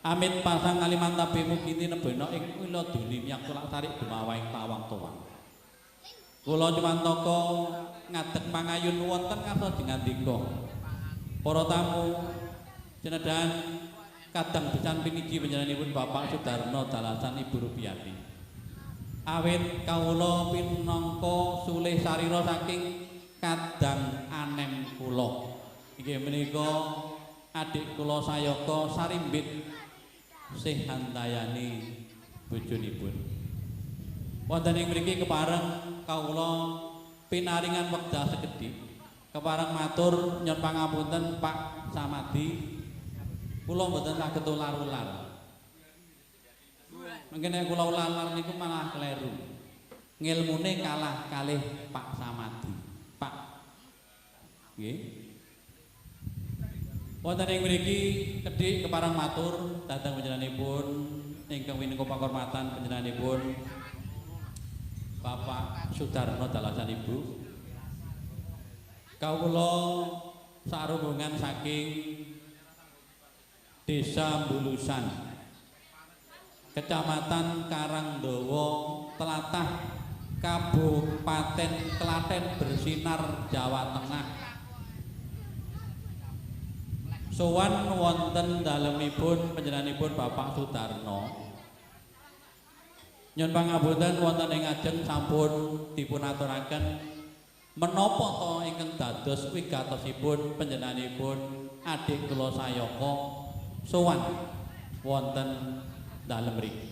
Amit pasang kaliman tabi mukini nebena ing wila duni miyak tulak tarik dumawaing tawang tuwang. Kula nyuwantaka ngadeg pangayun wonten kasa dingandika. Para tamu cinedhahan kadang pisan piniji panjenenganipun Bapak Sudarno dalasan Ibu Rupiati. Awit kawula pinangka sulih sarira saking kadang anem kula. Inggih menika adik kula sayaka sarimbit Sih Handayani bojonipun. Wonten ing mriki kepareng kawula pinaringan wekdal sekedhik. Kepareng matur nyuwun pangapunten Pak Samadi. Kula mboten saged ular-ular. Mengke nek kula ular-ular niku malah kleru. Ngilmune kalah kalih Pak Samadi. Pak. Nggih. Wonten ing mriki kedhik kepareng matur dhateng panjenenganipun ingkang winangka pakurmatan panjenenganipun Bapak Sudarno dalasan Ibu. Kawula sarubungan saking Desa Bulusan, Kecamatan Karangdawa, Tlatah Kabupaten Klaten bersinar Jawa Tengah. sowan wonten dalemipun panjenenganipun Bapak Sutarno. Nyun pangapunten wonten ing ajeng sampun dipunaturaken menapa to ingkang dados wigatosipun panjenenganipun adik kula Sayaka sowan wonten dalem mriki.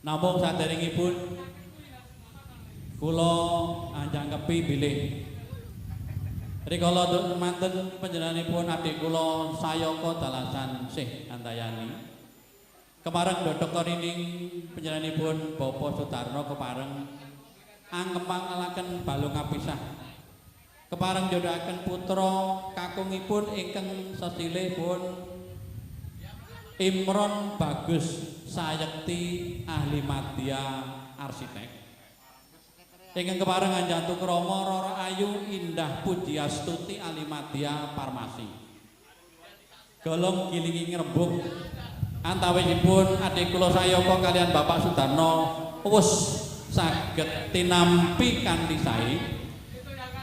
Namung saderengipun kula anjangkepi bilih rikala manten panjenenganipun adik kula Sayaka dalasan Syekh Antayani. Kepareng dodok rining panjenenganipun Bapak Sutarno kepareng angkemangalaken balung kapisah. Kepareng jodhaken putra kakungipun ingkang sesilihipun Imron Bagus Sayekti ahli madya arsitek. Ingkang kepareng anjantu krama Roro Ayu Indah Pujiastuti ahli madya farmasi. Golong gilingi ngrembug antawisipun adik kula Sayaka kalian Bapak Sutarno wis saged tinampi kanthi sae.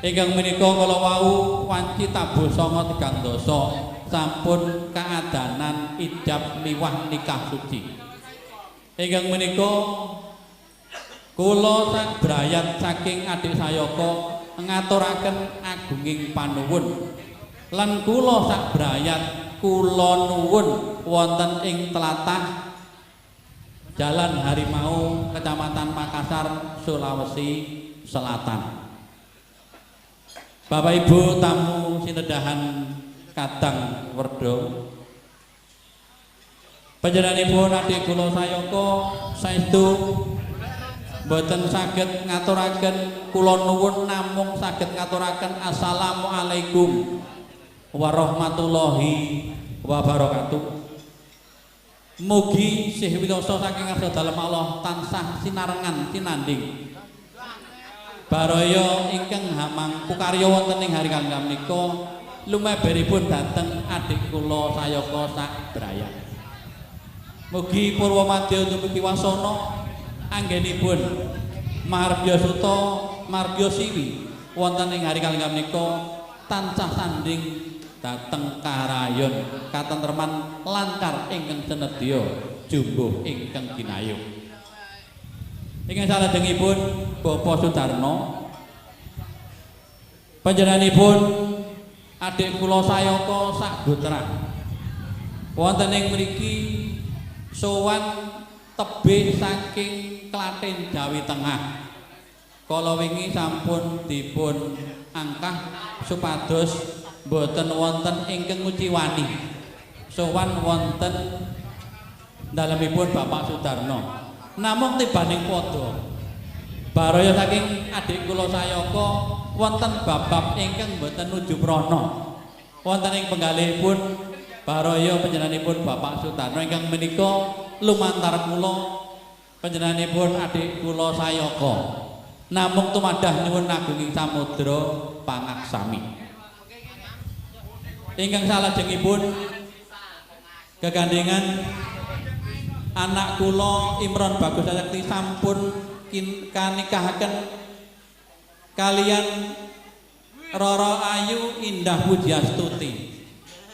Ingkang menika kala wau wanci tabuh sanga 3 dasa sampun kaadanan ijab liwah nikah suci. Ingkang menika kula sabrayat saking adik Sayaka ngaturaken agunging panuwun lan kula sabrayat kula nuwun wonten ing tlatah Jalan Harimau, Kecamatan Makassar, Sulawesi Selatan. Bapak Ibu tamu sinedahan kadang werda, panjenenganipun adik kula Sayaka saestu boten saged ngaturaken kula nuwun namung saged ngaturaken assalamualaikum warahmatullahi wabarakatuh. Mugi sih widoso saking ngarsa dalem Allah tansah sinarengan sinanding baraya ingkang hamang kukarya wonten ing hari kangge menika lumeberipun dhateng adik kula Sayaka sabrayat. Mugi purwa madya dumugi wasana anggenipun marbya suta marbya siwi wonten ing hari kangge menika tansah sanding dateng karayon katentreman lancar ingkang senedya jumbuh ingkang kinayuh. Ingkang salajengipun Bapak Sutarno panjenenganipun adik kula Sayaka sagutra wonten ing mriki sowan tebih saking Klaten Jawi Tengah. Kala wingi sampun dipun angkah supados boten wonten ingkang nguciwani sowan wonten dalemipun Bapak Sutarno. Namung tibaning padha baraya saking adik kula Sayaka wonten bab-bab ingkang boten nuju prana wonten ing penggalihipun baraya panjenenganipun Bapak Sutarno ingkang menika lumantar kula panjenenganipun adik kula Sayaka namung tumadah nyuwun agunging samudra pangaksami. Ingkang salajengipun kegandengan anak kula Imron Bagus Sayekti sampun kanikahaken kalian Roro Ayu Indah Pujiastuti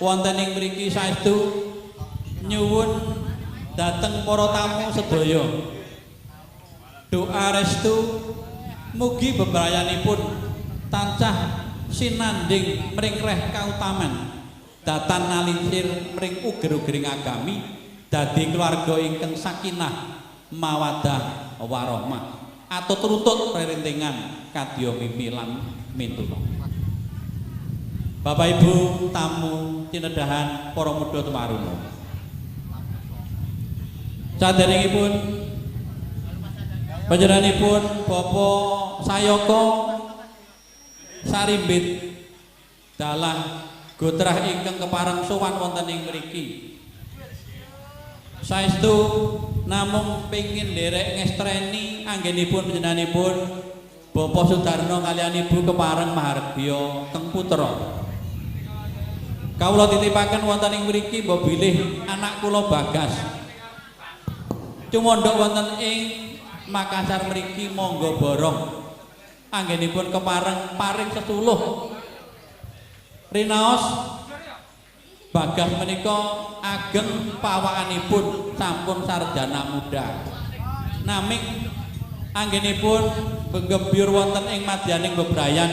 wonten ing mriki saestu nyuwun dhateng para tamu sedaya doa restu mugi bebrayanipun tansah sinanding mringreh kautaman datan nalinsir mring uger-ugering agami dadi keluarga ingkang sakinah mawaddah warahmah atut rutut rerintingan kadya mimpi lan mintuna. Bapak Ibu tamu cinedahan para muda tumaruna, saderengipun panjenenganipun Bapak Sayaka sarimbit dalah gotrah ingkang kepareng sowan wonten ing mriki saestu namung pengin nderek ngestreni anggenipun panjenenganipun Bapak Sutarno kaliyan Ibu kepareng mahargya teng putra. Kawula titipaken wonten ing mriki mbok bilih anak kula Bagas cumondhok wonten ing Makassar mriki monggo borong anggenipun kepareng paring sesuluh rinaos Bagas menika ageng pawakanipun sampun sarjana muda. Naming anggenipun benggebyur wonten ing madyaning bebrayan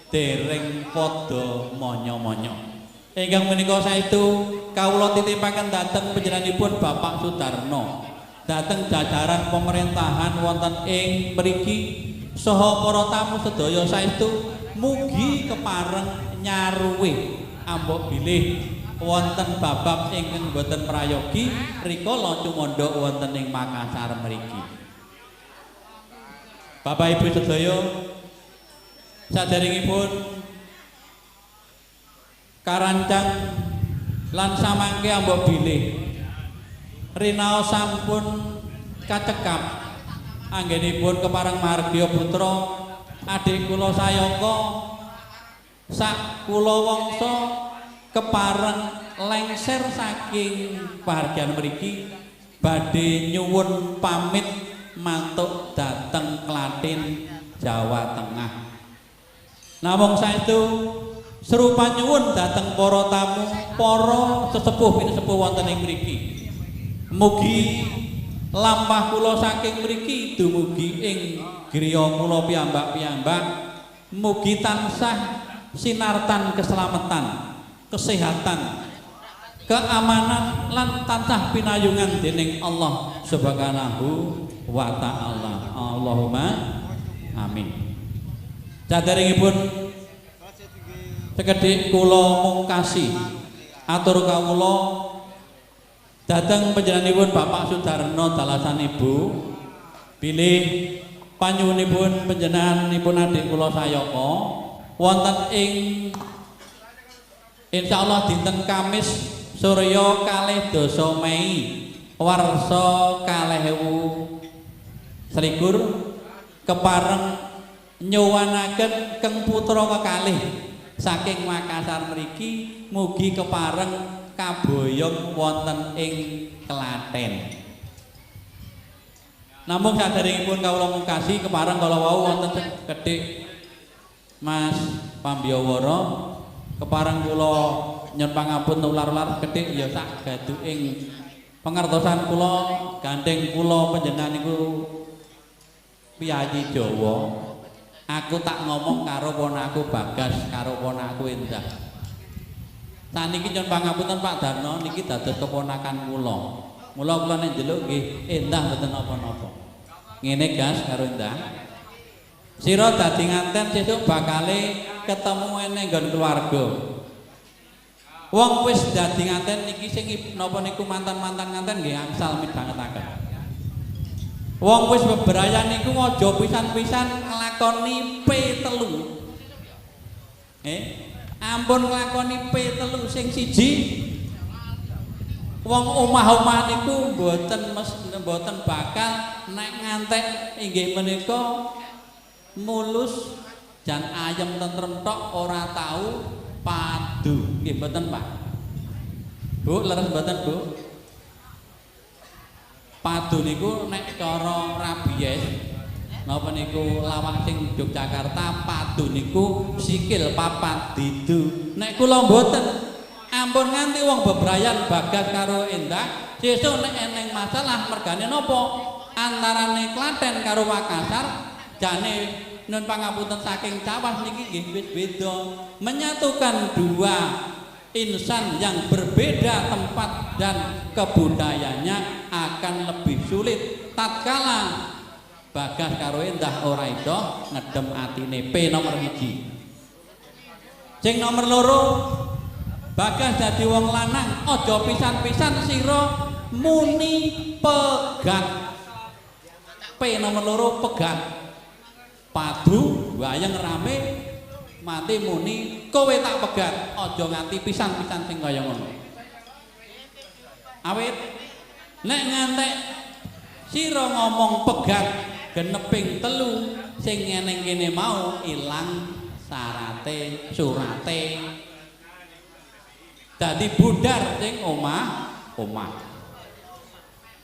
dereng padha manya-manya. Ingkang menika saestu kawula titipaken dhateng panjenenganipun Bapak Sudarno dhateng jajaran pemerintahan wonten ing mriki saha para tamu sedaya saestu mugi kepareng nyaruwe ambok bilih wonten babab ingkang boten prayogi rikala cumandha wonten ing Makassar mriki. Bapak Ibu sedaya saderengipun karancang lan samangke ambok bilih rinaos sampun kacekap anggenipun kepareng Margya Putra adik kula sayaka sak kula wangsa kepareng lengser saking pahargyan mriki badhe nyuwun pamit mantuk dhateng Klaten Jawa Tengah. Namung saestu serupa nyuwun dhateng para tamu, para sesepuh pinesepuh wonten ing mriki. Mugi lampah kula saking mriki dumugi ing griya kula piyambak-piyambak, mugi tansah sinartan keselamatan, kesehatan, keamanan lan tansah pinayungan dening Allah Subhanahu wa ta'ala. Allahumma amin. Saderengipun sekedhik kula mungkasi atur kawula dhateng panjenenganipun Bapak Sudarno dalasan Ibu bilih panyuwunipun panjenenganipun adik kula sayaka wonten ing insyaallah dinten Kamis Surya kalih dasa Mei warsa 2021 kepareng nyuwanaken Keng Putra kekalih saking Makassar mriki mugi kepareng kaboyong wonten ing Klaten. Namung saderengipun kawula mungkasi kepareng kala wau wonten kedhik Mas Pambiyawara kepareng kula nyuwun pangapun ular-ular kedhik ya sak gaduking pangertosan kula gandeng kula panjenengan niku piyayi Jawa. Aku tak ngomong karo ponakku Bagas karo ponakku Endah. Saniki nyuwun pangapunten Pak Darno niki dados keponakan kula. Mula kula nek njeluk nggih Endah mboten napa-napa. Ngene Gas karo Endah. Sira dadi nganten sesuk bakale ketemu ning nggon keluarga. Wong wis dadi nganten niki sing napa niku mantan-mantan nganten nggih angsal midhangetaken. Wong wis bebrayan niku aja pisan-pisan nglakoni P3. Ampun nglakoni P3 sing siji. Wong omah-omah niku mboten bakal nek ngantek inggih menika mulus jan ayem tentrem tok ora tau padu. Nggih mboten Pak. Bu, leres mboten Bu? Padu niku nek cara rabies napa niku lawak sing Yogyakarta padu niku sikil papat didu. Nek kula mboten ampun nganti wong bebrayan Bagas karo Endah sesuk nek eneng masalah mergane napa antarane Klaten karo Makassar jane nun pangapunten saking cawas niki nggih wis beda. Menyatukan dua insan yang berbeda tempat dan kebudayanya akan lebih sulit tatkala Bagas karo Endah ora iso ngedem atine. P nomor 1. Sing nomor 2, Bagas dadi wong lanang aja pisan-pisan sira muni pegat. P nomor 2 pegat. Padu wayang rame mati muni kowe tak pegat aja nganti pisan-pisan sing kaya ngono. Awit nek ngantek sira ngomong pegat geneping 3 sing ngeneng kene mau ilang syarate surate dadi budar sing omah.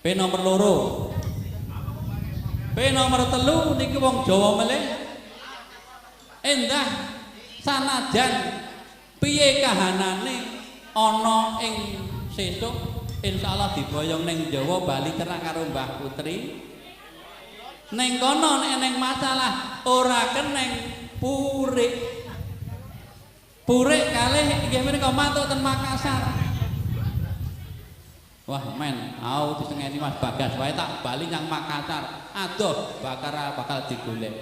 P nomor 2. P nomor 3 niki wong Jawa melih Endah sanajan piye kahanane ana ing sesuk insyaallah diboyong ning Jawa Bali cerak karo Mbah Putri. Ning kono nek ning masalah ora keneng purik. Purik kalih inggih menika matur ten Makassar. Wah men, au disengeni Mas Bagas wae tak bali nang Makassar. Adoh bakal digolek.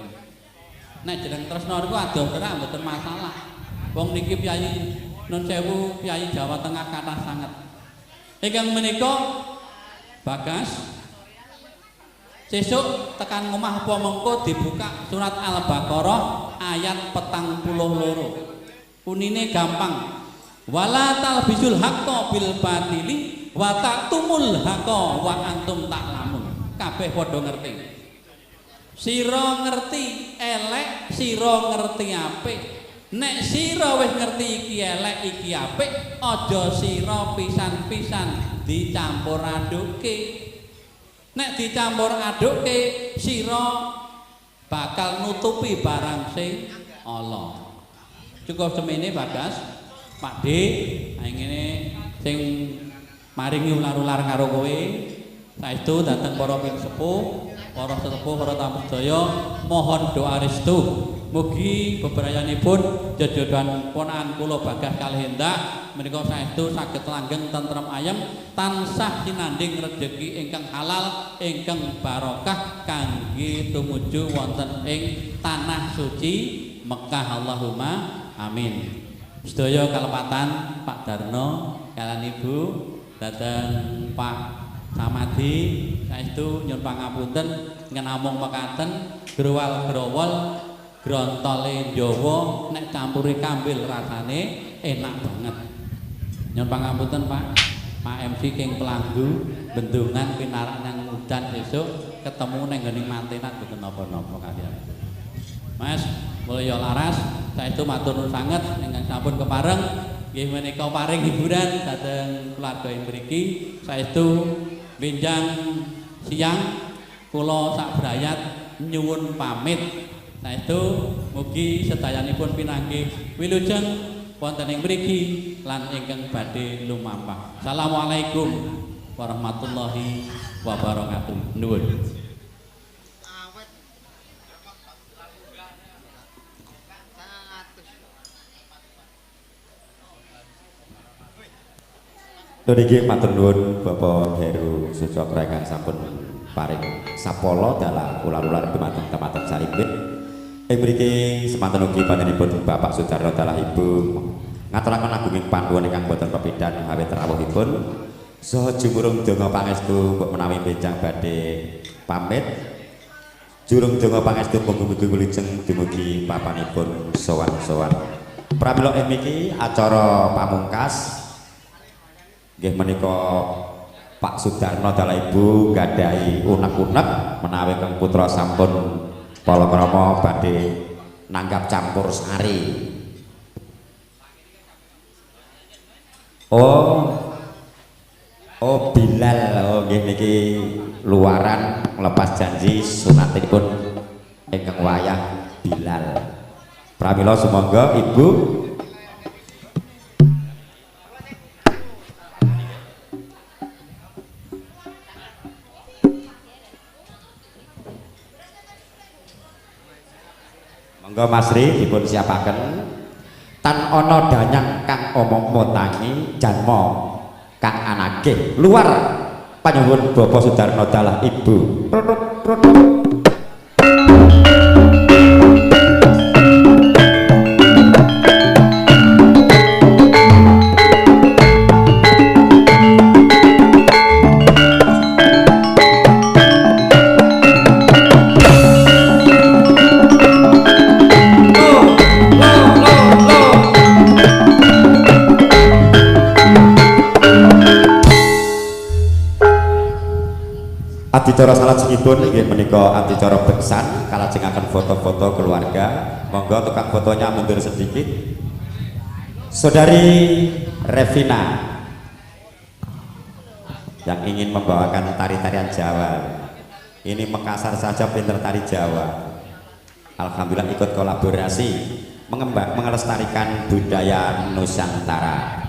Nek jeneng tresno niku adoh tenan mboten masalah. Wong niki Piyayi Nun Sewu, Piyayi Jawa Tengah kathah sanget. Ingkang menika Bagas sesuk tekan ngomah apa mengko dibuka surat Al-Baqarah ayat 42. Unine gampang. Wala talbisul haqqo bil batili wa taqtumul haqqo wa antum ta'lamun. Kabeh padha ngerti. Sira ngerti elek, sira ngerti apik. Nek sira wis ngerti iki elek iki apik, aja sira pisan-pisan dicampur adukke. Nek dicampur adukke sira bakal nutupi barang sing ala. Cukup semene Bagas. Pak D, ngene sing maringi ular-ular karo kowe. Saestu dhateng para sepuh, para sepuh, para tamu sedaya, mohon doa restu. Mugi bebrayanipun jodohan ponakan kula Bagas kalih endah menika saestu saged langgeng tentrem ayem tansah sinanding rejeki ingkang halal ingkang barokah kangge tumuju wonten ing tanah suci Mekah. Allahumma amin. Sedaya kalepatan Pak Darno kalian Ibu dateng Pak Samadi saestu nyuwun pangapunten ngenamung mekaten growal-growol grontole Jawa nek campuri kambil rasane enak banget. Nyuwun pangapunten Pak MC King Pelanggu bendungan pinarak nang udan sesuk ketemu ning ngene mantenan mboten napa-napa kaliyan. Mas mulya laras saestu matur nuwun sanget ingkang sampun kepareng nggih menika paring hiburan dhateng keluarga ing mriki saestu benjang siang kula sak brayat nyuwun pamit. Saestu mugi sedayanipun pinanggih wilujeng wonten ing mriki lan ingkang badhe lumampah. Assalamualaikum warahmatullahi wabarakatuh. Nuwun. Niki matur nuwun Bapak Heru Sucokra ingkang sampun paring sapala dalah ular-ular dumateng temateng salimbit. Ing mriki semanten ugi panjenenganipun Bapak Sudarno dalah Ibu ngaturaken agunging panduan ingkang boten pepidan awit rawuhipun saha jumurung donga pangestu mbok menawi benjang badhe pamit. Jurung donga pangestu mugi-mugi wilujeng dumugi papanipun sowan-sowan. Pramila ing mriki acara pamungkas nggih menika Pak Sudarno dalah Ibu gadhahi unek-unek menawi kang putra sampun palakrama badhe nanggap campur sari. Oh Bilal, oh nggih niki luaran nglepas janji sunatipun ingkang wayah Bilal. Pramila sumangga Ibu monggo Masri dipun siapaken tan ana danyang kang omong motangi janma kang anake luar panyuwun Bapak Sudarno dalah Ibu. Adicara salat sekipun nggih menika adicara beksan kalajengaken foto-foto keluarga. Monggo tukang fotonya mundur sedikit. Saudari Revina yang ingin membawakan tari-tarian Jawa. Ini Makassar saja pinter tari Jawa. Alhamdulillah ikut kolaborasi melestarikan budaya Nusantara.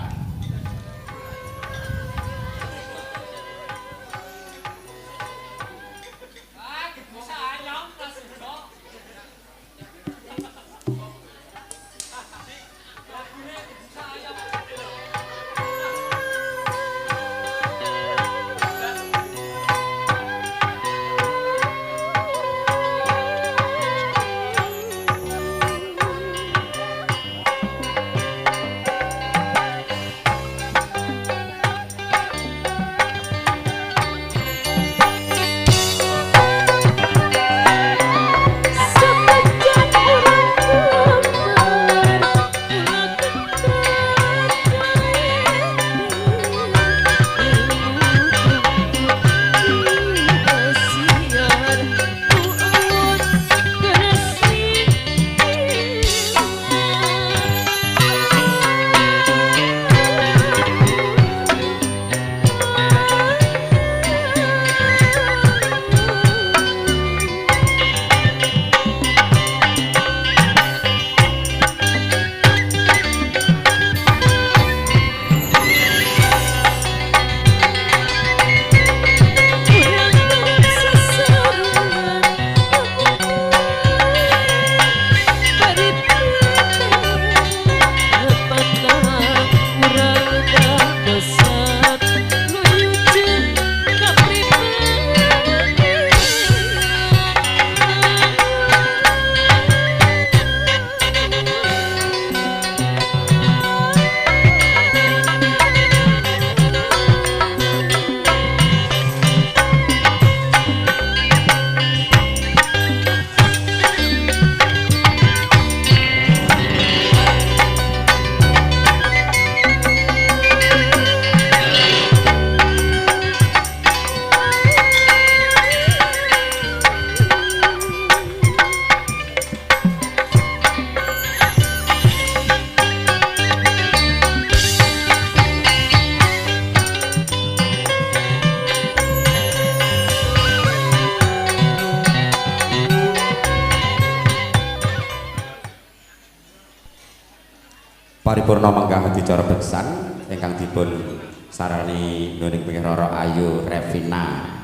paripurna menggah dicara beksan ingkang dipun sarani nuning pinggir Roro Ayu Revina.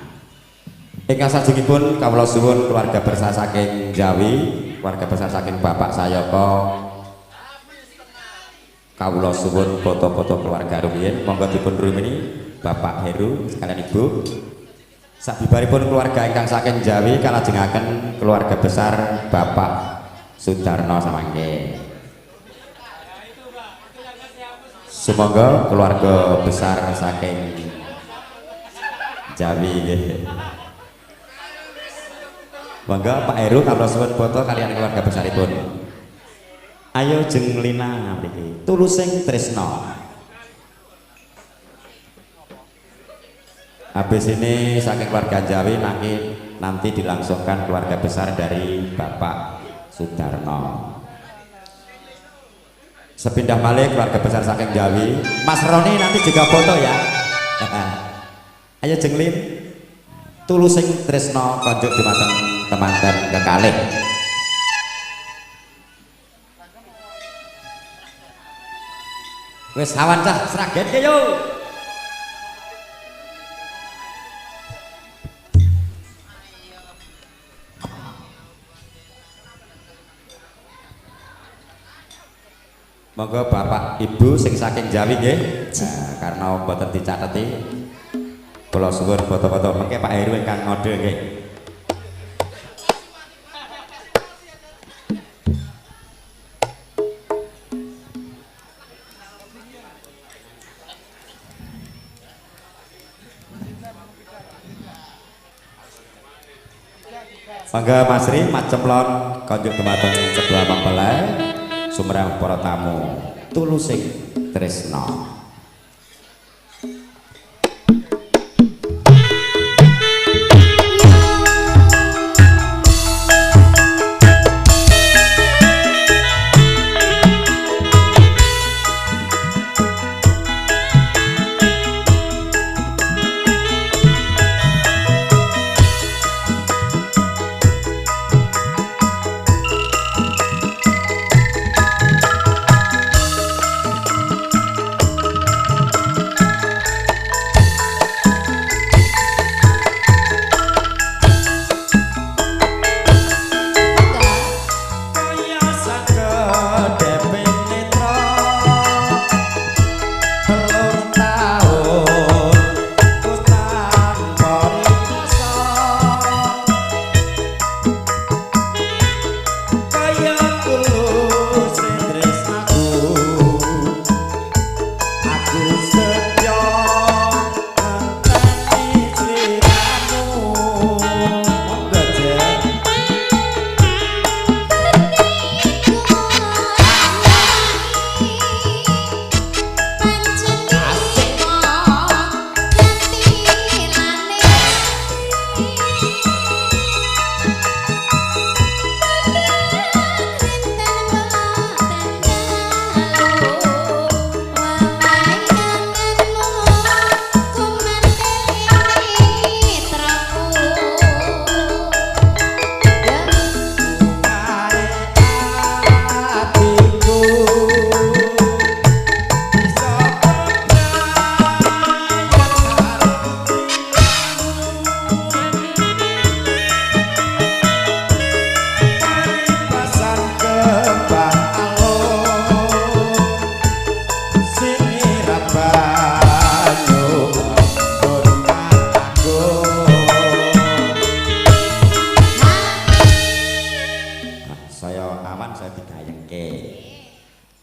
Ingkang sajengipun kawula suwun keluarga besar saking Jawi, keluarga besar saking Bapak Sayaka. Kawula suwun foto-foto keluarga rumiyin, monggo dipun rumini Bapak Heru sekalian Ibu. Sabibaripun keluarga ingkang saking Jawi kalajengaken keluarga besar Bapak Sudarno samangke. Semoga keluarga besar saking Jawi nggih. Monggo Pak Heru kawula suwun foto kalian keluarga besaripun. Ayo jeng Lina mriki. Tulusing tresna. Habis ini saking keluarga Jawi nanti dilangsungkan keluarga besar dari Bapak Sudarno. Sepindah balik keluarga besar saking Jawi, Mas Roni nanti juga foto ya. Ayo jenglin, tulusing tresno konjuk dumateng temanten kekalih. Wes awan cah sragen ke yo. Monggo Bapak Ibu sing saking Jawi nggih. Nah, karena mboten dicateti kula suwun foto-foto mengke Pak Heru ingkang ngode nggih. Monggo Mas Ri macem lon konjuk dumateng sebelah mempelai sumrang para tamu tulusing tresna.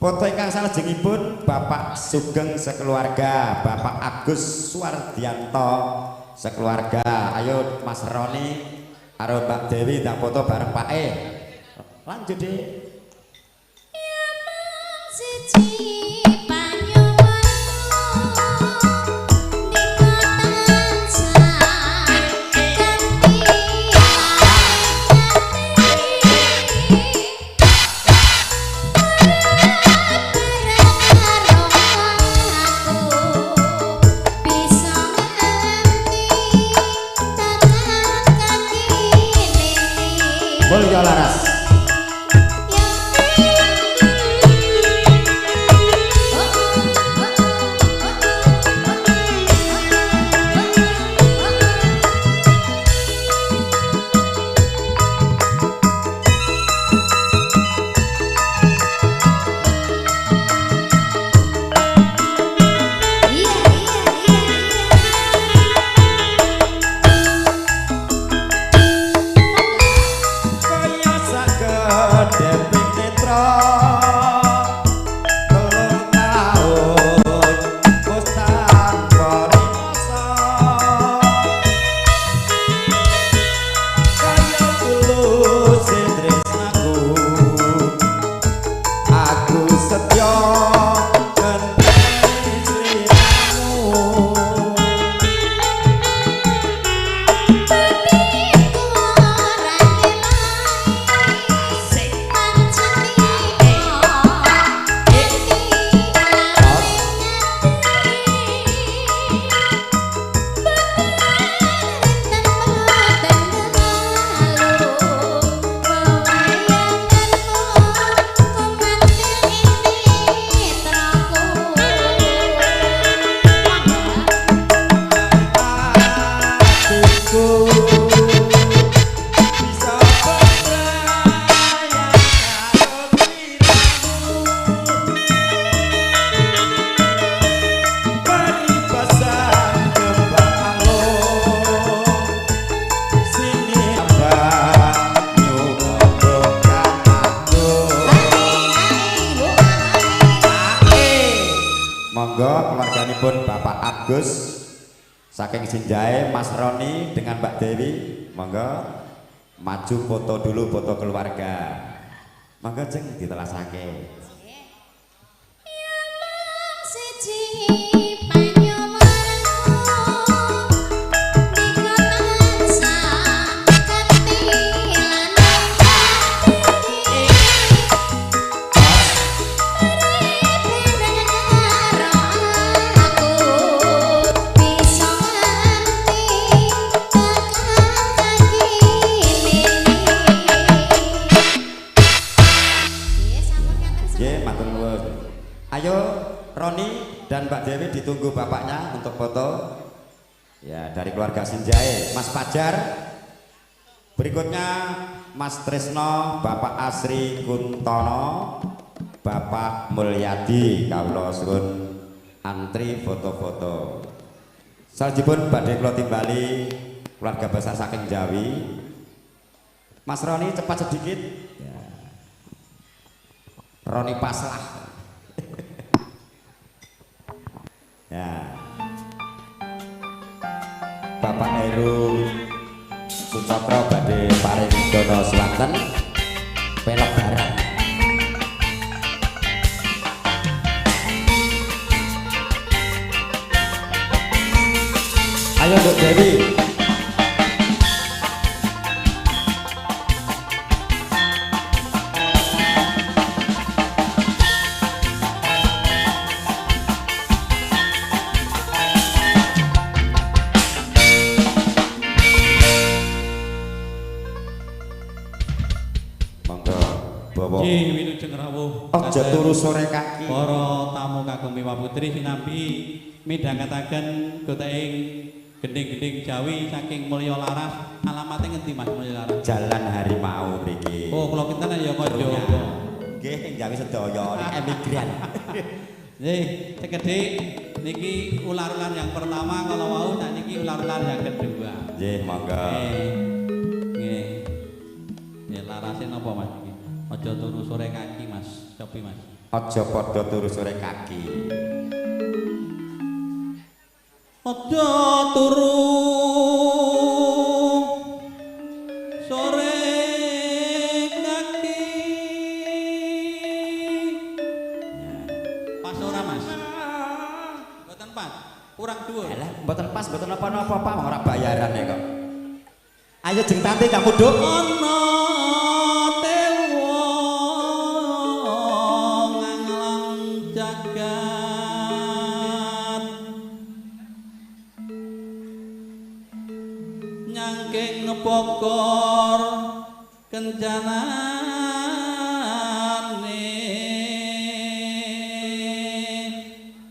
Foto ingkang salajengipun Bapak Sugeng sekeluarga, Bapak Agus Suwardianto sekeluarga. Ayo Mas Roni karo Mbak Dewi ndang foto bareng Pak E. Lanjut deh. Mulya laras. Monggo keluarganipun Bapak Agus saking Sinjae, Mas Roni dengan Mbak Dewi, monggo maju foto dulu, foto keluarga. Monggo jeng ditelasake. Ayo Roni dan Mbak Dewi ditunggu bapaknya untuk foto. Ya, dari keluarga Sinjae, Mas Fajar. Berikutnya Mas Tresno, Bapak Asri Kuntono, Bapak Mulyadi. Kawula suwun antri foto-foto. Salajengipun badhe kula timbali keluarga besar saking Jawi. Mas Roni cepat sedikit. Ya. Roni paslah. Ya. Bapak Heru Sucokro badhe paring dono swanten pelok barang. Ayo Dok Dewi. Wilujeng rawuh. Aja turu sore kaki. Para tamu kagem Miwa Putri sinambi midhangetaken goteking gending-gending Jawi saking Mulya Laras. Alamate ngendi Mas Mulya Laras? Jalan Harimau mriki. Oh, kula kinten ya kanca. Nggih, ing Jawi sedaya emigran. Nggih, sekedhik niki ular-ular yang pertama kalau mau niki ular-ular yang kedua. Nggih, monggo. Nggih. Ya larase napa Mas iki? Aja turu sore kaki Mas, cobi Mas. Aja padha turu sore kaki. Aja turu sore kaki. Pas ora Mas? Mboten pas. Kurang dhuwur. Alah, mboten pas, mboten apa-apa, Pak, ora bayaran ya kok. Ayo jeng tanti kamu Duk. Ana pokor kencanane.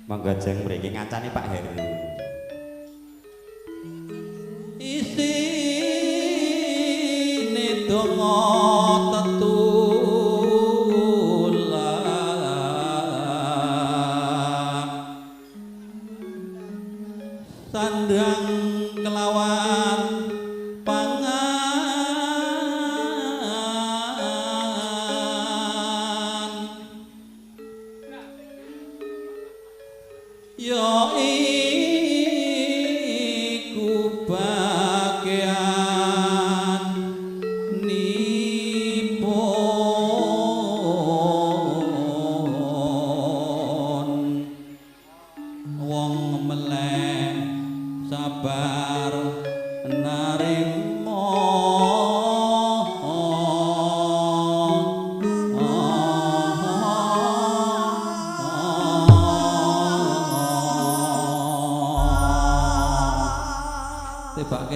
Monggo jeng mriki ngancani Pak Heru. Isine donga tetulang sandang kelawan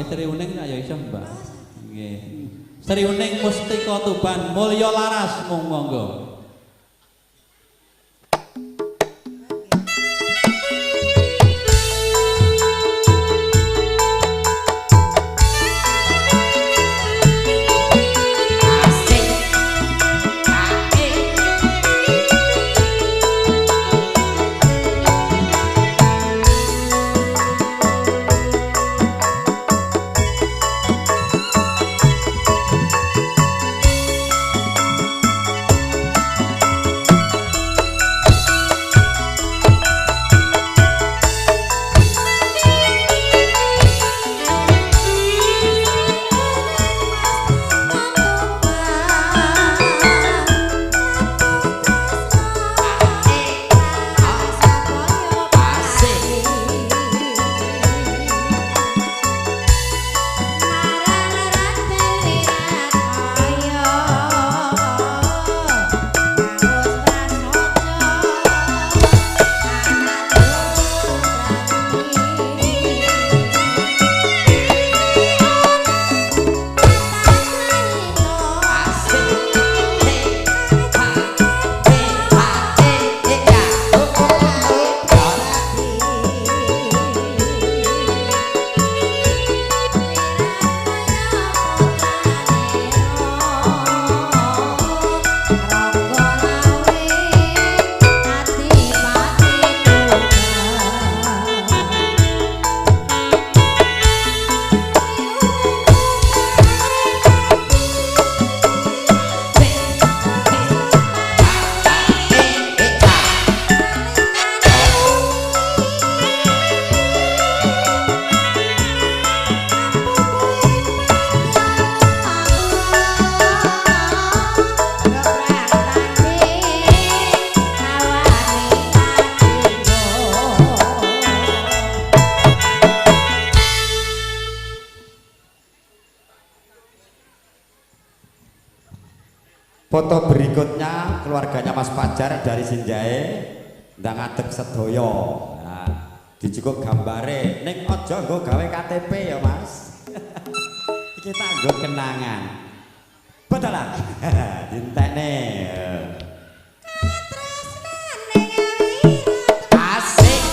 Sri Uning ya iso Mbak. Nggih. Sri Uning Mustika Tuban Mulya Laras monggo. Foto berikutnya keluarganya Mas Fajar dari Sinjae ndang ngadeg sedoyo. Nah, dijukuk gambare ning aja nggo gawe KTP ya Mas. Iki tak nggo kenangan. Betul lah. Dintekne. Asik.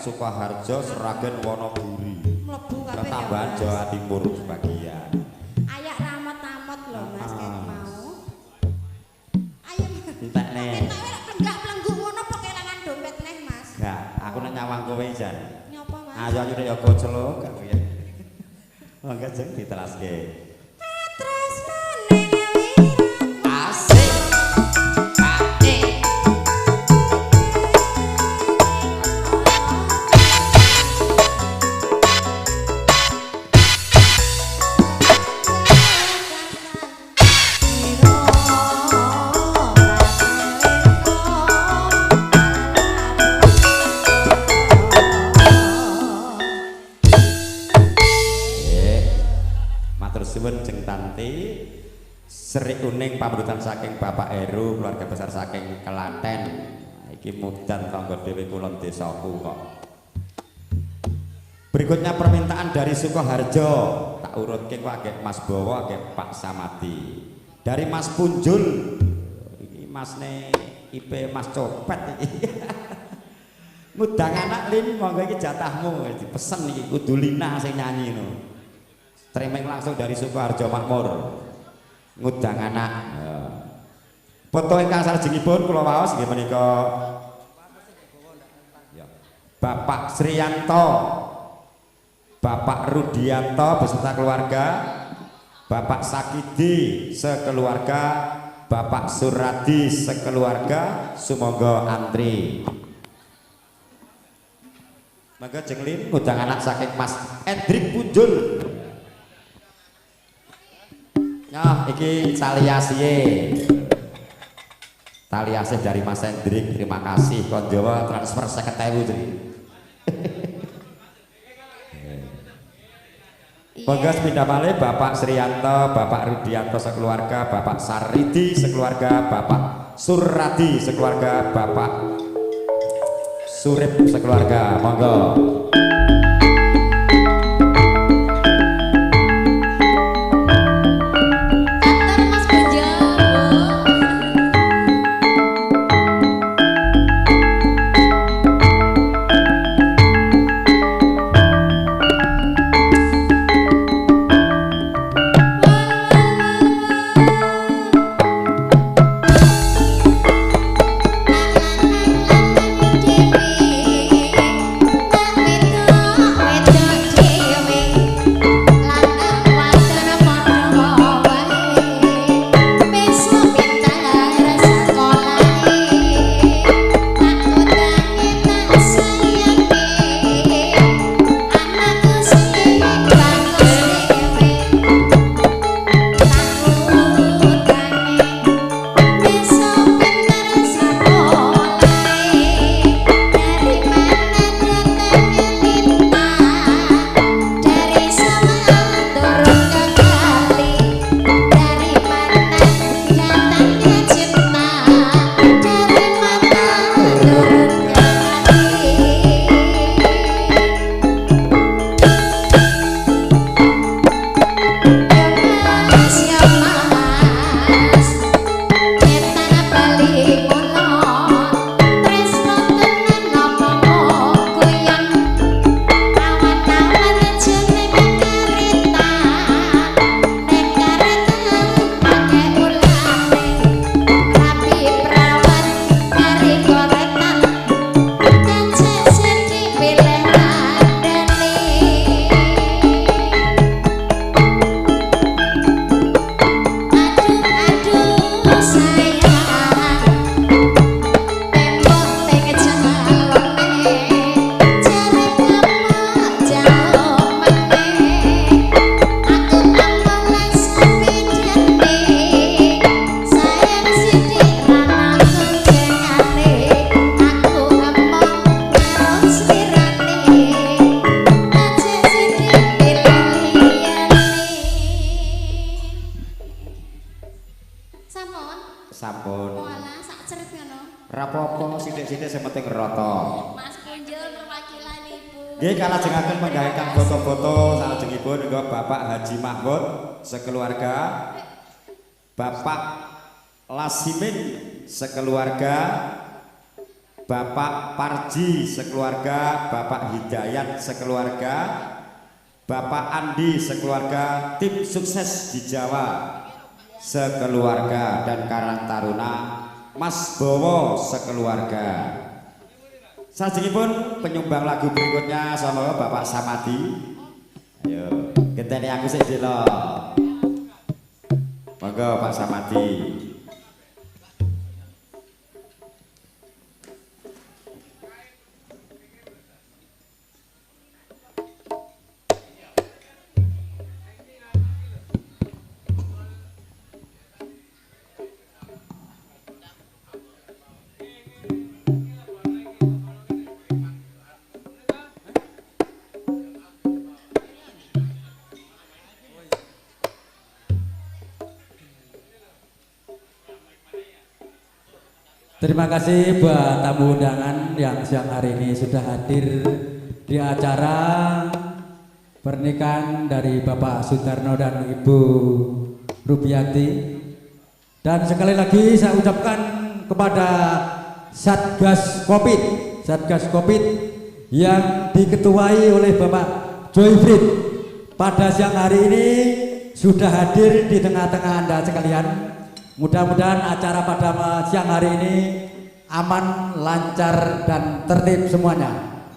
Sukoharjo, Seragen, Wonogiri. Tambahan Jawa Timur sebagian. Ayak ramot-ramot loh Mas kayak mau. Ayo. Entek nih. Enggak pelenggu ngono kok kelangan dompet neh Mas. Enggak, aku nek nyawang kowe jan. Nyopo Mas? Ayo ayo nek yo celuk gak piye. Mangga jeng ditelaske. Seri kuning pamrutan saking Bapak Heru, keluarga besar saking Kelaten. Iki mudan tangga dhewe kulon desaku kok. Berikutnya permintaan dari Sukoharjo. Tak urutke kok agek Mas Bowo, agek Pak Samadi. Dari Mas Punjul. Iki Masne IP Mas Copet iki. Mudang anak Lin, monggo iki jatahmu. Dipesen iki kudu Lina sing nyanyi no. Streaming langsung dari Sukoharjo Makmur. Ngudang anak. Foto ingkang salajengipun kula waos nggih menika Bapak Sriyanto, Bapak Rudianto beserta keluarga, Bapak Sakidi sekeluarga, Bapak Suradi sekeluarga, sumangga antri. Mangga jenglin ngundang anak saking Mas Endrik Punjul. Nah, iki taliasiye. Taliasih dari Mas Hendrik, terima kasih. Kon Jawa transfer 50.000 jadi. Monggo sepindah malih Bapak Sriyanto, Bapak Rudianto sekeluarga, Bapak Saridi sekeluarga, Bapak Suradi sekeluarga, Bapak Surip sekeluarga. Monggo. Sampun. Sampun. Walah sak cerit ngono. Ora apa-apa, sithik-sithik sing penting ngerata. Mas Punjul perwakilan Ibu. Nggih kalajengaken penggawekan foto-foto salajengipun nggo Bapak Haji Mahmud sekeluarga, Bapak Lasimin sekeluarga, Bapak Parji sekeluarga, Bapak Hidayat sekeluarga, Bapak Andi sekeluarga, tim sukses di Jawa sekeluarga, dan Karang Taruna Mas Bowo sekeluarga. Salajengipun penyumbang lagu berikutnya sama Bapak Samadi. Ayo, genteni aku sik dilo. Monggo Pak Samadi. Terima kasih buat tamu undangan yang siang hari ini sudah hadir di acara pernikahan dari Bapak Sutarno dan Ibu Rubiati. Dan sekali lagi saya ucapkan kepada Satgas Covid yang diketuai oleh Bapak Joyfried pada siang hari ini sudah hadir di tengah-tengah Anda sekalian. Mudah-mudahan acara pada siang hari ini aman, lancar, dan tertib semuanya.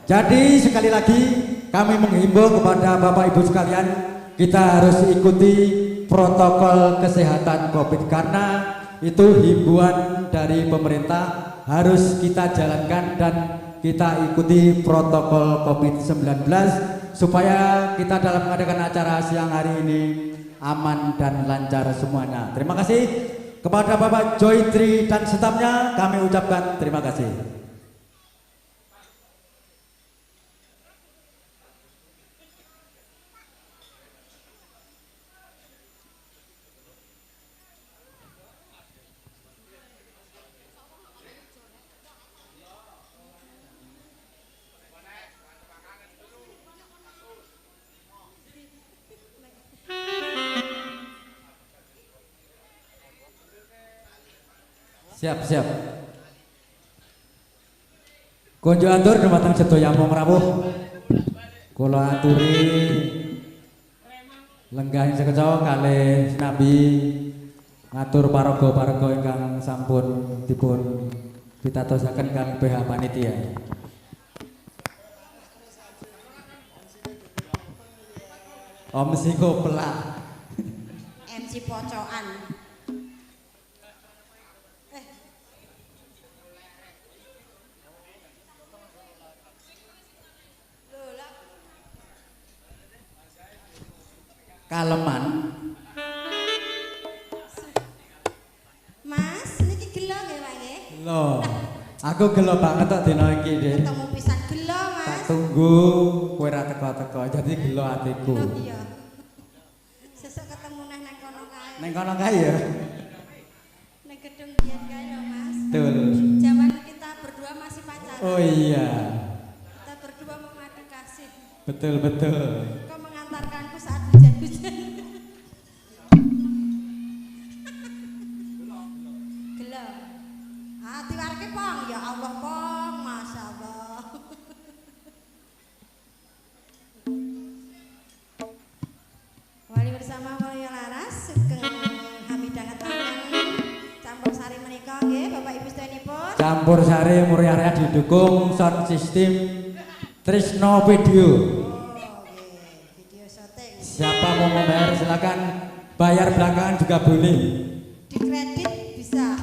Jadi sekali lagi kami menghimbau kepada Bapak Ibu sekalian, kita harus ikuti protokol kesehatan COVID karena itu himbauan dari pemerintah harus kita jalankan dan kita ikuti protokol COVID-19 supaya kita dalam mengadakan acara siang hari ini aman dan lancar semuanya. Terima kasih. Kepada Bapak Joytri dan stafnya kami ucapkan terima kasih. Siap. Konjo atur dumateng sedaya mung rawuh. Kula aturi lenggahing sekeca kalih Nabi ngatur paraga-paraga ingkang sampun dipun pitatosaken kang pihak panitia. Om Psikoplak. MC pocokan. Kaleman. Mas, niki gelo nggih, Pak nggih? Loh, aku gelo banget tok dina iki, Dik. Ketemu pisan gelo, Mas. Tak tunggu kowe ra teko-teko, jadi gelo atiku. Oh iya. Sesuk ketemu nang kono kae. Neng kono kae ya. Nang gedung biyen kae lho, Mas. Betul. Zaman kita berdua masih pacaran. Oh iya. Kita berdua mengadu kasih. Betul. Kau mengantarkanku saat hujan-hujan. Gelo. Ah, tiwarke pong, ya Allah pong, masyaallah. Wali bersama Mulya Laras sugeng hamidah ngetahaken campur sari menika nggih Bapak Ibu sedayanipun. Campur sari Muryarya didukung sound system Trisno Video. Video syuting. Siapa mau membayar silakan, bayar belakangan juga boleh. Di kredit bisa.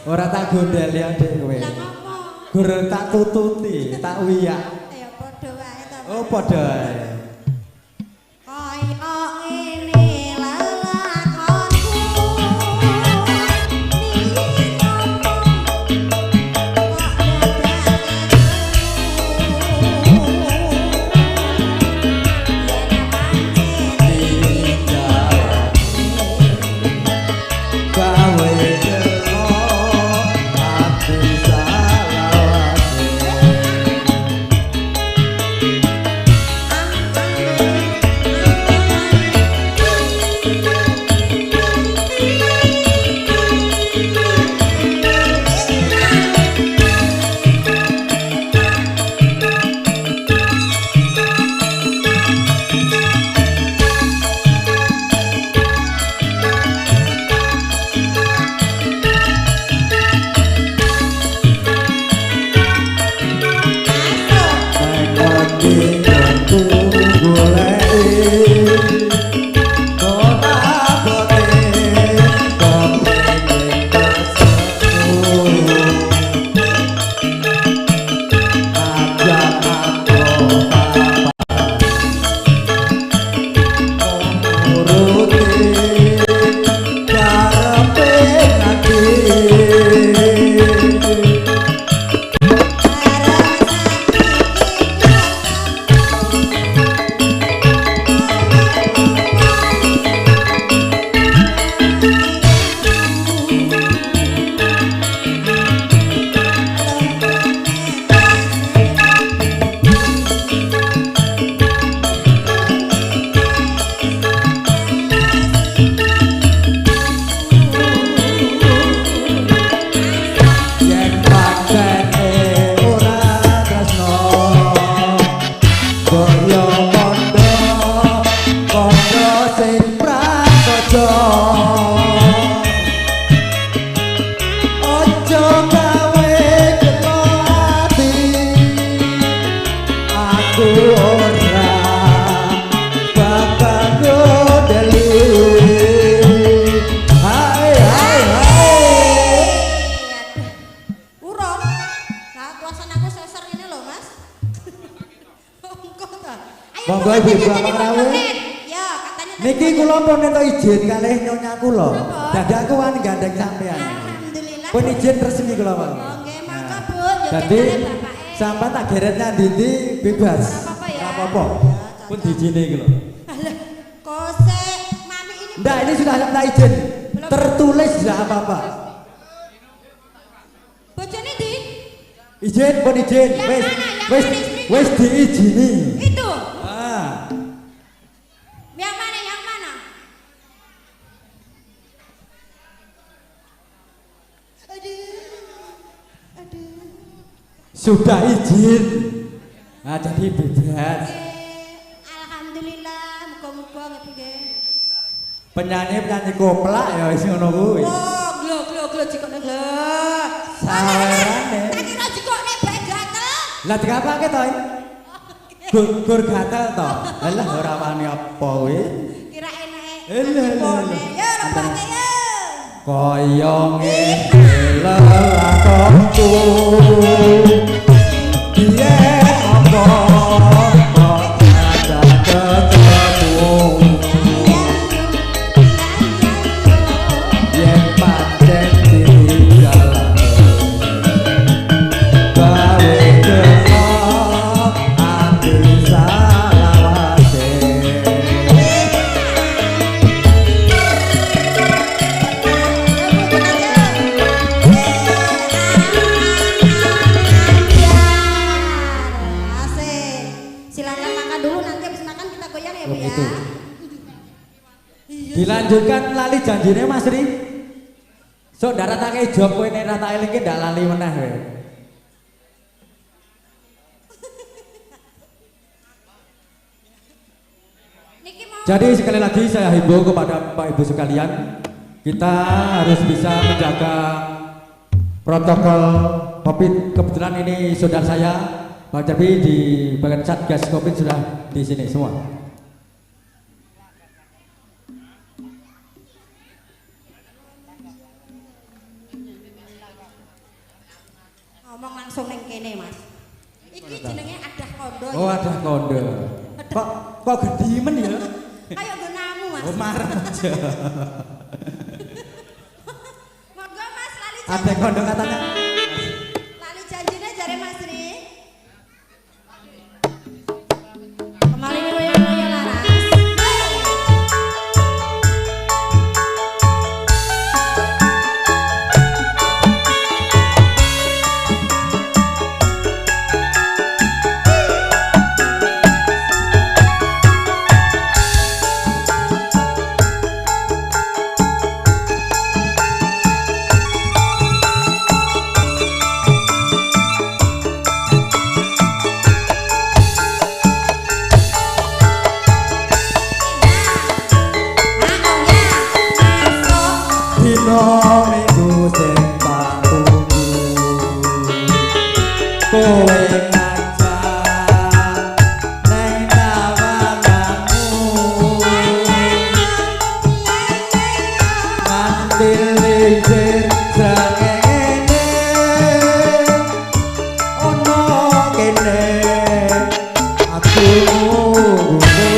Ora tak gondel ya Dek kowe. Lah ngopo? Gur tak tututi, tak wiyak. Ya padha wae to. Oh padha ae. Kaya ngene lelakonku. Niki ngomong Monggo Ibu Bapak rawuh. Ya, katanya Niki kula pun ento izin kalih nyonya kula. Dadi aku wani gandeng sampean. alhamdulillah. Pun izin resmi kula Pak. Nggih, mangga Bu. Dadi sampean tak geret nang ndi bebas. Ora apa-apa. Pun dijine iki lho. Alah, kosek mami ini. Ndak, ini sudah tak izin. Tertulis tidak apa-apa. Bojone di? Izin, pun izin. Wis diizini. Itu. Ah. Yang mana? Yang mana? Aduh. Sudah izin. Nah, jadi bebas. Alhamdulillah, muga-muga nggih. Penyanyi koplak ya wis ngono kuwi. Oh, glo jikone glo. Sawerane. Tak kira jikone bae gatel. Lah digapake to? Gur gatel to. Lah ora wani apa kowe? Kira enake. Elah. Ya lepake ya. Kaya ngene lelakonku. Yen apa ada ketemu. Yen pancen ditinggal gawe kesok ati salawase. Silakan makan dulu, nanti habis makan kita goyang ya Bu ya. Betul. Dilanjutkan lali janjine Mas Ri. Sok ndak ratake job kowe nek rata elinge ndak lali meneh kowe. Niki mau Jadi sekali lagi saya himbau kepada Bapak Ibu sekalian, kita harus bisa menjaga protokol COVID. Kebetulan ini saudara saya Pak Cerbi di bagian Satgas COVID sudah di sini semua. ngomong langsung neng kene Mas. Iki jenenge adah kondo. Oh, ada kode. Kok gedimen ya? Kayak gonamu Mas. Oh, marah aja. Monggo Mas lali janji. Ada kode katanya. Lali janjine jare Mas Ri. Kembali ngoyo-ngoyo laras. Dino minggu sing tak tunggu, kowe ngajak neng tawanganmu, ngantil licin srengenge ono kene aku nunggu kowe.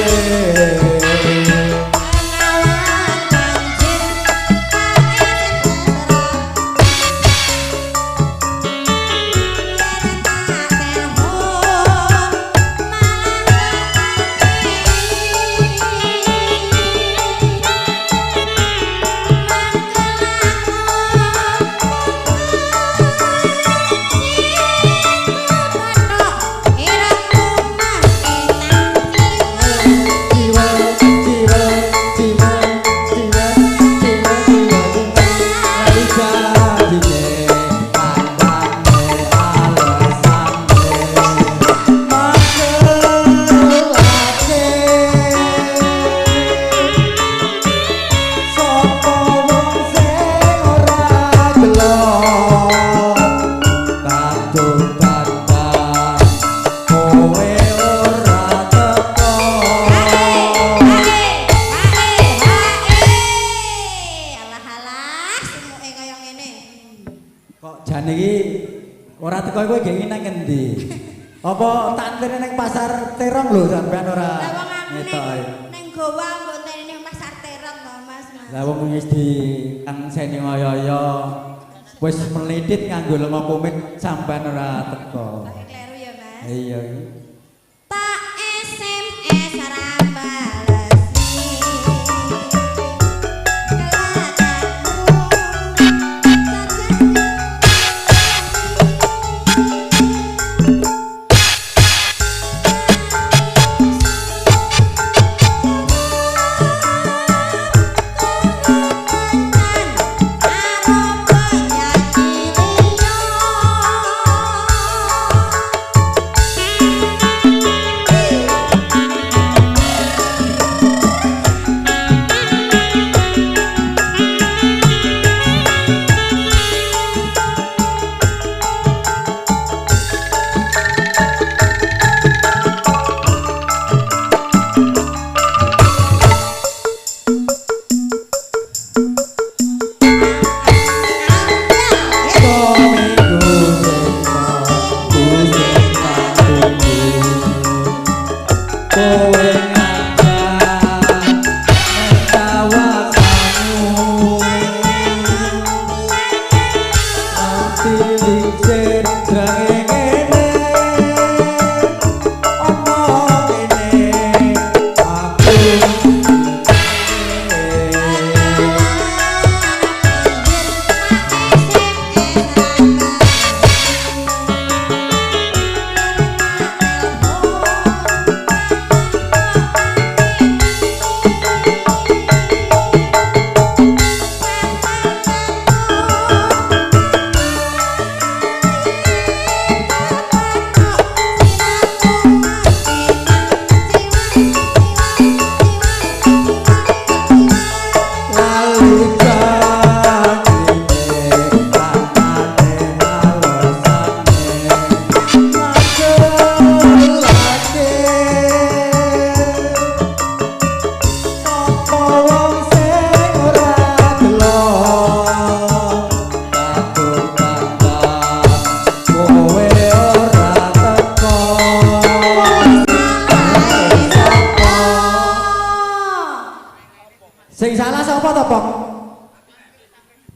Ora teko kowe gek nang endi? Apa tak antene ning pasar Terong lho sampean ora? Lah wong aku Ngetoy. ning gowa mbok teni ning pasar Terong to Mas. Lah wong wis di kang seni ngoyo-yo wis melitit nganggo lenga kumit sampean ora teko. Pakai kleru ya Mas. Iya. Tak SMS ora balesi.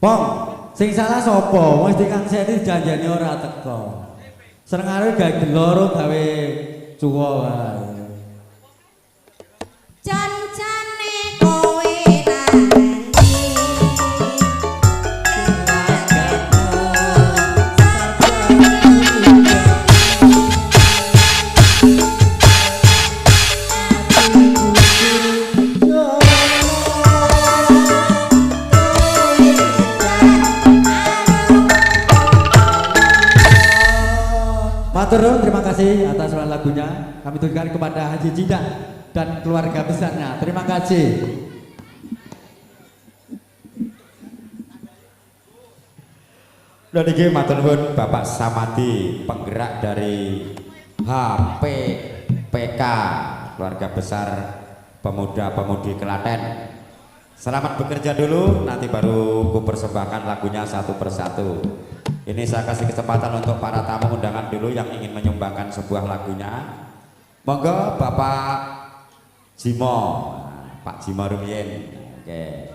Pong, sing salah sapa? Wis dikanseni janjane ora teko. Senengane gawe geloro gawe cuwa wae. Jan-jane kowe nanti Matur nuwun, terima kasih atas lagunya. Kami tujukan kepada Haji Jidah dan keluarga besarnya. Terima kasih. Dan iki matur nuwun Bapak Samadi, penggerak dari HPPK, keluarga besar pemuda-pemudi Klaten. Selamat bekerja dulu, nanti baru ku persembahkan lagunya satu persatu. Ini saya kasih kesempatan untuk para tamu undangan dulu yang ingin menyumbangkan sebuah lagunya. Monggo Bapak Jimo, Pak Jimo Rumien. Oke.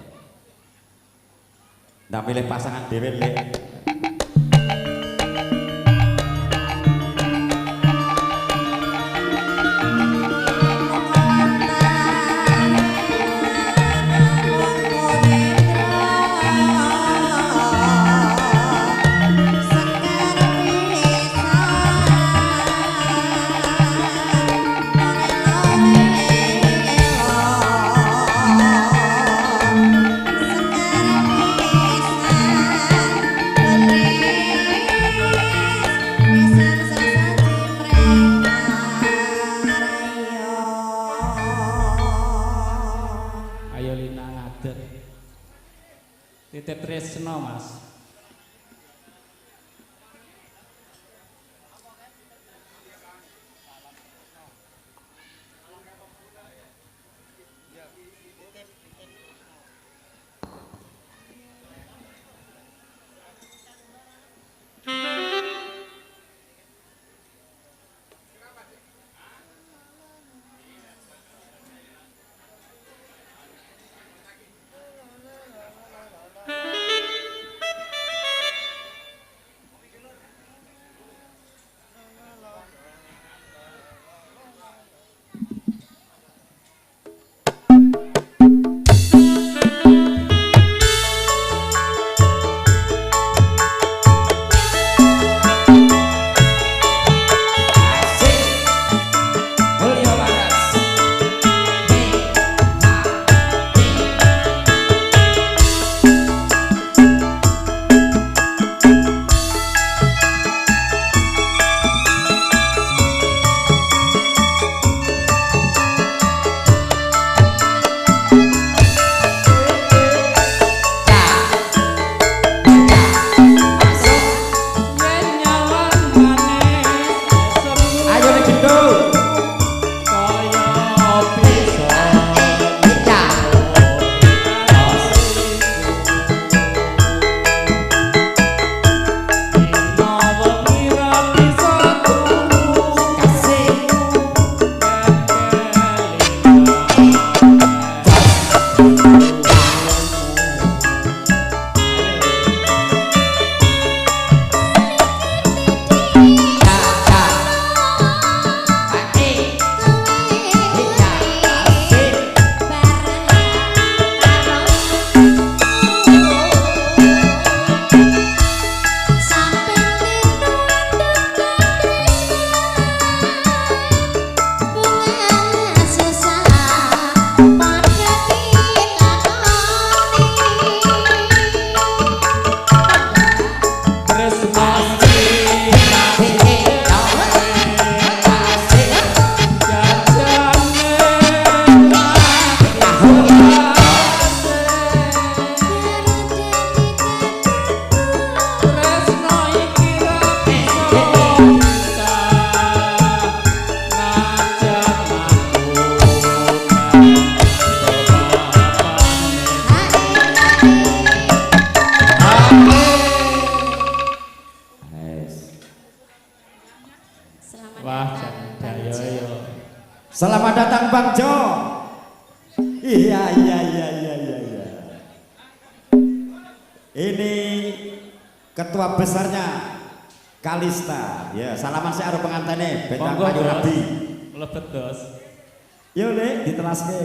Ndak milih pasangan dhewe lek. Titip tresno Mas. Selamat datang Bang Jo. Iya. Ini ketua besarnya Kalista. Ya, salaman saya karo pengantene Bentang Monggo, Kayu Bos. Rabi. Mlebet, Bos. Yo, Lek, ditelaske.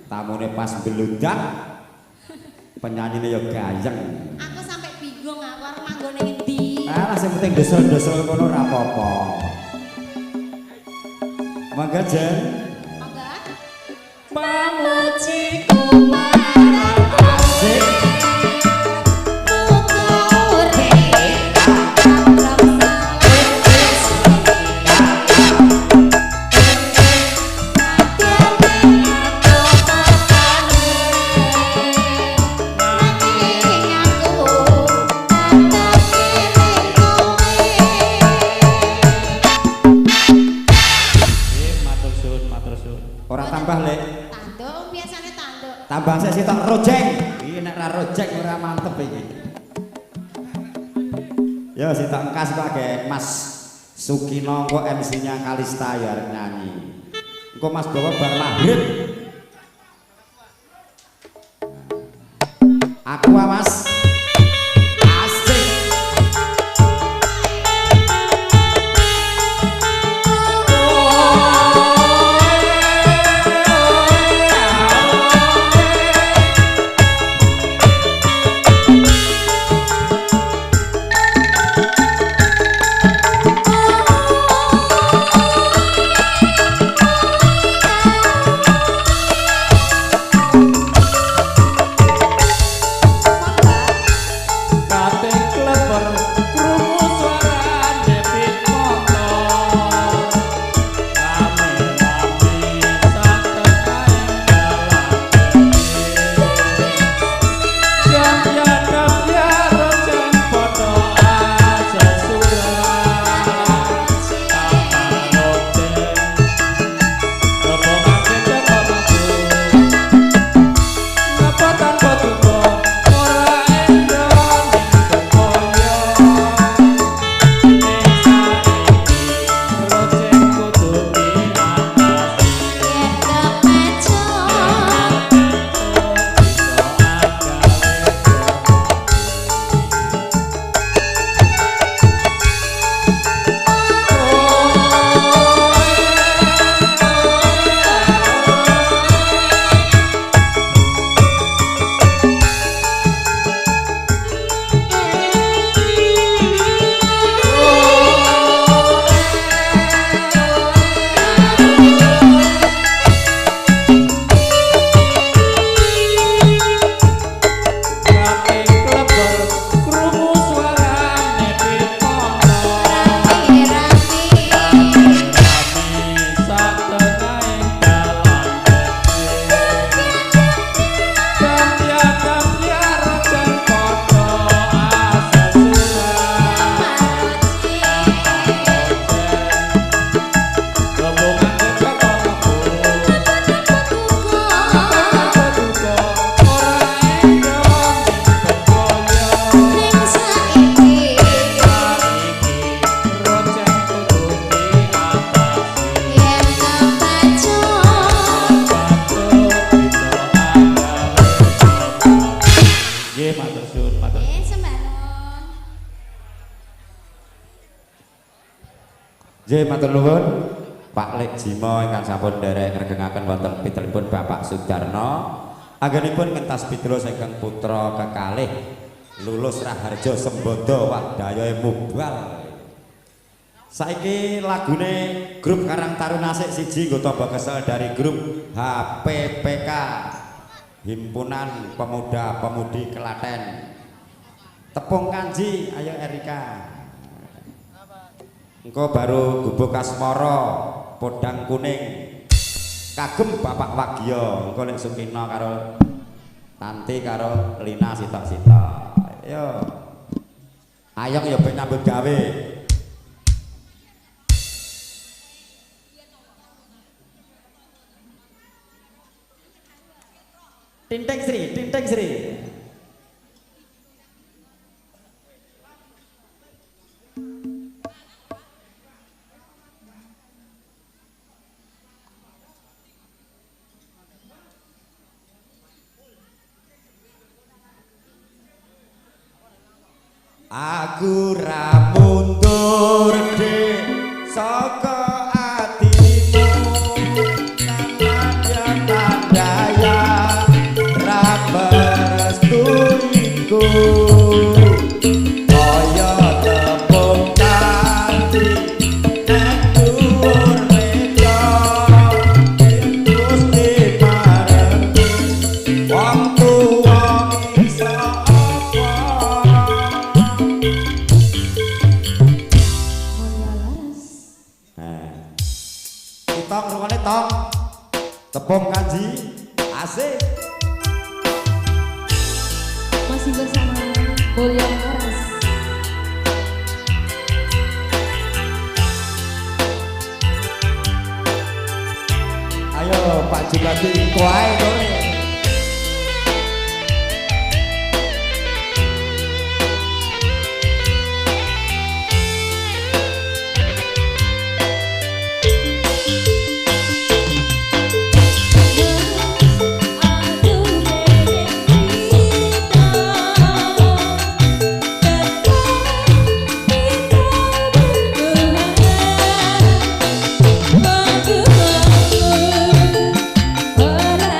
Tamune pas beludak, penyanyine ya gayeng. Aku sampai bingung aku arep manggone endi. Ah, sing penting desel-desel kono ora apa-apa. Mangga Jen. Mangga. Pamujiku marang Asik. Ora tambah, Lek. Tanduk biasane tanduk. Tambah sik sitok rojeng. Iki nek ra rojeng ora mantep iki. Ya sitok engkas pake Mas Sukino kok MC-nya Kalista ya arep nyanyi. Engko Mas bawa bar maghrib. Aku Mas. Asik. Nggih matur nuwun Pak Lek Jimo ingkang sampun derek ngregengaken wonten pituturipun Bapak Sudarno. Anggenipun ngentas pitutur saking putra kekalih lulus Raharjo Sembodo Wahdayoe Mubal. Saiki lagune grup Karang Taruna Sik siji nggo tamba kesel dari grup HPPK Himpunan Pemuda Pemudi Klaten. Tepung kanji ayo Erika. Engko baru gubuk asmara podang kuning kagem Bapak Wagyo. Engko nek Sukina karo Tanti karo Lina sitok-sitok. Ayo. Ayong ya ben nyambut gawe. Tinteng Sri, Tinteng Sri. Aku ra mundur dek saka atimu namanya tandaya ra merestuiku kaya tepung kanthi nek dhuwur meja Gusti marengi wong tuwa iso tong rungane tong tepung kanji asik masih bersama Bolyong Aras. Ayo Pak Jumadi kuae dole Ora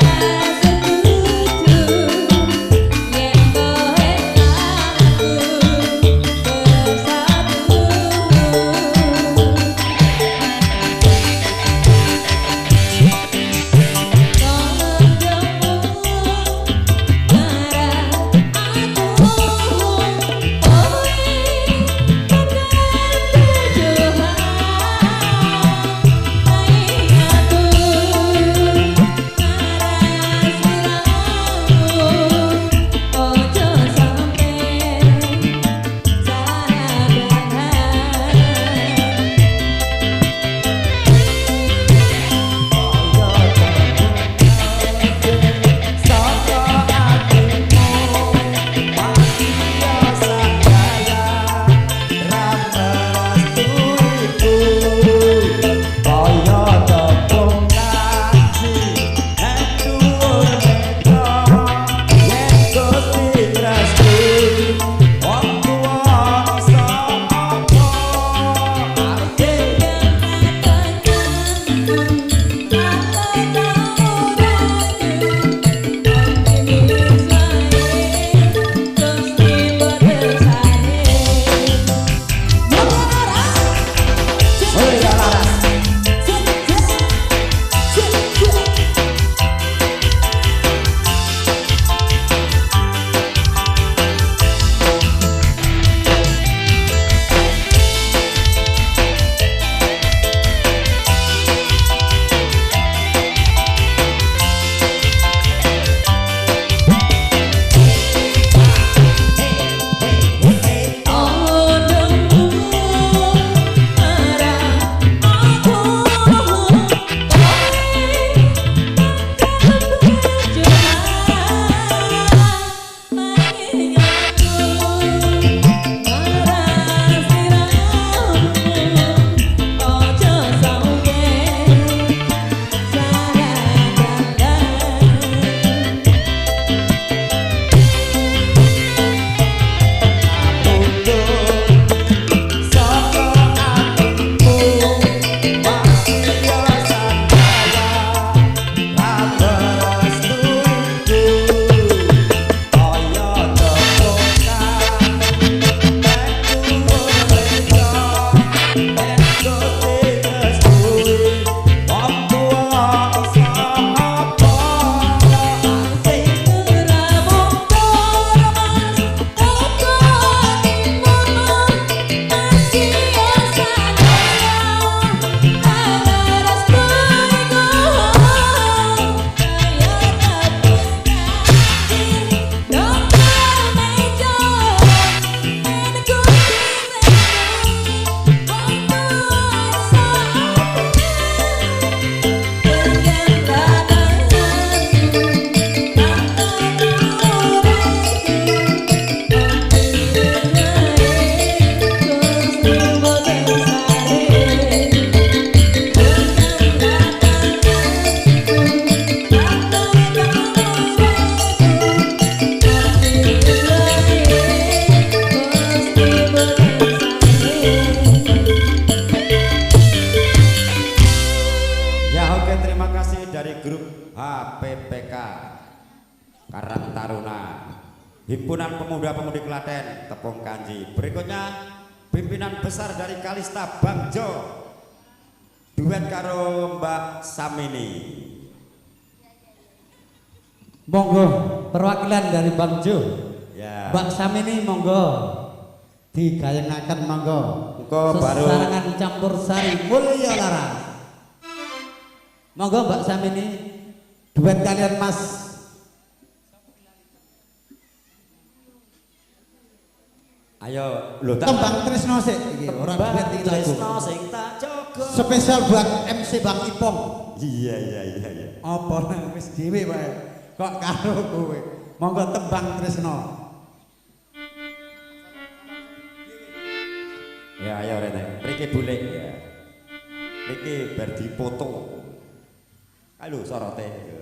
Karang Taruna, Himpunan Pemuda-Pemudi Klaten, Tepung Kanji. Berikutnya pimpinan besar dari Kalista Bangjo, duet karo Mbak Samini. Monggo perwakilan dari Bangjo. Ya. Mbak Samini monggo digayengaken monggo. Engko baru sesarangan campur sari mulya laras. Monggo Mbak Samini duet kalian Mas ayo lho Tembang Tresno sik iki ora duet iki lagu. Tresno sing tak jaga. Spesial buat MC Bang Ipong. Iya. Apa nang wis dhewe wae. Kok karo kowe. Monggo Tembang Tresno. Ya ayo rene, mriki bulik ya. Mriki bar dipoto. Halo sorote.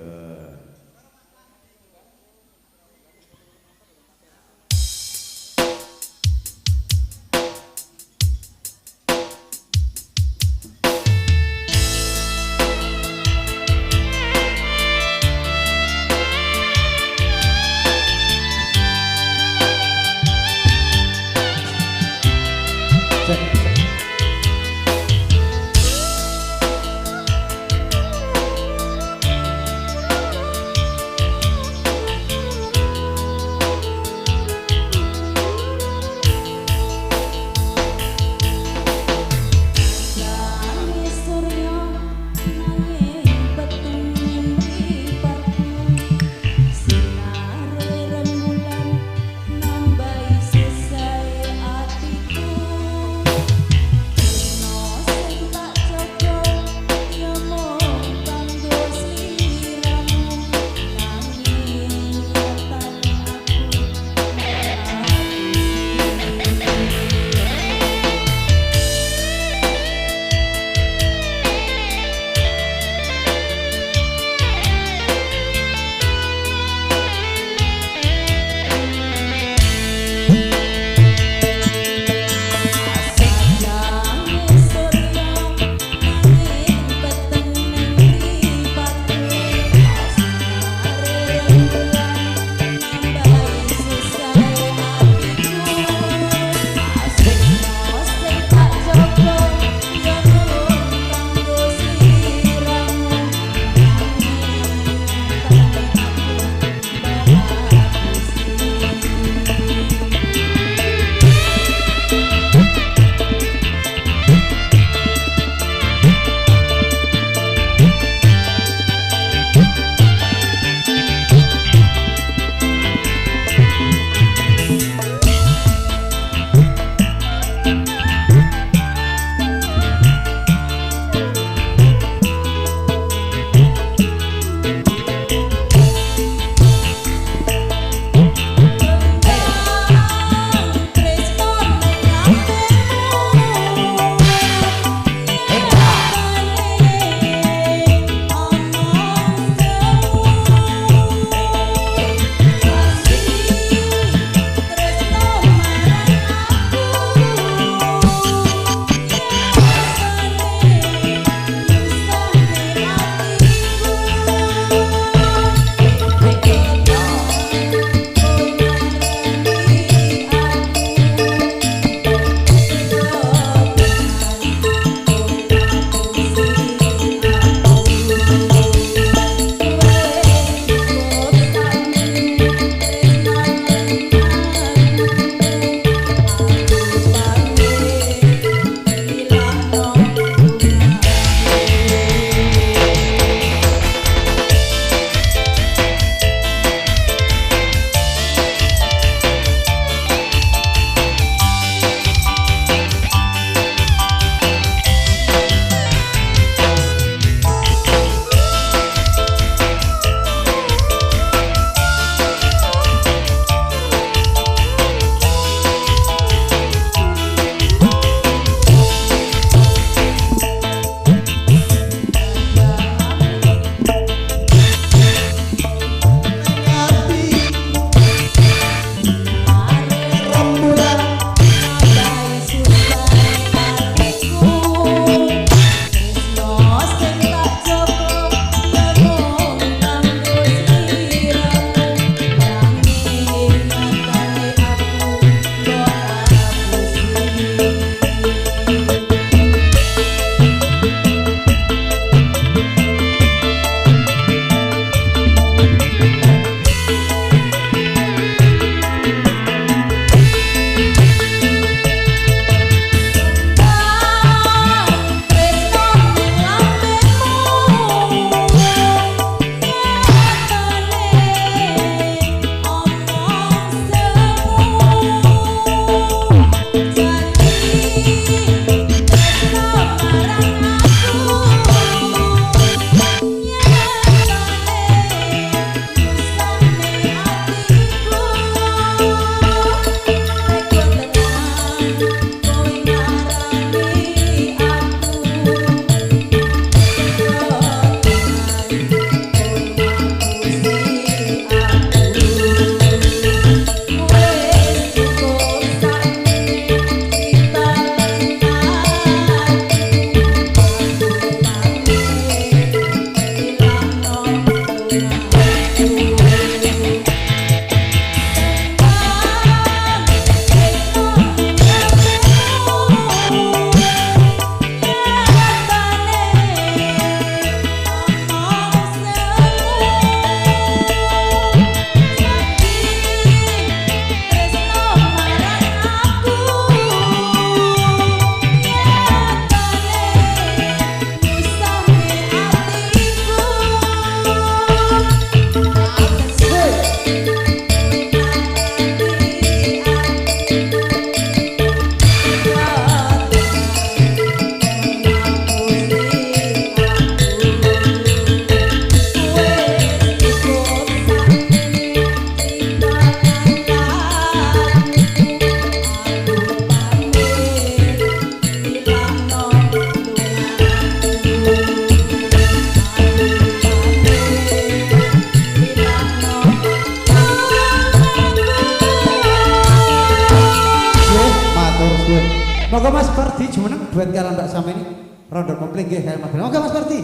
Monggo Mas Pardi jumeneng duet karo Mbak Sam ini. Rondo komplit nggih kaya Mas. Monggo Mas Pardi.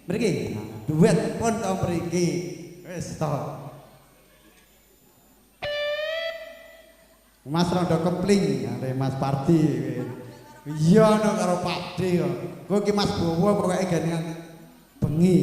Mriki. Duet pun to mriki. Wis to. Mas Rondo kempling karo Mas Pardi. Iya ono karo Pak D kok. Kowe ki Mas Bowo pokoke genengan bengi.